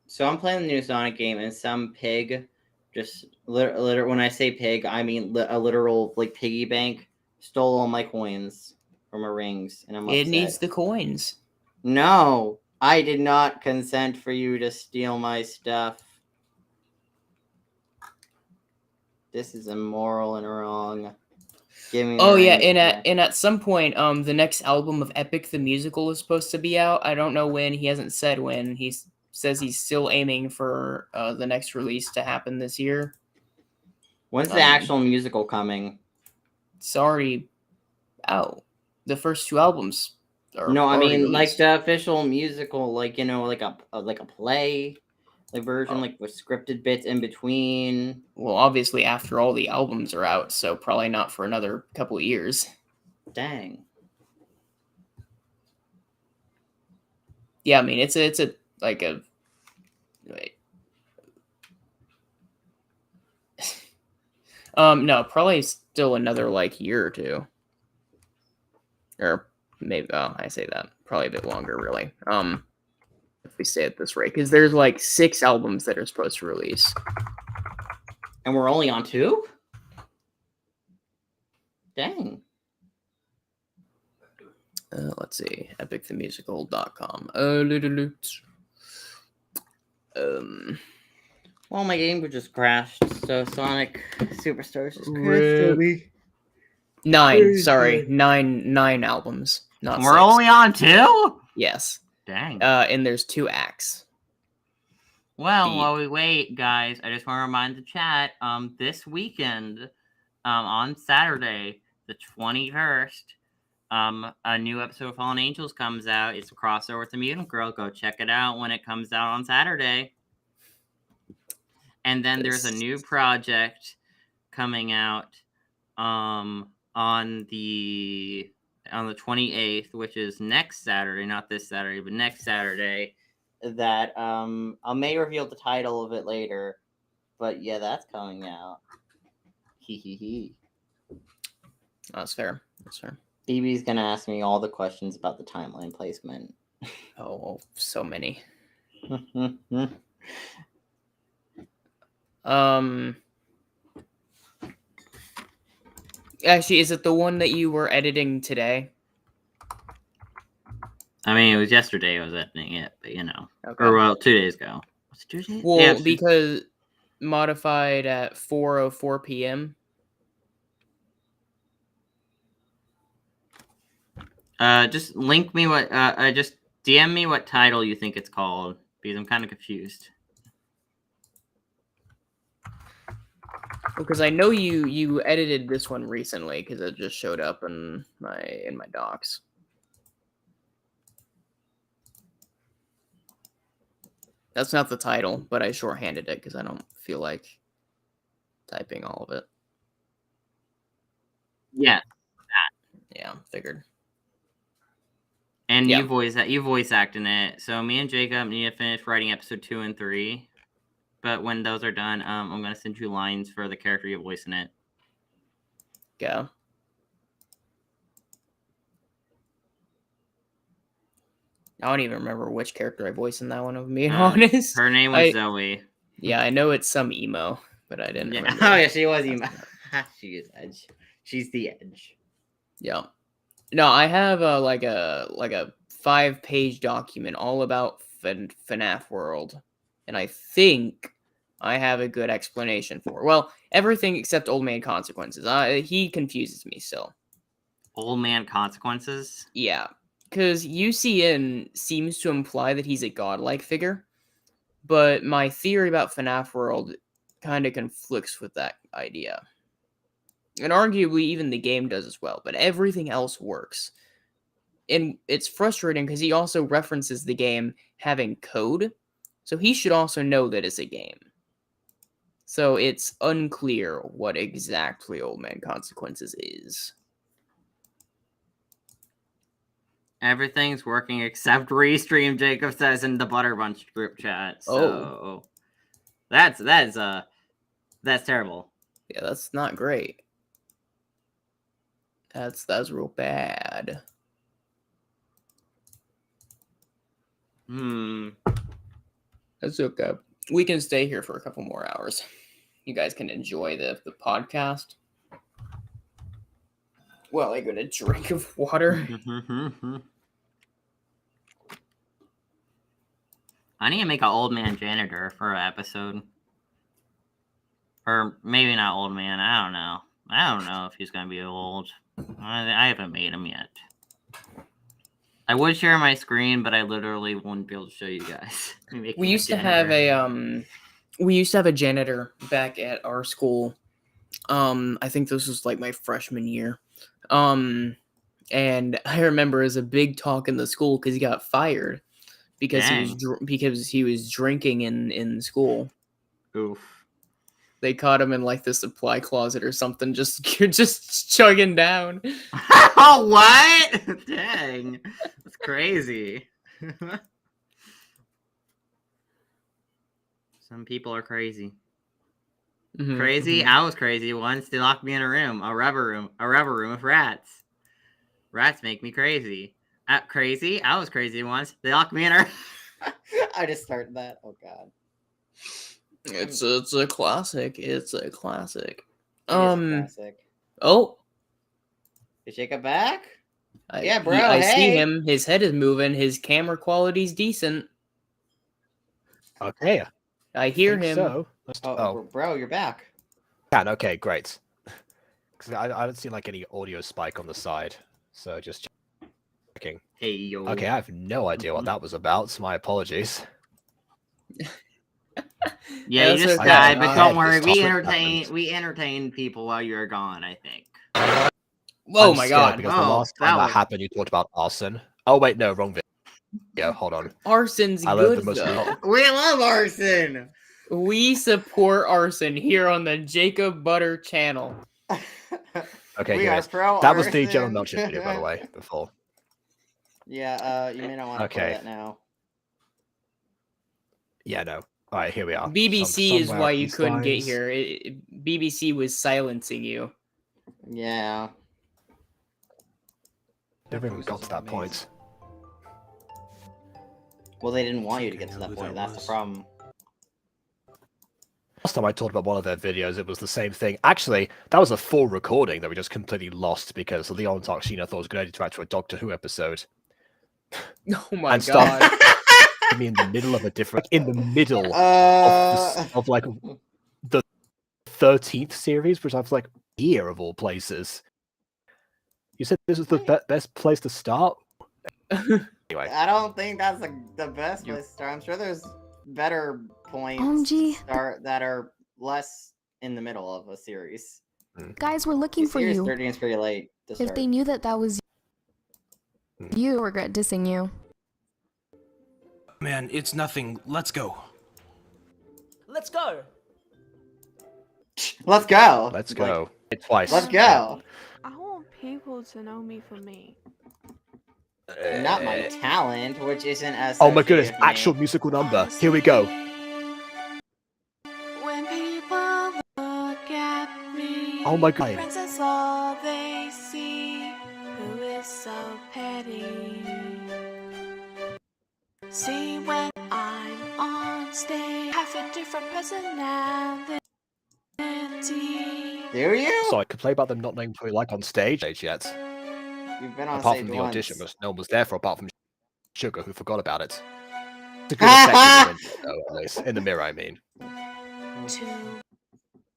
So I'm playing the new Sonic game, and some pig, just when I say pig, I mean a literal like piggy bank, stole all my coins from my rings, and I'm upset. It needs the coins. No, I did not consent for you to steal my stuff. This is immoral and wrong. Give me. Oh yeah, and at some point, the next album of Epic the Musical is supposed to be out. I don't know when. He hasn't said when. He says he's still aiming for the next release to happen this year. When's the actual musical coming? It's already out. The first 2 albums are No, I mean released. like the official musical, like like a play, like version, like with scripted bits in between. Well, obviously after all the albums are out, so probably not for another couple of years. Dang. Yeah, I mean it's a like a wait. No, probably still another like year or 2. Or maybe I say that. Probably a bit longer, really. If we stay at this rate. Because there's like 6 albums that are supposed to release. And we're only on 2? Dang. Let's see. epicthemusical.com. Well, my game just crashed, so Sonic Superstars just crashed on me. 9, sorry. 9 albums. Not We're 6. only on 2? Yes. Dang. And there's 2 acts. Well, while we wait, guys, I just want to remind the chat, this weekend, on Saturday, the 21st, a new episode of Fallen Angels comes out. It's a crossover with the Mutant Girl. Go check it out when it comes out on Saturday. And then there's a new project coming out on the 28th, which is next Saturday, not this Saturday, but next Saturday, that I may reveal the title of it later. But yeah, that's coming out. Hee. That's fair. That's fair. BB's gonna ask me all the questions about the timeline placement. Oh, so many. Actually, is it the one that you were editing today? I mean, it was yesterday I was editing it, but you know. Okay. Or, well, 2 days ago. Was it 2 days? Well, Yeah, because modified at 4:04 p.m. Just link me what, just DM me what title you think it's called, because I'm kind of confused. Because I know you edited this one recently, because it just showed up in my docs. That's not the title, but I shorthanded it because I don't feel like typing all of it. Yeah. Yeah, figured. And you voice act in it. So me and Jacob need to finish writing episode 2 and 3. But when those are done, I'm gonna send you lines for the character you voice in it. Go. I don't even remember which character I voiced in that one, if I'm being honest. Her name was Zoe. Yeah, I know it's some emo, but I didn't remember. Oh yeah, she was emo. She is Edge. She's the Edge. Yeah. No, I have like a 5-page document all about FNAF World, and I think I have a good explanation for. Well, everything except Old Man Consequences. He confuses me still. Old Man Consequences? Yeah, because UCN seems to imply that he's a godlike figure, but my theory about FNAF World kind of conflicts with that idea. And arguably, even the game does as well, but everything else works. And it's frustrating because he also references the game having code, so he should also know that it's a game. So it's unclear what exactly Old Man Consequences is. Everything's working except restream, Jacob says in the Butterbunch group chat. So that's terrible. Yeah, that's not great. That's real bad. That's okay. We can stay here for a couple more hours. You guys can enjoy the podcast. Well, I got a drink of water. I need to make an old man janitor for an episode. Or maybe not old man. I don't know. I don't know if he's going to be old. I haven't made him yet. I would share my screen, but I literally wouldn't be able to show you guys. We used to have a janitor back at our school. I think this was like my freshman year. And I remember it was a big talk in the school because he got fired because he was drinking in school. Oof. They caught him in like the supply closet or something, just chugging down. Oh, what? Dang. That's crazy. Some people are crazy. Crazy? I was crazy once. They locked me in a rubber room with rats. Rats make me crazy. Crazy? I was crazy once. They locked me in a... I just started that. Oh, God. It's a classic. It's a classic. It is a classic. Oh. Is Jacob back? Yeah, bro. I see him. His head is moving. His camera quality's decent. Okay. I hear him. So. Bro, you're back. Okay, great. Because I don't see like any audio spike on the side, so just checking. Hey yo. Okay, I have no idea what that was about. So my apologies. Yeah, you just died, but don't worry. We entertained people while you were gone, I think. Oh my God! Because the last time that happened, you talked about arson. Oh wait, no, wrong video. Hold on. Arson's good though. We love arson. We support arson here on the Jacob Butter channel. Okay, that was the General Milkshake video, by the way, before. Yeah, you may not want to play that now. Yeah, no. All right, here we are. BBC is why you couldn't get here. BBC was silencing you. Yeah. Never even got to that point. Well, they didn't want you to get to that point. That's the problem. Last time I talked about one of their videos, it was the same thing. Actually, that was a full recording that we just completely lost because Leon Tarkshina thought it was a good idea to add to a Doctor Who episode. Oh my God. Me in the middle of a different, in the middle of like the 13th series, which I was like, here of all places. You said this was the best place to start. Anyway, I don't think that's the best place to start. I'm sure there's better points to start that are less in the middle of a series. Guys, we're looking for you. 13 is pretty late to start. If they knew that was you, regret dissing you. Man, it's nothing. Let's go. Let's go. Let's go. Let's go. Twice. Let's go. I want people to know me for me. Not my talent, which isn't as. Oh my goodness! Actual musical number. Here we go. When people look at me, oh my God! Princess, all they see, who is so petty. See when I'm on stage, have a different personality. Do you? So I could play about them not knowing who we like on stage yet. You've been on apart stage from the once. audition, because no one was there for apart from Sugar, who forgot about it. It's a good effect in the window, though, at least. In the mirror, I mean. to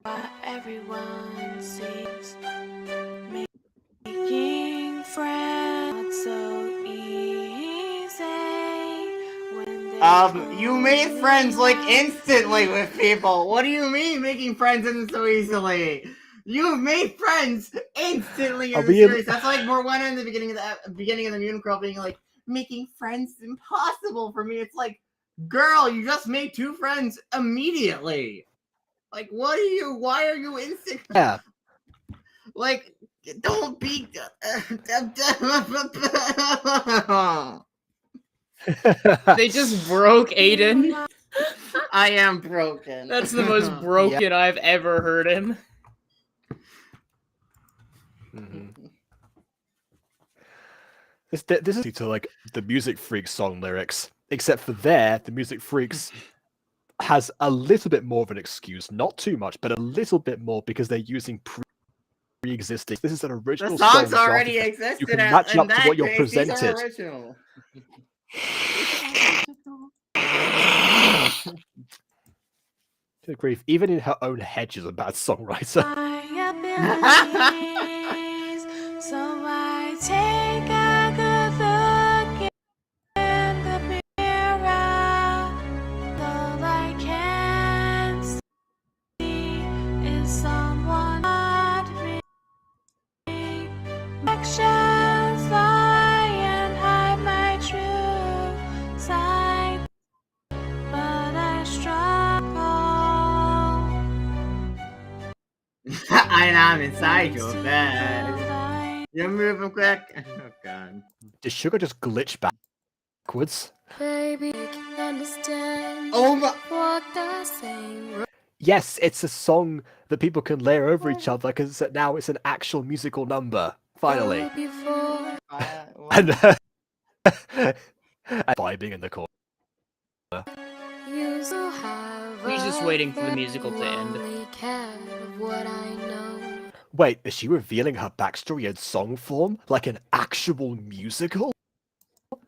what everyone sees. Making friends not so easy when they You made friends like instantly with people. What do you mean making friends isn't so easily? You made friends instantly in the series. That's like Morwenna in the beginning of the Mutant Girl being like, making friends is impossible for me. It's like, girl, you just made 2 friends immediately. Like, why are you instant? Yeah. Like, don't be. They just broke Aiden. I am broken. That's the most broken I've ever heard him. This is to like the Music Freaks song lyrics, except for there, the Music Freaks has a little bit more of an excuse, not too much, but a little bit more because they're using pre-existing. This is an original The songs song already drafted. existed. You can match up to what you're These are presented. original. Good grief! Even in her own head, she's a bad songwriter. So I take a good look in the mirror. All I can see is someone not me. Actions lie and hide my true side, but I struggle. And I'm inside your bed. You're moving quick. Oh god. Did Sugar just glitch backwards? Baby, I can understand. Oh my. Walk the same road. Yes, it's a song that people can layer over each other because now it's an actual musical number. Finally. Before. And vibing in the corner. You so have He's just waiting for the musical to end. what I know. Wait, is she revealing her backstory in song form? Like an actual musical?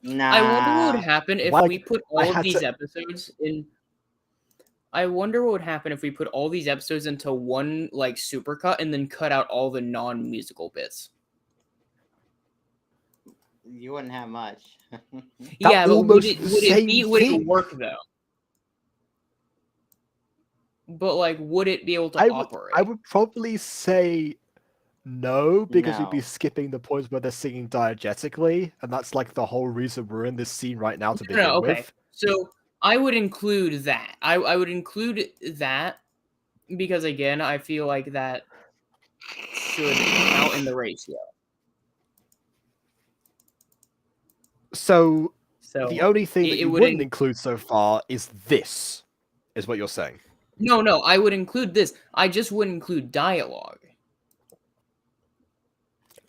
Nah. I wonder what would happen if we put all of these episodes in. I wonder what would happen if we put all these episodes into one like supercut and then cut out all the non-musical bits. You wouldn't have much. Yeah, but would it work though? But like, would it be able to operate? I would probably say no, because we'd be skipping the points where they're singing diegetically, and that's like the whole reason we're in this scene right now to begin with. So I would include that. I would include that because again, I feel like that should count in the ratio. So the only thing that you wouldn't include so far is this, is what you're saying. No, I would include this. I just wouldn't include dialogue.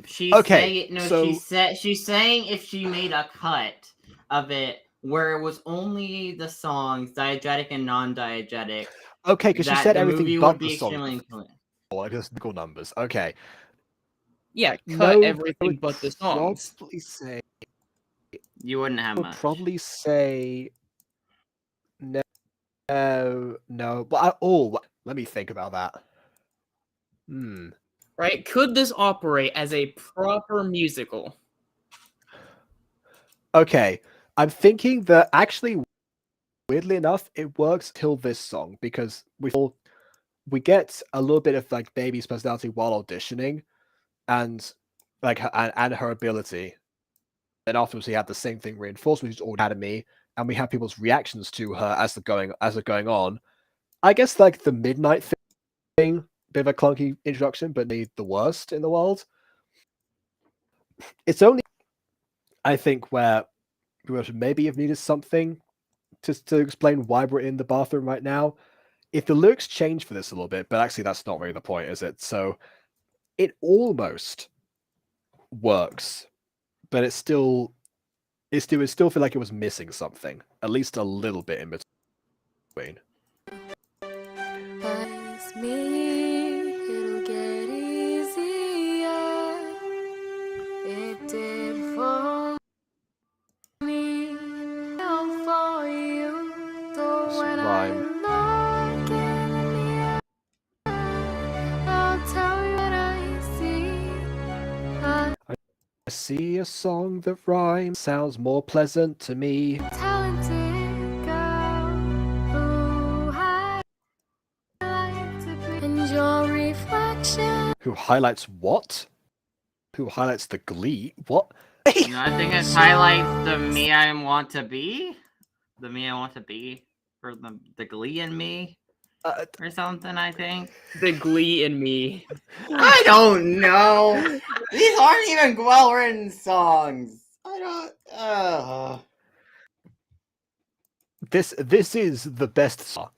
She's saying she's saying if she made a cut of it where it was only the songs, diegetic and non-diegetic. Okay, because she said everything but the song. Like just equal numbers. Okay. Yeah, cut everything but the songs. Probably say you wouldn't have much. I would probably say no. But let me think about that. Right? Could this operate as a proper musical? Okay, I'm thinking that actually, weirdly enough, it works till this song because we get a little bit of like Baby's personality while auditioning, and like and her ability. Then afterwards, we have the same thing reinforced, which is all Academy, and we have people's reactions to her as they're going on. I guess like the Midnight thing, bit of a clunky introduction, but the worst in the world. It's only, I think, where we would maybe have needed something to explain why we're in the bathroom right now. If the lyrics change for this a little bit, but actually that's not really the point, is it? So it almost works, but it still feel like it was missing something, at least a little bit in between. It'll get easier. It did for me, for you. Though when I look in the see a song that rhymes sounds more pleasant to me. Talented girl who highlights and your reflection. Who highlights what? Who highlights the glee? What? No, I think it highlights the me I want to be. The me I want to be. Or the glee in me. Or something, I think. The glee in me. I don't know. These aren't even well-written songs. I don't... This is the best song.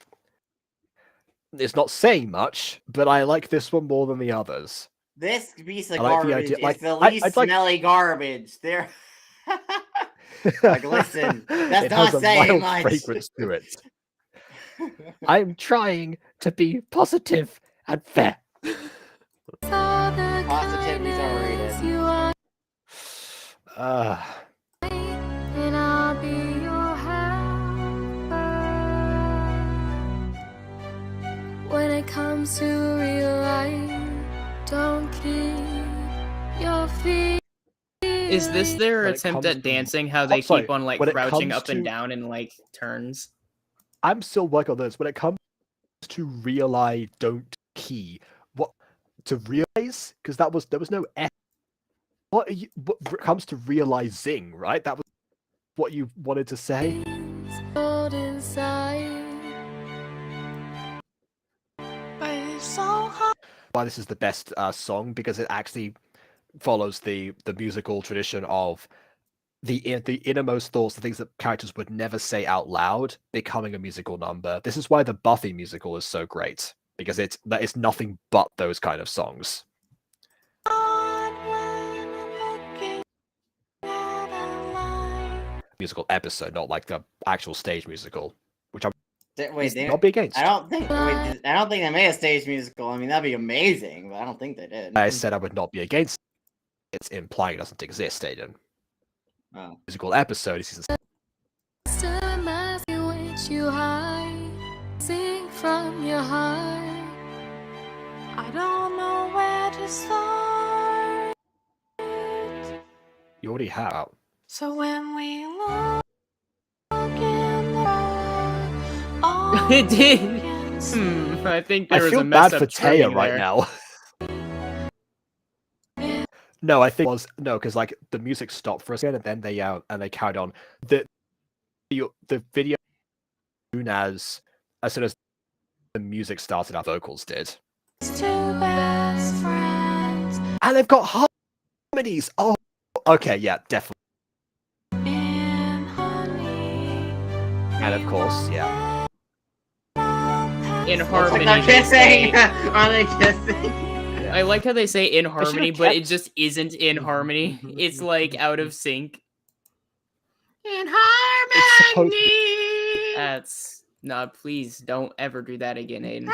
It's not saying much, but I like this one more than the others. This piece of I like the garbage idea- is like, the least smelly garbage. There. Like, listen, that's it not has a saying mild much. fragrance to it. I'm trying to be positive and fair. Positivity's overrated. And I'll be your helper. When it comes to real life, don't keep your feet. Is this their When it attempt comes at dancing? How they sorry, keep on like when it crouching comes up and to- down in like turns? I'm still working on this. When it comes to realize, don't key. What to realize? Because there was no F. What comes to realizing, right? That was what you wanted to say. Hold inside. But it's so hard. Why this is the best song, because it actually follows the musical tradition of the innermost thoughts, the things that characters would never say out loud, becoming a musical number. This is why the Buffy musical is so great, because it's nothing but those kind of songs. Musical episode, not like the actual stage musical, which I'm not be against. I don't think they made a stage musical. I mean, that'd be amazing, but I don't think they did. I said I would not be against. It's implying it doesn't exist, Aiden. Oh. Musical episode is season. You hide, sing from your heart. I don't know where to start. You already have. So when we look in the mirror, It did. I think there was a mess bad up for Taya trimming right there. now. No, I think it was because like the music stopped for a second and then they carried on. The video as soon as the music started, our vocals did. two best friends And they've got harmonies. Oh, okay, yeah, definitely. in honey. And of course, yeah. In harmony. They're they kissing. say. Are they kissing? I like how they say in harmony, should've but kept- it just isn't in harmony. It's like out of sync. In It's supposed harmony. That's please don't ever do that again, Aiden.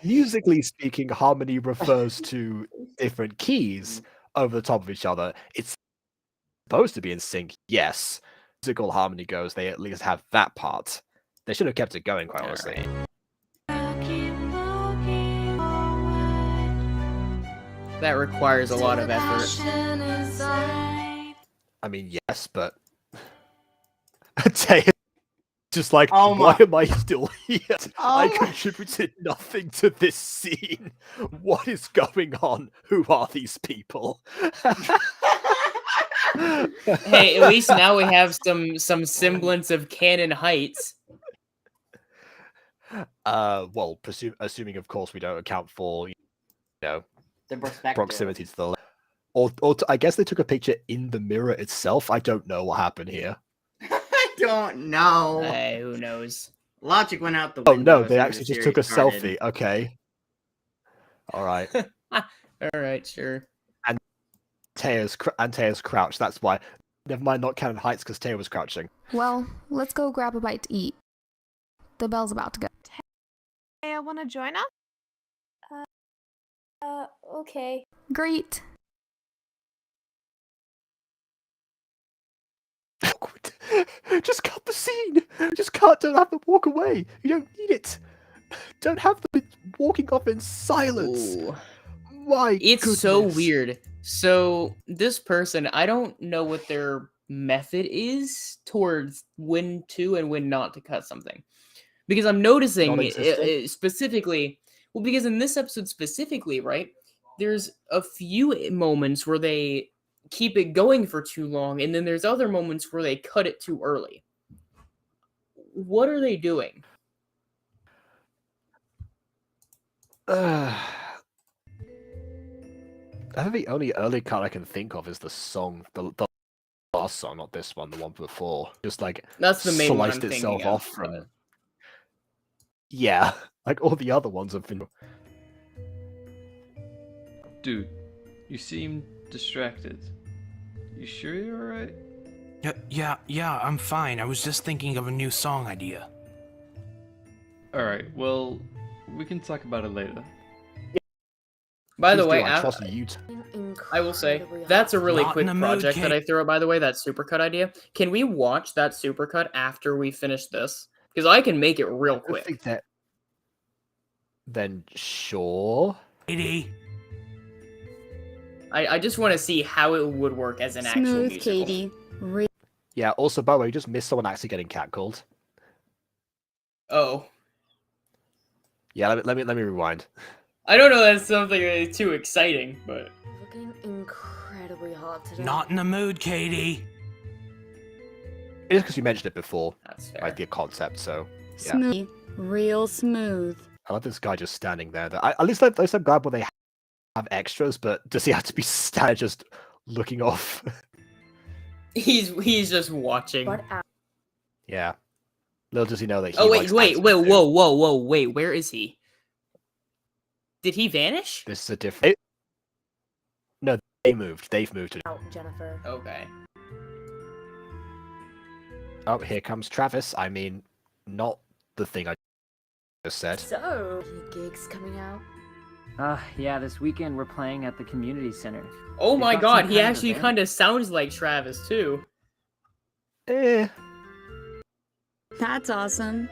Musically speaking, harmony refers to different keys over the top of each other. It's supposed to be in sync, yes. Musical harmony goes, they at least have that part. They should have kept it going, quite honestly. That requires a lot of effort. I mean, yes, but Tay just like, Oh why my- am I still here? Oh I my- contributed nothing to this scene. What is going on? Who are these people? Hey, at least now we have some semblance of canon heights. Well, assuming of course we don't account for, The perspective. proximity to the I guess they took a picture in the mirror itself. I don't know what happened here. I don't know. Who knows? Logic went out the Oh window. no, as they soon as actually the just took a series started. selfie. Okay. All right. All right, sure. Taya's crouched. That's why. Never mind, not canon heights, because Taya was crouching. Well, let's go grab a bite to eat. The bell's about to go. Hey, I want to join us? Okay. Great. Just cut the scene. Just cut. Don't have them walk away. You don't need it. Don't have them walking off in silence. Ooh. My It's so goodness. weird. So this person, I don't know what their method is towards when to and when not to cut something. Because I'm noticing Non-existent? specifically, well, because in this episode specifically, right, there's a few moments where they keep it going for too long, and then there's other moments where they cut it too early. What are they doing? I think the only early cut I can think of is the song, the last song, not this one, the one before. Just like That's the main one sliced I'm itself thinking of, off from. but- Yeah, like all the other ones have been. Dude, you seem distracted. You sure you're alright? Yeah, I'm fine. I was just thinking of a new song idea. Alright, well, we can talk about it later. By the Please way, do, I trust you. I will say that's a really Not quick in the mood, project that Kate. I threw out. By the way, that supercut idea. Can we watch that supercut after we finish this? Because I can make it real I quick. think that. Then sure. Katie. I just want to see how it would work as an actual Smooth, musical. Katie. Yeah. Also, by the way, you just missed someone actually getting catcalled. Oh, Yeah. Let me rewind. I don't know. That's something really too exciting, but Looking incredibly hot today. Not in the mood, Katie. It is because you mentioned it before. That's fair. Like the concept. So yeah. Smooth. Real smooth. I love this guy just standing there. At least I'm glad when they have extras, but does he have to be standing just looking off? he's just watching. Yeah. Little does he know that he. Oh likes wait, acting whoa, too. whoa, wait, where is he? Did he vanish? This is a different. No, they moved. They've moved to. Out, Jennifer. Okay. Oh, here comes Travis. I mean, not the thing I just said. So, gigs coming out? Yeah, this weekend we're playing at the community center. Oh They've my got some god, he kind of actually event. kind of sounds like Travis too. That's awesome.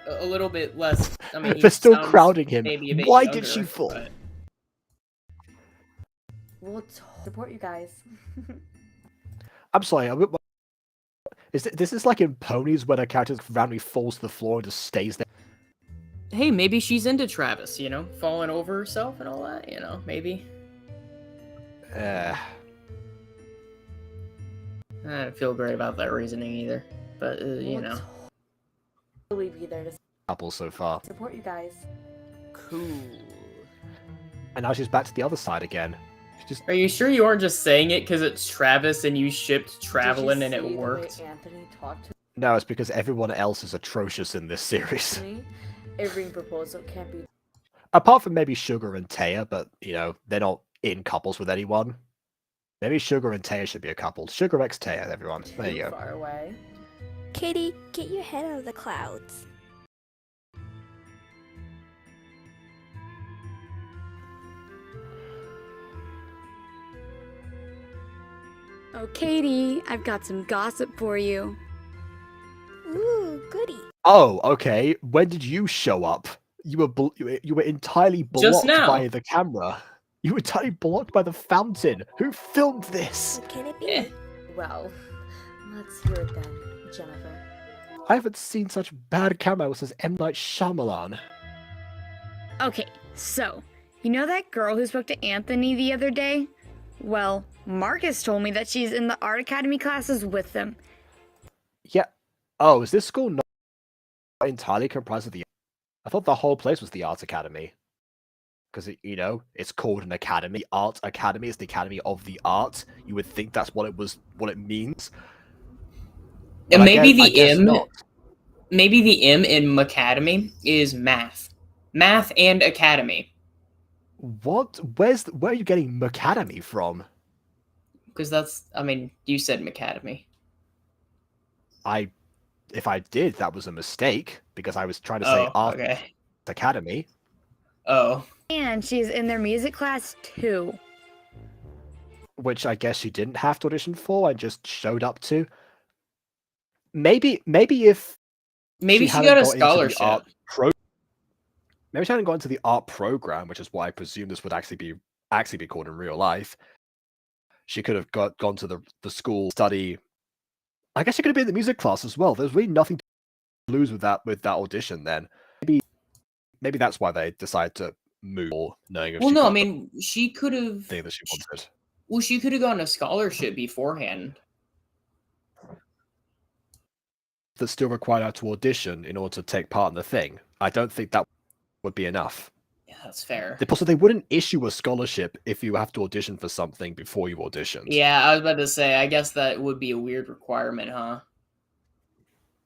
A little bit less. I mean, he They're still sounds crowding him. maybe a bit Why younger, did she fall? but- We'll support you guys. I'm sorry. This is like in Ponies where the character randomly falls to the floor and just stays there. Hey, maybe she's into Travis, you know, falling over herself and all that, you know, maybe. I don't feel great about that reasoning either, but you know. We'll be there to Couple so far. support you guys. Cool. And now she's back to the other side again. Are you sure you aren't just saying it because it's Travis and you shipped Travelin' and it worked? Anthony talked to No, it's because everyone else is atrocious in this series. me. Every proposal can't be Apart from maybe Sugar and Taya, but, you know, they're not in couples with anyone. Maybe Sugar and Taya should be a couple. Sugar x Taya, everyone. There you too go. far away. Katie, get your head out of the clouds. Oh, Katie, I've got some gossip for you. Ooh, goody. Oh, okay. When did you show up? You were entirely Just blocked now. by the camera. You were entirely blocked by the fountain. Who filmed this? What can it be? Well, let's hear it then, Jennifer. I haven't seen such bad camera since M. Night Shyamalan. Okay, so, you know that girl who spoke to Anthony the other day? Well, Marcus told me that she's in the Art Academy classes with them. Yeah. Oh, is this school not entirely comprised of the... I thought the whole place was the Art Academy. Because, you know, it's called an academy. Art Academy is the Academy of the Art. You would think that's what it means. And But maybe I the guess M, not. maybe the M in Macademy is math. Math and academy. What? Where are you getting Macademy from? Because that's, I mean, you said Macademy. If I did, that was a mistake, because I was trying to say Art okay. Academy. Oh. And she's in their music class too. Which I guess she didn't have to audition for and just showed up to. Maybe if Maybe she hadn't got a got into the scholarship. art maybe she hadn't got into the art program, which is what I presume this would actually be actually be called in real life. She could have gone to the school study. I guess she could have been in the music class as well. There's really nothing to lose with that audition. Then maybe that's why they decided to move, or knowing if Well, she no, I got mean, she could have. the thing that she wanted. Well, she could have gotten a scholarship beforehand. That still required her to audition in order to take part in the thing. I don't think that would be enough. Yeah, that's fair. Also, they wouldn't issue a scholarship if you have to audition for something before you auditioned. Yeah, I was about to say, I guess that would be a weird requirement, huh?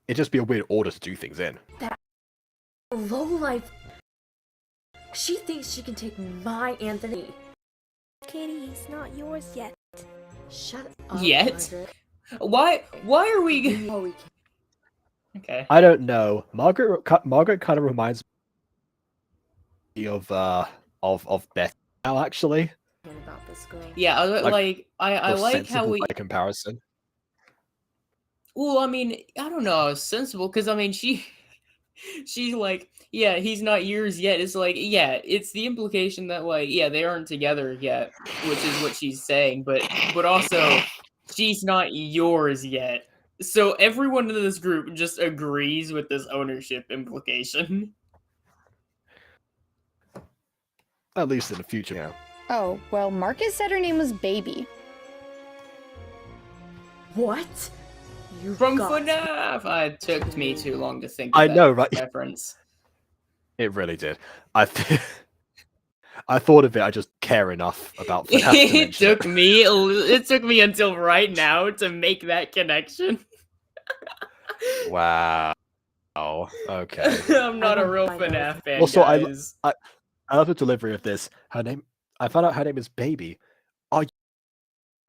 It'd just be a weird order to do things in. That lowlife. She thinks she can take my Anthony. Katie, he's not yours yet. Shut up. Yet? Margaret. Why are we? Okay. I don't know. Margaret kind of reminds me of Beth now, actually. About this girl. Yeah, I like how we by comparison. Well, I mean, I don't know, it's sensible because I mean, she's like, yeah, he's not yours yet. It's like, yeah, it's the implication that like, yeah, they aren't together yet, which is what she's saying, but also, she's not yours yet. So everyone in this group just agrees with this ownership implication. At least in the future, yeah. Oh, well, Marcus said her name was Baby. What? You From got FNAF! It took me too long to think of I that know, right? reference. It really did. I thought of it. I just care enough about FNAF to mention It took me until right now to make that connection. Wow. Okay. I'm not a real FNAF fan, Also, guys. I love the delivery of this. I found out her name is Baby. Are you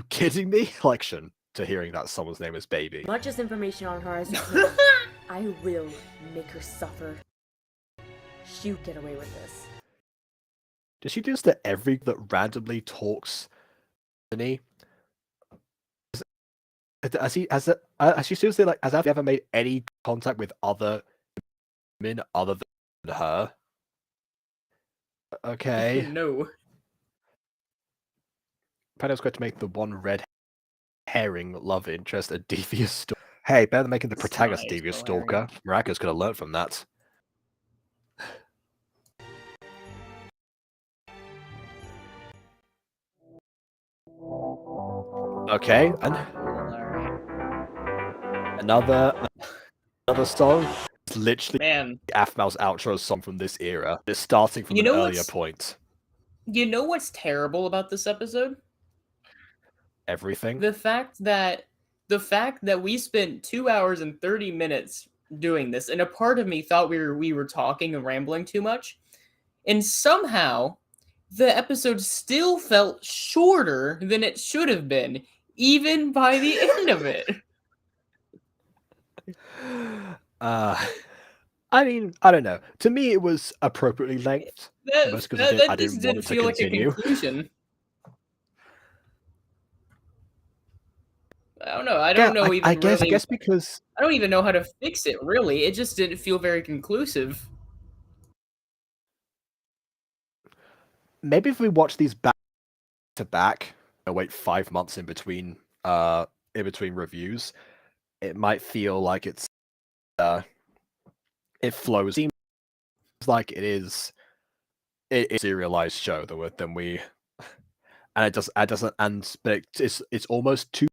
kidding me? Collection to hearing that someone's name is Baby. much as information on her as you can. I will make her suffer. You get away with this. Does she do this to every that randomly talks to me? Has she seriously has Abby ever made any contact with other women other than her? Okay. No. Apparently I was going to make the one red herring love interest a devious stalker. Hey, better than making the protagonist a devious stalker. Miraculous could have learned from that. Okay, and another song. It's literally Aphmau's outro song from this era. It's starting from an earlier point. You know what's terrible about this episode? Everything. The fact that we spent 2 hours and 30 minutes doing this, and a part of me thought we were talking and rambling too much, and somehow the episode still felt shorter than it should have been, even by the end of it. I mean, I don't know. To me, it was appropriately length. Most because I didn't want it to continue. Like a conclusion. I don't know. I don't know even. I guess because I don't even know how to fix it. Really, it just didn't feel very conclusive. Maybe if we watch these back to back, wait 5 months in between reviews, it might feel like it flows. Seems like it is a serialized show than we, and it doesn't, but it's almost too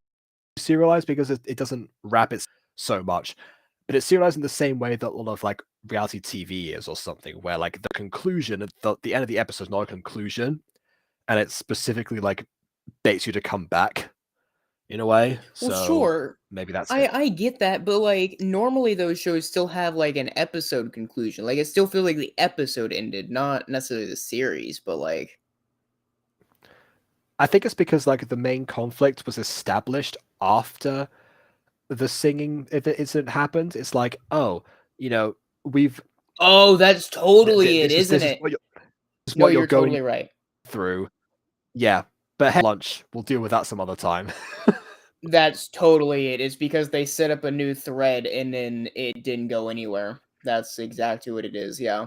serialized because it doesn't wrap it so much, but it's serialized in the same way that a lot of like reality TV is or something, where like the conclusion at the end of the episode is not a conclusion, and it specifically like baits you to come back in a way. Well, so sure, maybe that's I get that, but like normally those shows still have like an episode conclusion. Like it still feels like the episode ended, not necessarily the series, but like. I think it's because like the main conflict was established after the singing incident happened. It's like, oh, we've. Oh, that's totally it, isn't it? This is what you're going totally right. through. Yeah, but hey, lunch. We'll deal with that some other time. That's totally it. It's because they set up a new thread and then it didn't go anywhere. That's exactly what it is. Yeah.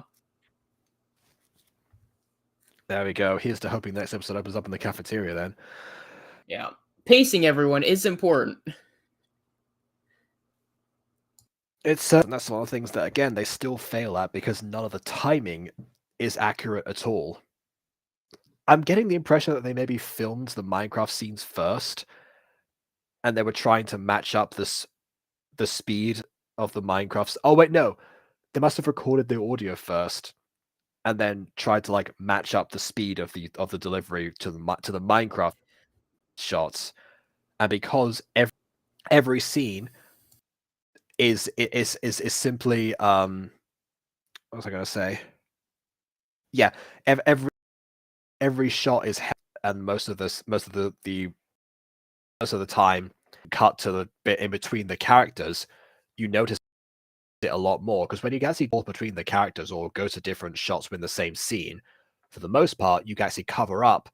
There we go. Here's to hoping the next episode opens up in the cafeteria then. Yeah. Pacing, everyone, is important. It's certain that's one of the things that, again, they still fail at because none of the timing is accurate at all. I'm getting the impression that they maybe filmed the Minecraft scenes first, and they were trying to match up the speed of the Minecraft. Oh wait, no, they must have recorded the audio first, and then tried to like match up the speed of the delivery to the Minecraft shots, and because every scene is simply what was I gonna say? Yeah, every shot is and most of the time cut to the bit in between the characters, you notice it a lot more because when you actually go between the characters or go to different shots within the same scene, for the most part, you can actually cover up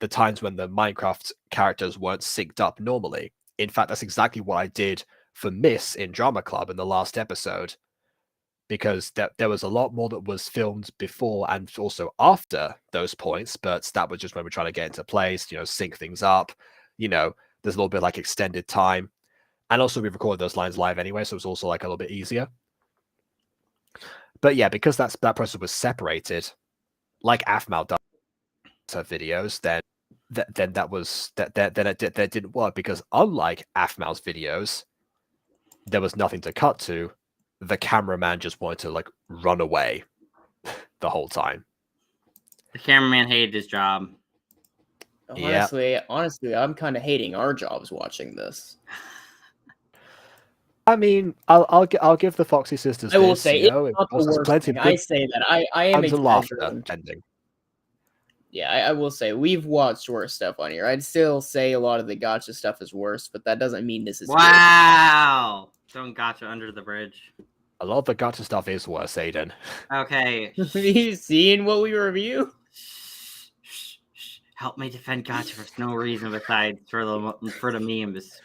the times when the Minecraft characters weren't synced up normally. In fact, that's exactly what I did for Miss in Drama Club in the last episode, because there was a lot more that was filmed before and also after those points, but that was just when we're trying to get into place, sync things up. There's a little bit like extended time. And also we recorded those lines live anyway, so it was also like a little bit easier. But yeah, because that process was separated, like Afmal does her videos, then that didn't work because unlike Afmal's videos, there was nothing to cut to. The cameraman just wanted to like run away the whole time. The cameraman hated his job. Honestly, I'm kind of hating our jobs watching this. I mean, I'll give the Foxy sisters. I will this, say it's not the worst plenty thing. of good I say that I am times and laughter exaggerating. ending. Yeah, I will say we've watched worse stuff on here. I'd still say a lot of the gotcha stuff is worse, but that doesn't mean this is wow. Throwing gotcha under the bridge. A lot of the gotcha stuff is worse, Aiden. Okay. Have you seen what we review? Help me defend gotcha for no reason besides for the memes.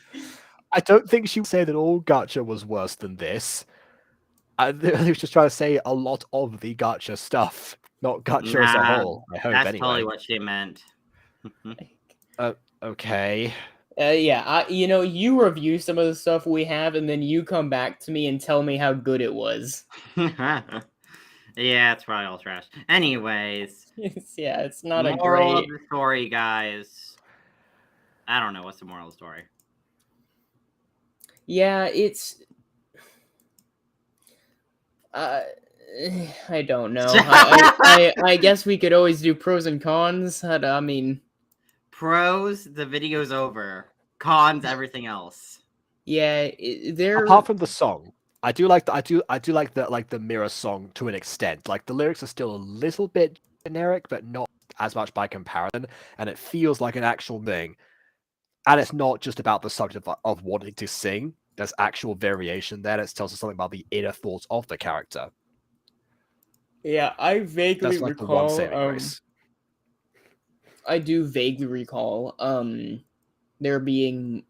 I don't think she would say that all gotcha was worse than this. I was just trying to say a lot of the gotcha stuff, not gotcha as a whole. I hope that's anyway. totally what she meant. Okay. Yeah, you review some of the stuff we have, and then you come back to me and tell me how good it was. Yeah, it's probably all trash. Anyways. Yeah, it's not moral a great... of the story, guys. I don't know. What's the moral of the story? Yeah, it's... I don't know. I guess we could always do pros and cons. I mean... Pros, the video's over. Cons, everything else. Yeah, apart from the song, I do like the mirror song to an extent. Like the lyrics are still a little bit generic, but not as much by comparison, and it feels like an actual thing. And it's not just about the subject of wanting to sing. There's actual variation there. It tells us something about the inner thoughts of the character. Yeah, I vaguely That's like recall. The one saving grace. I do vaguely recall there being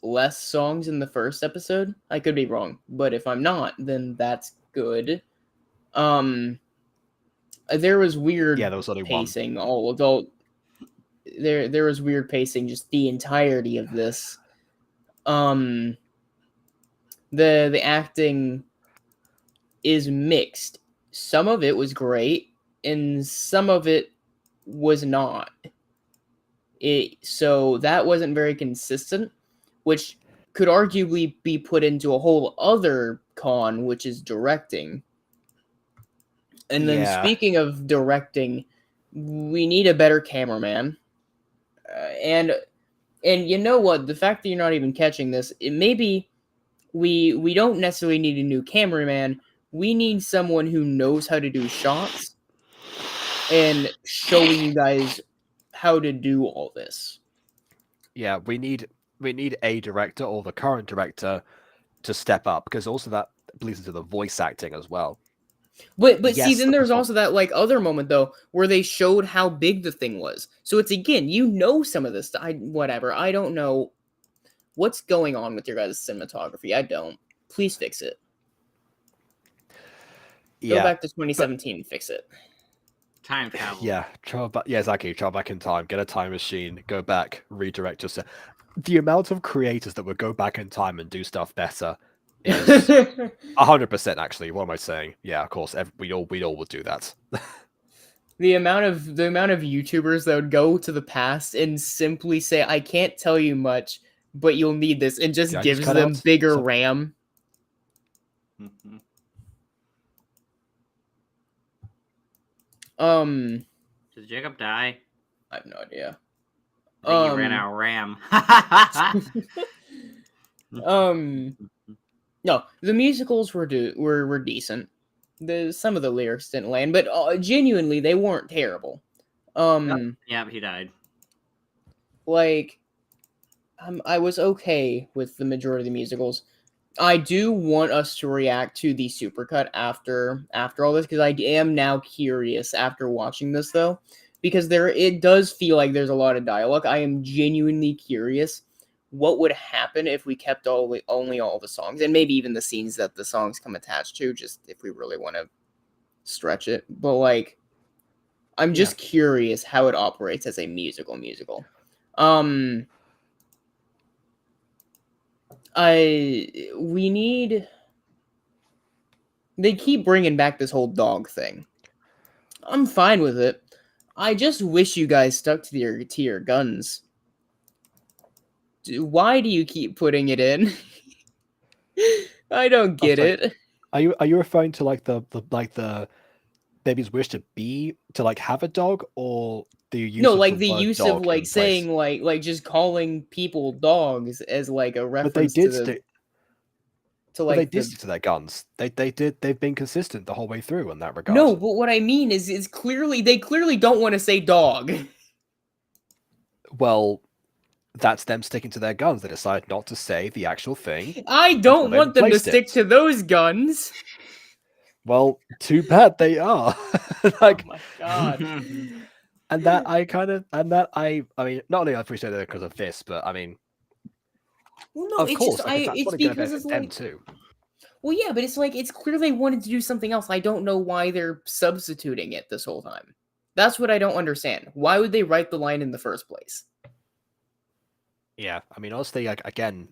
less songs in the first episode. I could be wrong, but if I'm not, then that's good. There was weird there was only pacing. Although there was weird pacing just the entirety of this. The acting is mixed. Some of it was great, and some of it was not. So that wasn't very consistent, which could arguably be put into a whole other con, which is directing. And then speaking of directing, we need a better cameraman. And you know what? The fact that you're not even catching this, it maybe we don't necessarily need a new cameraman. We need someone who knows how to do shots and showing you guys how to do all this. Yeah, we need a director or the current director to step up, because also that bleeds into the voice acting as well. But yes, see, then there's also that like other moment though where they showed how big the thing was. So it's again, some of this stuff. Whatever. I don't know what's going on with your guys' cinematography. I don't. Please fix it. Go back to 2017 and fix it. Time travel. Yeah, exactly. Travel back in time, get a time machine, go back, redirect yourself. The amount of creators that would go back in time and do stuff better is 100%. Actually, what am I saying? Yeah, of course. We all would do that. The amount of YouTubers that would go to the past and simply say, "I can't tell you much, but you'll need this," and just Yeah, just gives cut them out bigger some- RAM. Did Jacob die? I have no idea. I think he ran out of RAM. No, the musicals were decent. Some of the lyrics didn't land, but genuinely they weren't terrible. Yeah, he died. Like, I was okay with the majority of the musicals. I do want us to react to the supercut after all this, because I am now curious after watching this, though, because it does feel like there's a lot of dialogue. I am genuinely curious what would happen if we kept only all the songs, and maybe even the scenes that the songs come attached to, just if we really want to stretch it. But like, I'm just curious how it operates as a musical. They keep bringing back this whole dog thing. I'm fine with it. I just wish you guys stuck to your guns. Why do you keep putting it in? I don't get it. Are you referring to like the baby's wish to have a dog, or the use No, of like the the word use dog of in like place? saying like just calling people dogs as like a But reference they did to the stick. to But like they did the stick to their guns. They've been consistent the whole way through in that regard. No, but what I mean is they clearly don't want to say dog. Well, that's them sticking to their guns. They decide not to say the actual thing. I don't want them to replaced stick it. to those guns. Well, too bad they are. Like, oh my god. and that I mean, not only I appreciate it because of this, but I mean, Well, no, of it's course, just like, that's it's what gonna because it's benefit them like too. Well, yeah, but it's like it's clear they wanted to do something else. I don't know why they're substituting it this whole time. That's what I don't understand. Why would they write the line in the first place? Yeah, I mean, honestly, like again,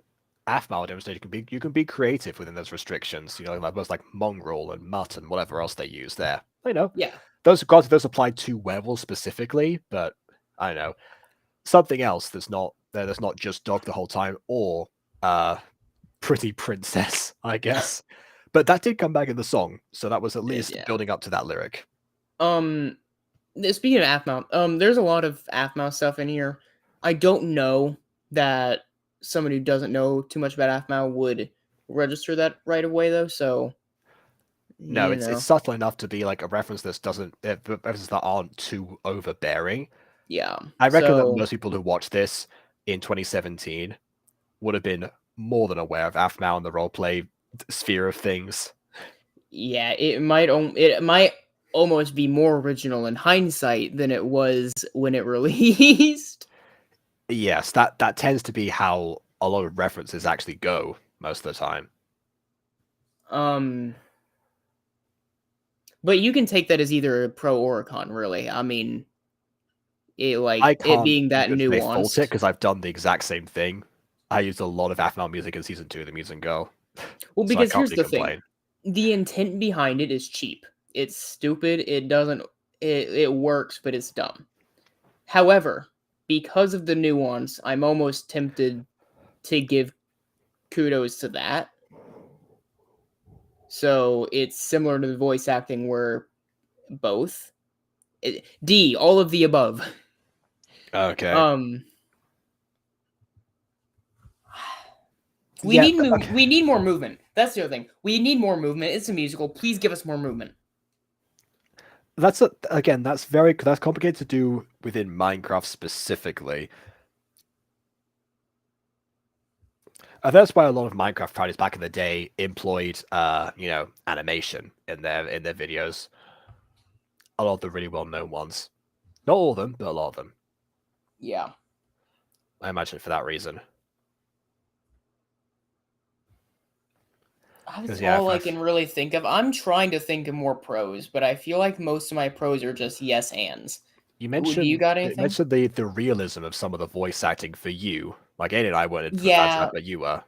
AFMAL demonstrated you can be creative within those restrictions. You know, like most like mongrel and mutt and whatever else they use there. You know, Yeah. Those apply to werewolves specifically, but I don't know something else that's not just dog the whole time, or pretty princess, I guess. But that did come back in the song, so that was at least building up to that lyric. Speaking of AFMAL, there's a lot of AFMAL stuff in here. I don't know that someone who doesn't know too much about AFMAL would register that right away, though. So no, it's subtle enough to be like a reference references that aren't too overbearing. Yeah, I reckon that most people who watched this in 2017 would have been more than aware of AFMAL and the roleplay sphere of things. Yeah, it might almost be more original in hindsight than it was when it released. Yes, that tends to be how a lot of references actually go most of the time. But you can take that as either a pro or a con, really. I mean, it being that nuanced. Fault it because I've done the exact same thing. I used a lot of AFMAL music in season 2 of The Muse and Girl. Well, because here's the thing: the intent behind it is cheap. It's stupid. It doesn't. It works, but it's dumb. However, because of the nuance, I'm almost tempted to give kudos to that. So it's similar to the voice acting where both. D, all of the above. Okay. We need more movement. That's the other thing. We need more movement. It's a musical. Please give us more movement. That's complicated to do within Minecraft specifically. That's why a lot of Minecraft parties back in the day employed, animation in their videos. A lot of the really well-known ones. Not all of them, but a lot of them. Yeah. I imagine for that reason. That's yeah, all I can really think of. I'm trying to think of more pros, but I feel like most of my pros are just yes ands. You Do mentioned you got anything? the realism of some of the voice acting for you. Like Aiden and I weren't for Yeah, but you were.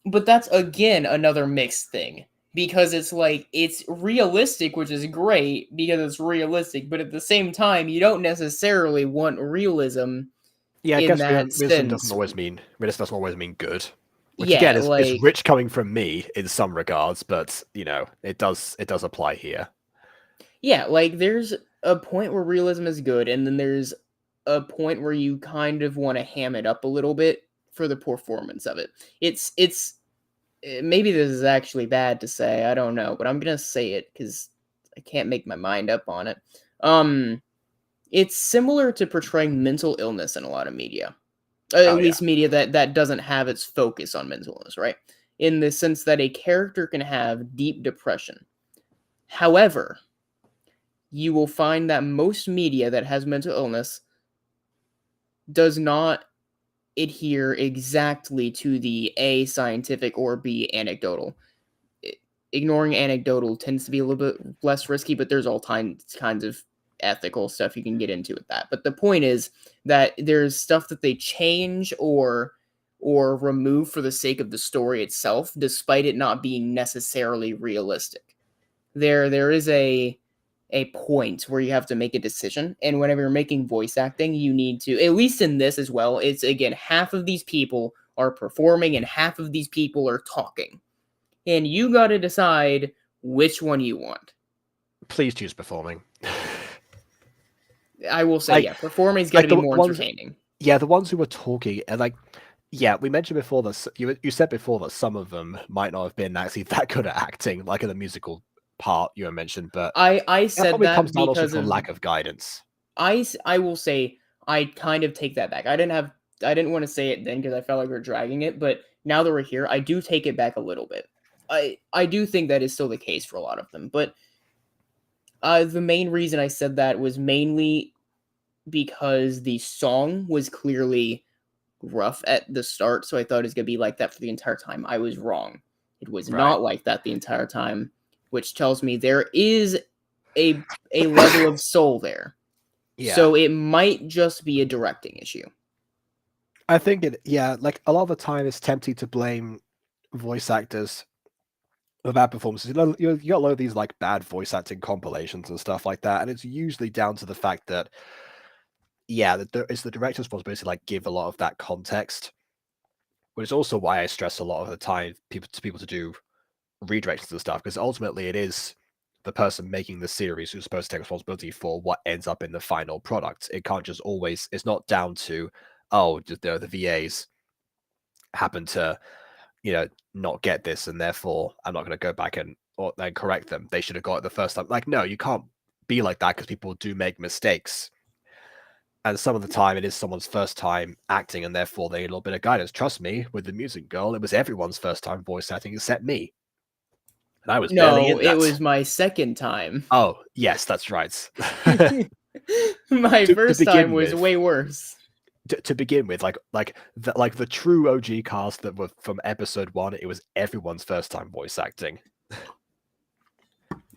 but that's again another mixed thing because it's like it's realistic, which is great because it's realistic, but at the same time, you don't necessarily want realism Yeah, I in guess that realism doesn't sense. always mean good. Which Yeah, again is like rich coming from me in some regards, but it does apply here. yeah, like there's a point where realism is good, and then there's a point where you kind of want to ham it up a little bit for the performance of it. It's maybe this is actually bad to say, I don't know, but I'm gonna say it because I can't make my mind up on it. It's similar to portraying mental illness in a lot of media. At least media that doesn't have its focus on mental illness, right? In the sense that a character can have deep depression. However, you will find that most media that has mental illness does not adhere exactly to the A, scientific, or B, anecdotal. Ignoring anecdotal tends to be a little bit less risky, but there's all kinds of ethical stuff you can get into with that. But the point is that there's stuff that they change or remove for the sake of the story itself, despite it not being necessarily realistic. There is a point where you have to make a decision, and whenever you're making voice acting, you need to, at least in this as well, it's again half of these people are performing and half of these people are talking. And you got to decide which one you want. Please choose performing. I will say, performing's got to be more entertaining. Yeah, the ones who were talking, and we mentioned before that you said before that some of them might not have been actually that good at acting, like in the musical part you mentioned, but I said that comes down because also of lack of guidance. I will say I kind of take that back. I didn't want to say it then because I felt like we are dragging it, but now that we're here, I do take it back a little bit. I do think that is still the case for a lot of them, but the main reason I said that was mainly because the song was clearly rough at the start, so I thought it was going to be like that for the entire time. I was wrong. It was not like that the entire time, which tells me there is a level of soul there. Yeah. So it might just be a directing issue. I think like a lot of the time it's tempting to blame voice actors for bad performances. You got a lot of these like bad voice acting compilations and stuff like that, and it's usually down to the fact that it's the director's responsibility to like give a lot of that context. Which is also why I stress a lot of the time people to do redirections and stuff, because ultimately it is the person making the series who's supposed to take responsibility for what ends up in the final product. It can't just always. It's not down to the VAs happen to not get this, and therefore I'm not going to go back and correct them. They should have got it the first time. Like, no, you can't be like that because people do make mistakes. And some of the time it is someone's first time acting, and therefore they need a little bit of guidance. Trust me, with the Music Girl, it was everyone's first time voice acting except me. And I was barely in that. It was my second time. Oh, yes, that's right. My first time was way worse. To begin with, like the true OG cast that were from episode 1, it was everyone's first time voice acting.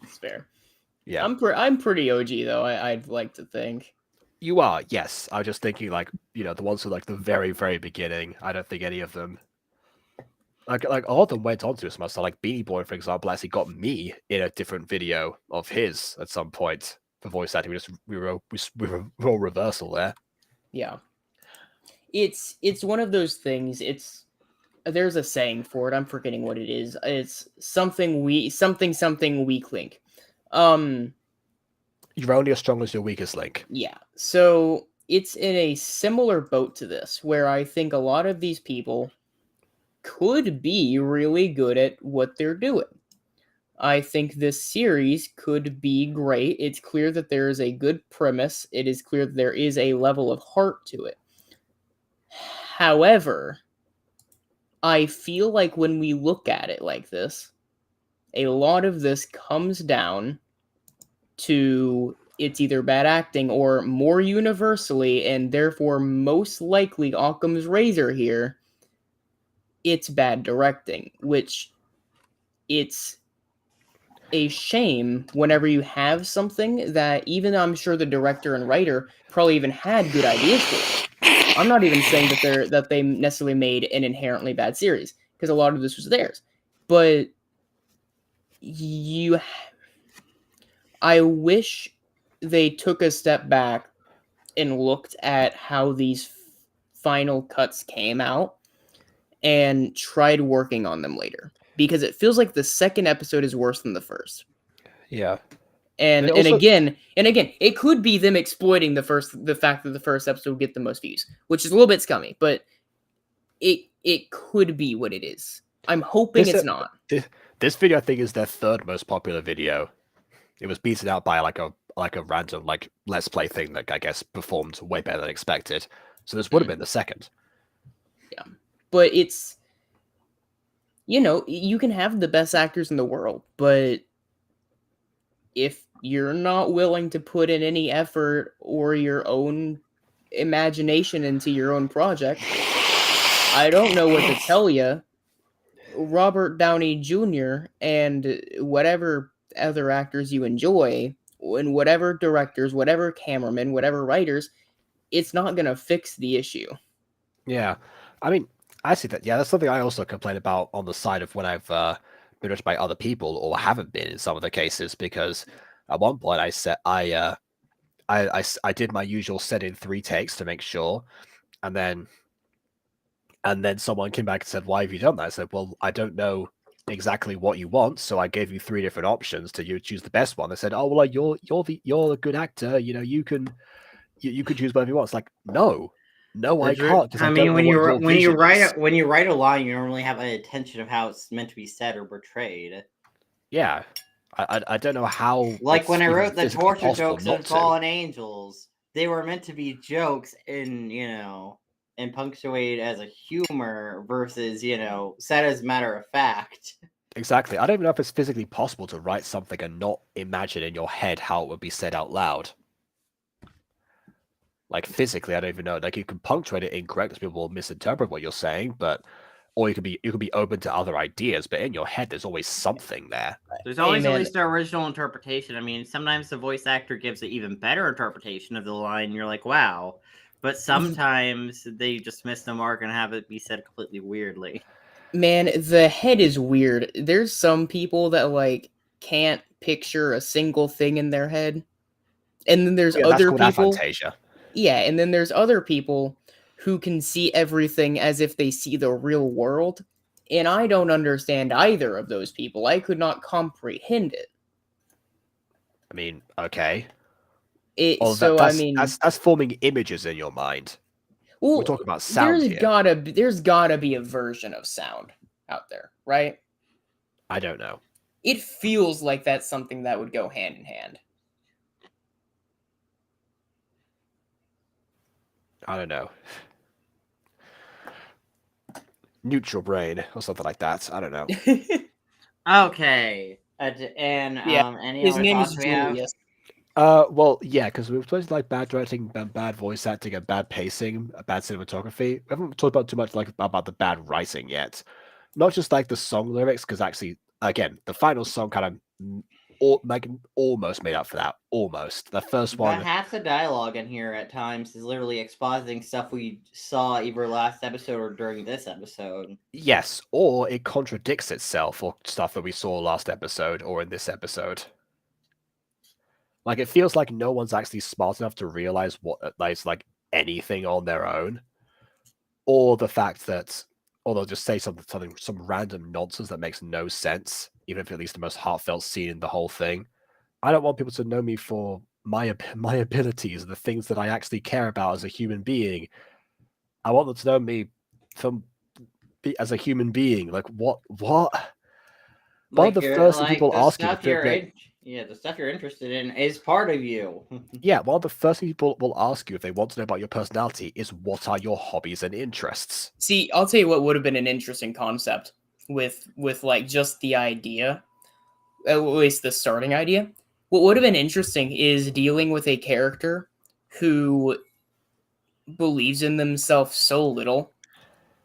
It's fair. Yeah, I'm pretty OG though. I'd like to think. You are, yes. I was just thinking, the ones who like the very, very beginning. I don't think any of them, like a lot of them went on to some stuff. Like Beanie Boy, for example, actually got me in a different video of his at some point for voice acting. We were role reversal there. Yeah, it's one of those things. There's a saying for it. I'm forgetting what it is. It's something weak link. You're only as strong as your weakest link. Yeah. So it's in a similar boat to this, where I think a lot of these people could be really good at what they're doing. I think this series could be great. It's clear that there is a good premise. It is clear that there is a level of heart to it. However, I feel like when we look at it like this, a lot of this comes down to it's either bad acting or more universally, and therefore most likely Occam's razor here, it's bad directing, which it's a shame whenever you have something that even I'm sure the director and writer probably even had good ideas for. I'm not even saying that they necessarily made an inherently bad series, because a lot of this was theirs. But I wish they took a step back and looked at how these final cuts came out and tried working on them later, because it feels like the second episode is worse than the first. Yeah. And also, again, it could be them exploiting the fact that the first episode would get the most views, which is a little bit scummy, but it could be what it is. I'm hoping it's not. This video, I think, is their third most popular video. It was beaten out by like a random like Let's Play thing that I guess performed way better than expected. So this would have been the second. Yeah, but it's, you can have the best actors in the world, but if you're not willing to put in any effort or your own imagination into your own project, I don't know what to tell you. Robert Downey Jr. and whatever other actors you enjoy, and whatever directors, whatever cameramen, whatever writers, it's not going to fix the issue. Yeah. I mean, I see that. Yeah, that's something I also complain about on the side of when I've been watched by other people or haven't been in some of the cases, because at one point I said I did my usual set in 3 takes to make sure, and then someone came back and said, "Why have you done that?" I said, "Well, I don't know exactly what you want, so I gave you 3 different options to you choose the best one." They said, "Oh, well, you're a good actor, you can choose whatever you want." It's like, no, I can't, because I don't know what when your vision is. when you write a line, you normally have an intention of how it's meant to be said or portrayed. Yeah, I don't know how. Like when I wrote the torture jokes on Fallen Angels, they were meant to be jokes and punctuated as a humor versus said as a matter of fact. Exactly. I don't even know if it's physically possible to write something and not imagine in your head how it would be said out loud. Like physically, I don't even know. Like you can punctuate it incorrect, so people will misinterpret what you're saying, or you can be open to other ideas, but in your head there's always something there. There's always at least the original interpretation. I mean, sometimes the voice actor gives an even better interpretation of the line, and you're like, wow. But sometimes they just miss the mark and have it be said completely weirdly. Man, the head is weird. There's some people that can't picture a single thing in their head. And then there's other people. Aphantasia. Yeah, and then there's other people who can see everything as if they see the real world. And I don't understand either of those people. I could not comprehend it. I mean, okay. That's forming images in your mind. Well, we're talking about sound here. There's gotta be a version of sound out there, right? I don't know. It feels like that's something that would go hand in hand. I don't know. Neutral brain or something like that. I don't know. Okay. Any his other name thoughts is we have? Julius. Well, yeah, because we've talked like bad directing, bad voice acting, and bad pacing, bad cinematography. We haven't talked about too much about the bad writing yet. Not just like the song lyrics, because actually, again, the final song kind of almost made up for that. Almost. The first one. But half the dialogue in here at times is literally expositing stuff we saw either last episode or during this episode. Yes, or it contradicts itself, or stuff that we saw last episode or in this episode. Like, it feels like no one's actually smart enough to realize what it's like anything on their own, or the fact that, or they'll just say some random nonsense that makes no sense, even if at least the most heartfelt scene in the whole thing. I don't want people to know me for my abilities, the things that I actually care about as a human being. I want them to know me as a human being. Like, what? One of the first things people ask you. The stuff you're interested in is part of you. Yeah, one of the first things people will ask you if they want to know about your personality is, what are your hobbies and interests? See, I'll tell you what would have been an interesting concept with like just the idea, at least the starting idea. What would have been interesting is dealing with a character who believes in themselves so little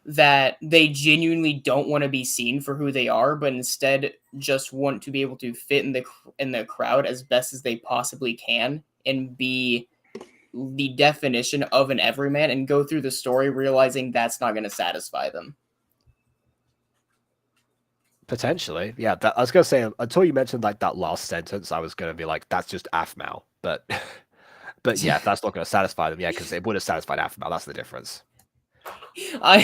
that they genuinely don't want to be seen for who they are, but instead just want to be able to fit in the crowd as best as they possibly can and be the definition of an everyman and go through the story realizing that's not going to satisfy them. Potentially, yeah. I was gonna say until you mentioned like that last sentence, I was gonna be like, "That's just Aphmau," but but yeah, if that's not gonna satisfy them, yeah, because it would have satisfied Aphmau. That's the difference.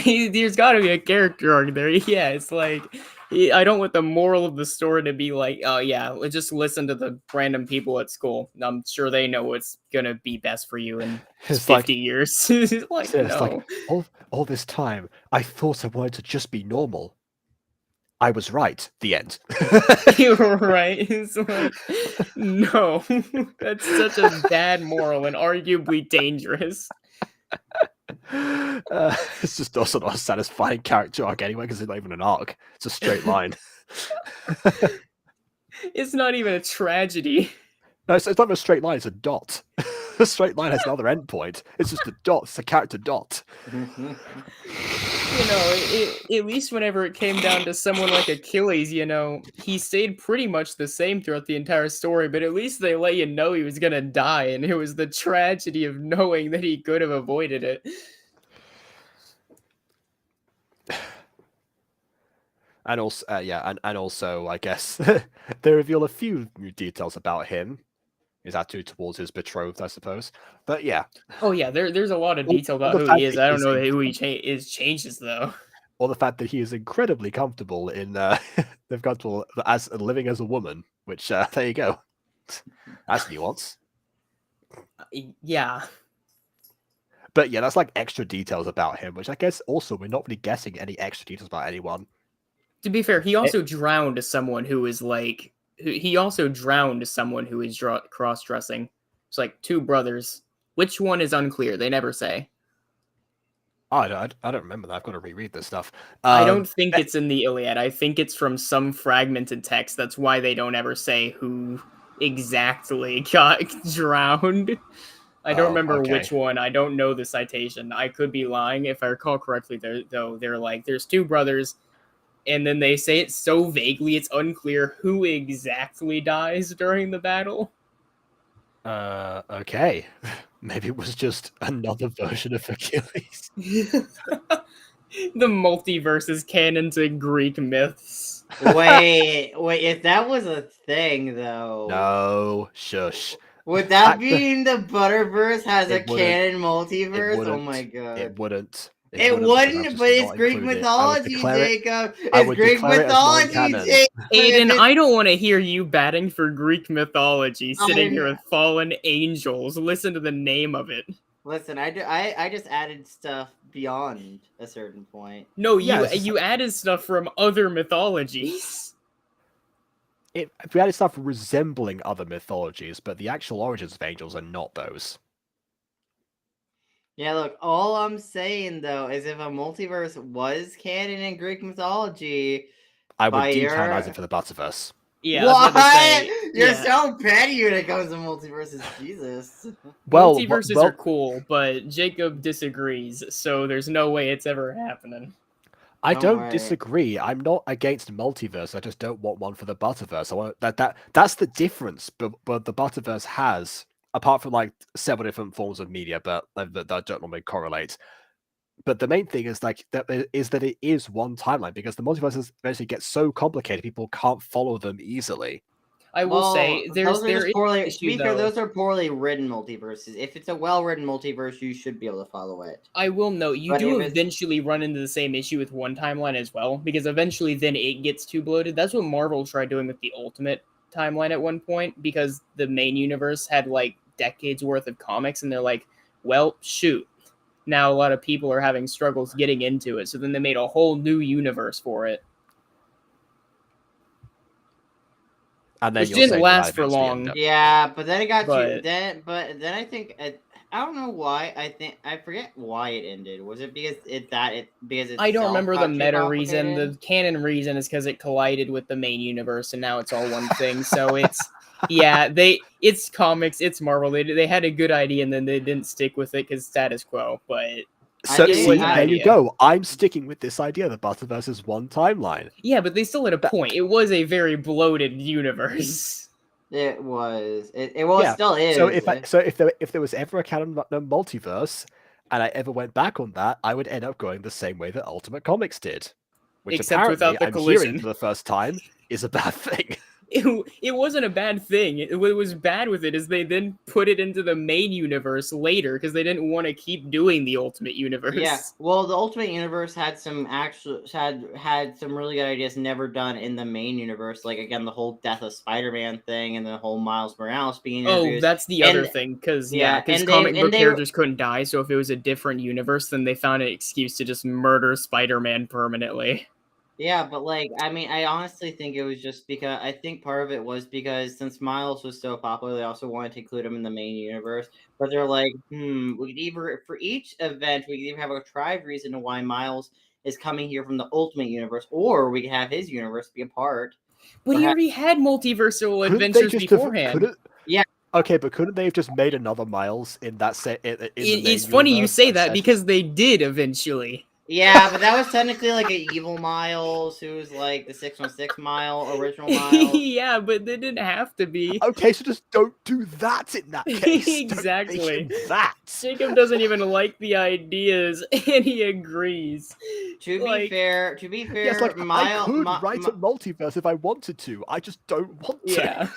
There's got to be a character arc there. Yeah, it's like I don't want the moral of the story to be like, oh yeah, just listen to the random people at school. I'm sure they know what's gonna be best for you in It's 50 like- years. Like, Yeah, no. it's like all this time, I thought I wanted to just be normal. I was right. The end. You're right. It's like, no, that's such a bad moral and arguably dangerous. It's just also not a satisfying character arc anyway, because it's not even an arc. It's a straight line. It's not even a tragedy. No, it's not even a straight line. It's a dot. A straight line has another endpoint. It's just a dot. It's a character dot. You know, at least whenever it came down to someone like Achilles, you know, he stayed pretty much the same throughout the entire story, but at least they let you know he was gonna die, and it was the tragedy of knowing that he could have avoided it. And also, yeah, and also, I guess they reveal a few new details about him, his attitude towards his betrothed, I suppose. But yeah. Oh yeah, there's a lot of detail about who he is. I don't know who he is changes though. Or the fact that he is incredibly comfortable in they've got to as living as a woman, which there you go. That's nuance. Yeah. But yeah, that's like extra details about him, which I guess also we're not really getting any extra details about anyone. To be fair, he also drowned someone who is like he also drowned someone who is cross-dressing. It's like two brothers. Which one is unclear? They never say. Oh, I don't remember that. I've got to reread this stuff. I don't think it's in the Iliad. I think it's from some fragmented text. That's why they don't ever say who exactly got drowned. I don't remember which one. I don't know the citation. I could be lying. If I recall correctly, they're like, there's two brothers, and then they say it so vaguely it's unclear who exactly dies during the battle. Okay. Maybe it was just another version of Achilles. The multiverse is canon to Greek myths. Wait, if that was a thing, though. No, shush. Would that mean the Butterverse has a canon multiverse? Oh my god. It wouldn't. It wouldn't, but it's Greek mythology, Jacob. It's Greek mythology, Jacob. Aiden, I don't want to hear you batting for Greek mythology, sitting here with fallen angels. Listen to the name of it. Listen, I just added stuff beyond a certain point. No, you added stuff from other mythologies. We added stuff resembling other mythologies, but the actual origins of angels are not those. Yeah, look, all I'm saying, though, is if a multiverse was canon in Greek mythology... I would decanonize it for the Butterverse. Yeah, what? You're so petty when it comes to multiverses, Jesus. Well, multiverses are cool, but Jacob disagrees, so there's no way it's ever happening. I don't disagree. I'm not against multiverse. I just don't want one for the Butterverse. I want that's the difference. But the Butterverse has, apart from like several different forms of media, but that don't normally correlate. But the main thing is like that it is one timeline, because the multiverses eventually get so complicated people can't follow them easily. I will say those are poorly written multiverses. If it's a well-written multiverse, you should be able to follow it. I will note you do eventually run into the same issue with one timeline as well, because eventually then it gets too bloated. That's what Marvel tried doing with the Ultimate timeline at one point, because the main universe had like decades worth of comics, and they're like, well, shoot. Now a lot of people are having struggles getting into it, so then they made a whole new universe for it. And then which didn't last for long. Yeah, but then it got too. Then I think I don't know why. I forget why it ended. Was it because I don't remember the meta reason. The canon reason is because it collided with the main universe, and now it's all one thing. So it's it's comics, it's Marvel. They had a good idea, and then they didn't stick with it because status quo. But So think see, it was- there you go. I'm sticking with this idea: the Butterverse is one timeline. Yeah, but they still had a point. It was a very bloated universe. It was. Well, Yeah. it still is. So if there was ever a canon multiverse, and I ever went back on that, I would end up going the same way that Ultimate Comics did, which Except apparently without the I'm collision. hearing for the first time is a bad thing. It wasn't a bad thing. What was bad with it is they then put it into the main universe later because they didn't want to keep doing the Ultimate Universe. Yeah, well, the Ultimate Universe had some had some really good ideas never done in the main universe. Like again, the whole Death of Spider-Man thing and the whole Miles Morales being introduced. Oh, that's the other thing, because comic book characters couldn't die, so if it was a different universe, then they found an excuse to just murder Spider-Man permanently. Yeah, but like, I mean, I honestly think it was just because I think part of it was because since Miles was so popular, they also wanted to include him in the main universe. But they're like, we could either for each event we could either have a tried reason to why Miles is coming here from the Ultimate Universe, or we could have his universe be a part. But he already had multiversal adventures beforehand. Yeah. Okay, but couldn't they have just made another Miles in that set? It's funny you say that because they did eventually. Yeah, but that was technically like an evil Miles, who was like the 616 Mile original Miles. Yeah, but they didn't have to be. Okay, so just don't do that in that case. Exactly. That. Jacob doesn't even like the ideas, and he agrees. To be fair, Yes, like I could write a multiverse if I wanted to. I just don't want to. Yeah.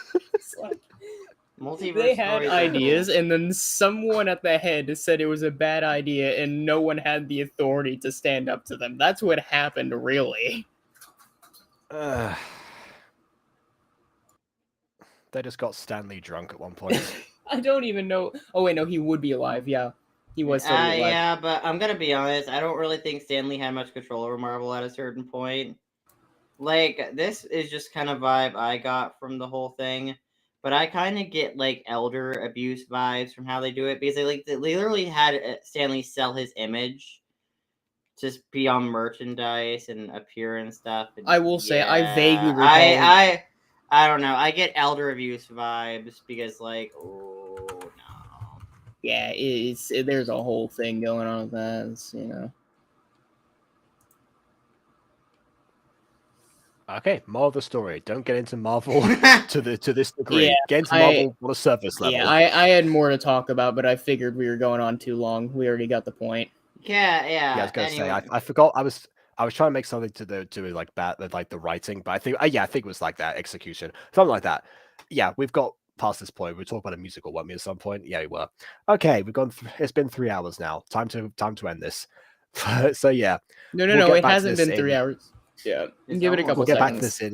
Multiverse They had stories are ideas, and then someone at the head said it was a bad idea, and no one had the authority to stand up to them. That's what happened, really. They just got Stanley drunk at one point. I don't even know. Oh wait, no, he would be alive. Yeah, he was totally alive. Yeah, but I'm gonna be honest. I don't really think Stanley had much control over Marvel at a certain point. Like, this is just kind of vibe I got from the whole thing. But I kind of get like elder abuse vibes from how they do it because they literally had Stanley sell his image, just be on merchandise and appear and stuff. And I will say I vaguely recall. I don't know. I get elder abuse vibes because like Yeah, there's a whole thing going on with that. It's, Okay, more of the story. Don't get into Marvel to this degree. Yeah, get into Marvel on a surface level. Yeah, I had more to talk about, but I figured we were going on too long. We already got the point. Yeah. I was gonna say I forgot. I was trying to make something to do like the writing, but I think it was like that execution, something like that. Yeah, we've got past this point. We talked about a musical, weren't we, at some point? Yeah, we were. Okay, we've gone. It's been 3 hours now. Time to end this. So yeah. No. It hasn't been 3 hours. Yeah, give it a couple We'll get seconds. back to this in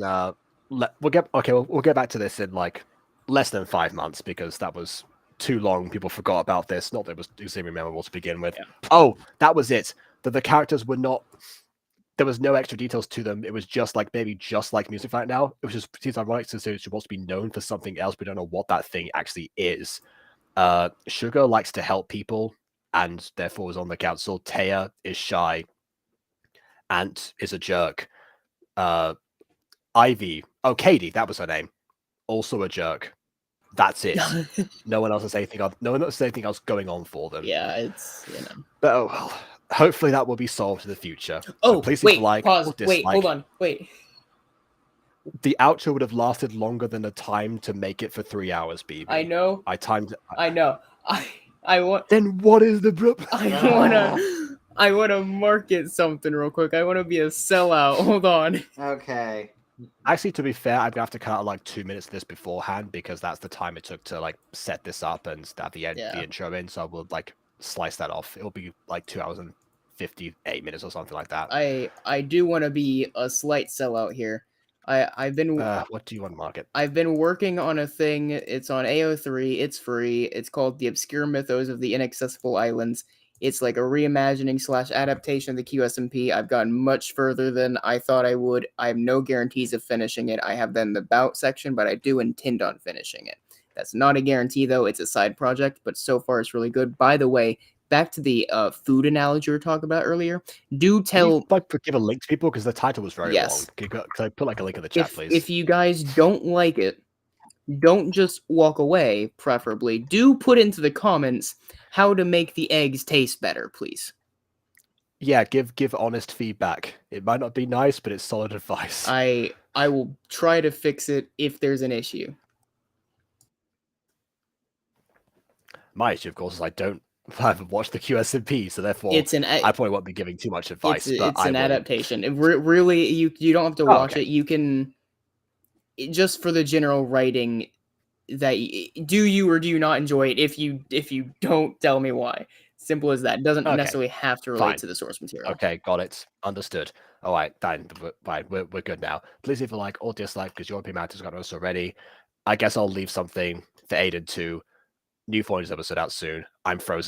we'll get back to this in like less than 5 months because that was too long. People forgot about this. Not that it was extremely memorable to begin with. Yeah. Oh, that was it. That the characters were not. There was no extra details to them. It was just like music right now. It was just seems ironic since it's supposed to be known for something else. We don't know what that thing actually is. Sugar likes to help people and therefore is on the council. Taya is shy. Ant is a jerk. Ivy, Katie, that was her name. Also a jerk. That's it. No one else has anything else. No one else has anything else going on for them. Yeah, it's But oh well. Hopefully that will be solved in the future. Oh, so please wait, like pause. or dislike. Wait, hold on. Wait. The outro would have lasted longer than the time to make it for 3 hours, BB. I know. I timed it. I know. I want. Then what is the problem? I wanna market something real quick. I wanna be a sellout. Hold on. Okay. Actually, to be fair, I'm gonna have to cut out like 2 minutes of this beforehand because that's the time it took to like set this up and at the end the intro in. So I will like slice that off. It'll be like 2 hours and 58 minutes or something like that. I do want to be a slight sellout here. I've been. What do you want to market? I've been working on a thing. It's on AO3. It's free. It's called The Obscure Mythos of the Inaccessible Islands. It's like a reimagining / adaptation of the QSMP. I've gotten much further than I thought I would. I have no guarantees of finishing it. I have then the about section, but I do intend on finishing it. That's not a guarantee, though. It's a side project, but so far it's really good. By the way, back to the food analogy we were talking about earlier. Do tell... Can you give a link to people? Because the title was very long. Can I put like a link in the chat, please? If you guys don't like it, don't just walk away, preferably. Do put into the comments how to make the eggs taste better, please. Yeah, give honest feedback. It might not be nice, but it's solid advice. I will try to fix it if there's an issue. My issue, of course, is I haven't watched the QSMP, so therefore I probably won't be giving too much advice. It's an adaptation. Really, you don't have to watch it. You can just for the general writing. That do you or do you not enjoy it? If you don't, tell me why. Simple as that. It doesn't necessarily have to relate to the source material. Okay, got it. Understood. All right, fine. We're good now. Please leave a like or dislike because your opinion matters. Got us already. I guess I'll leave something for Aiden to new Foreigners episode out soon. I'm frozen.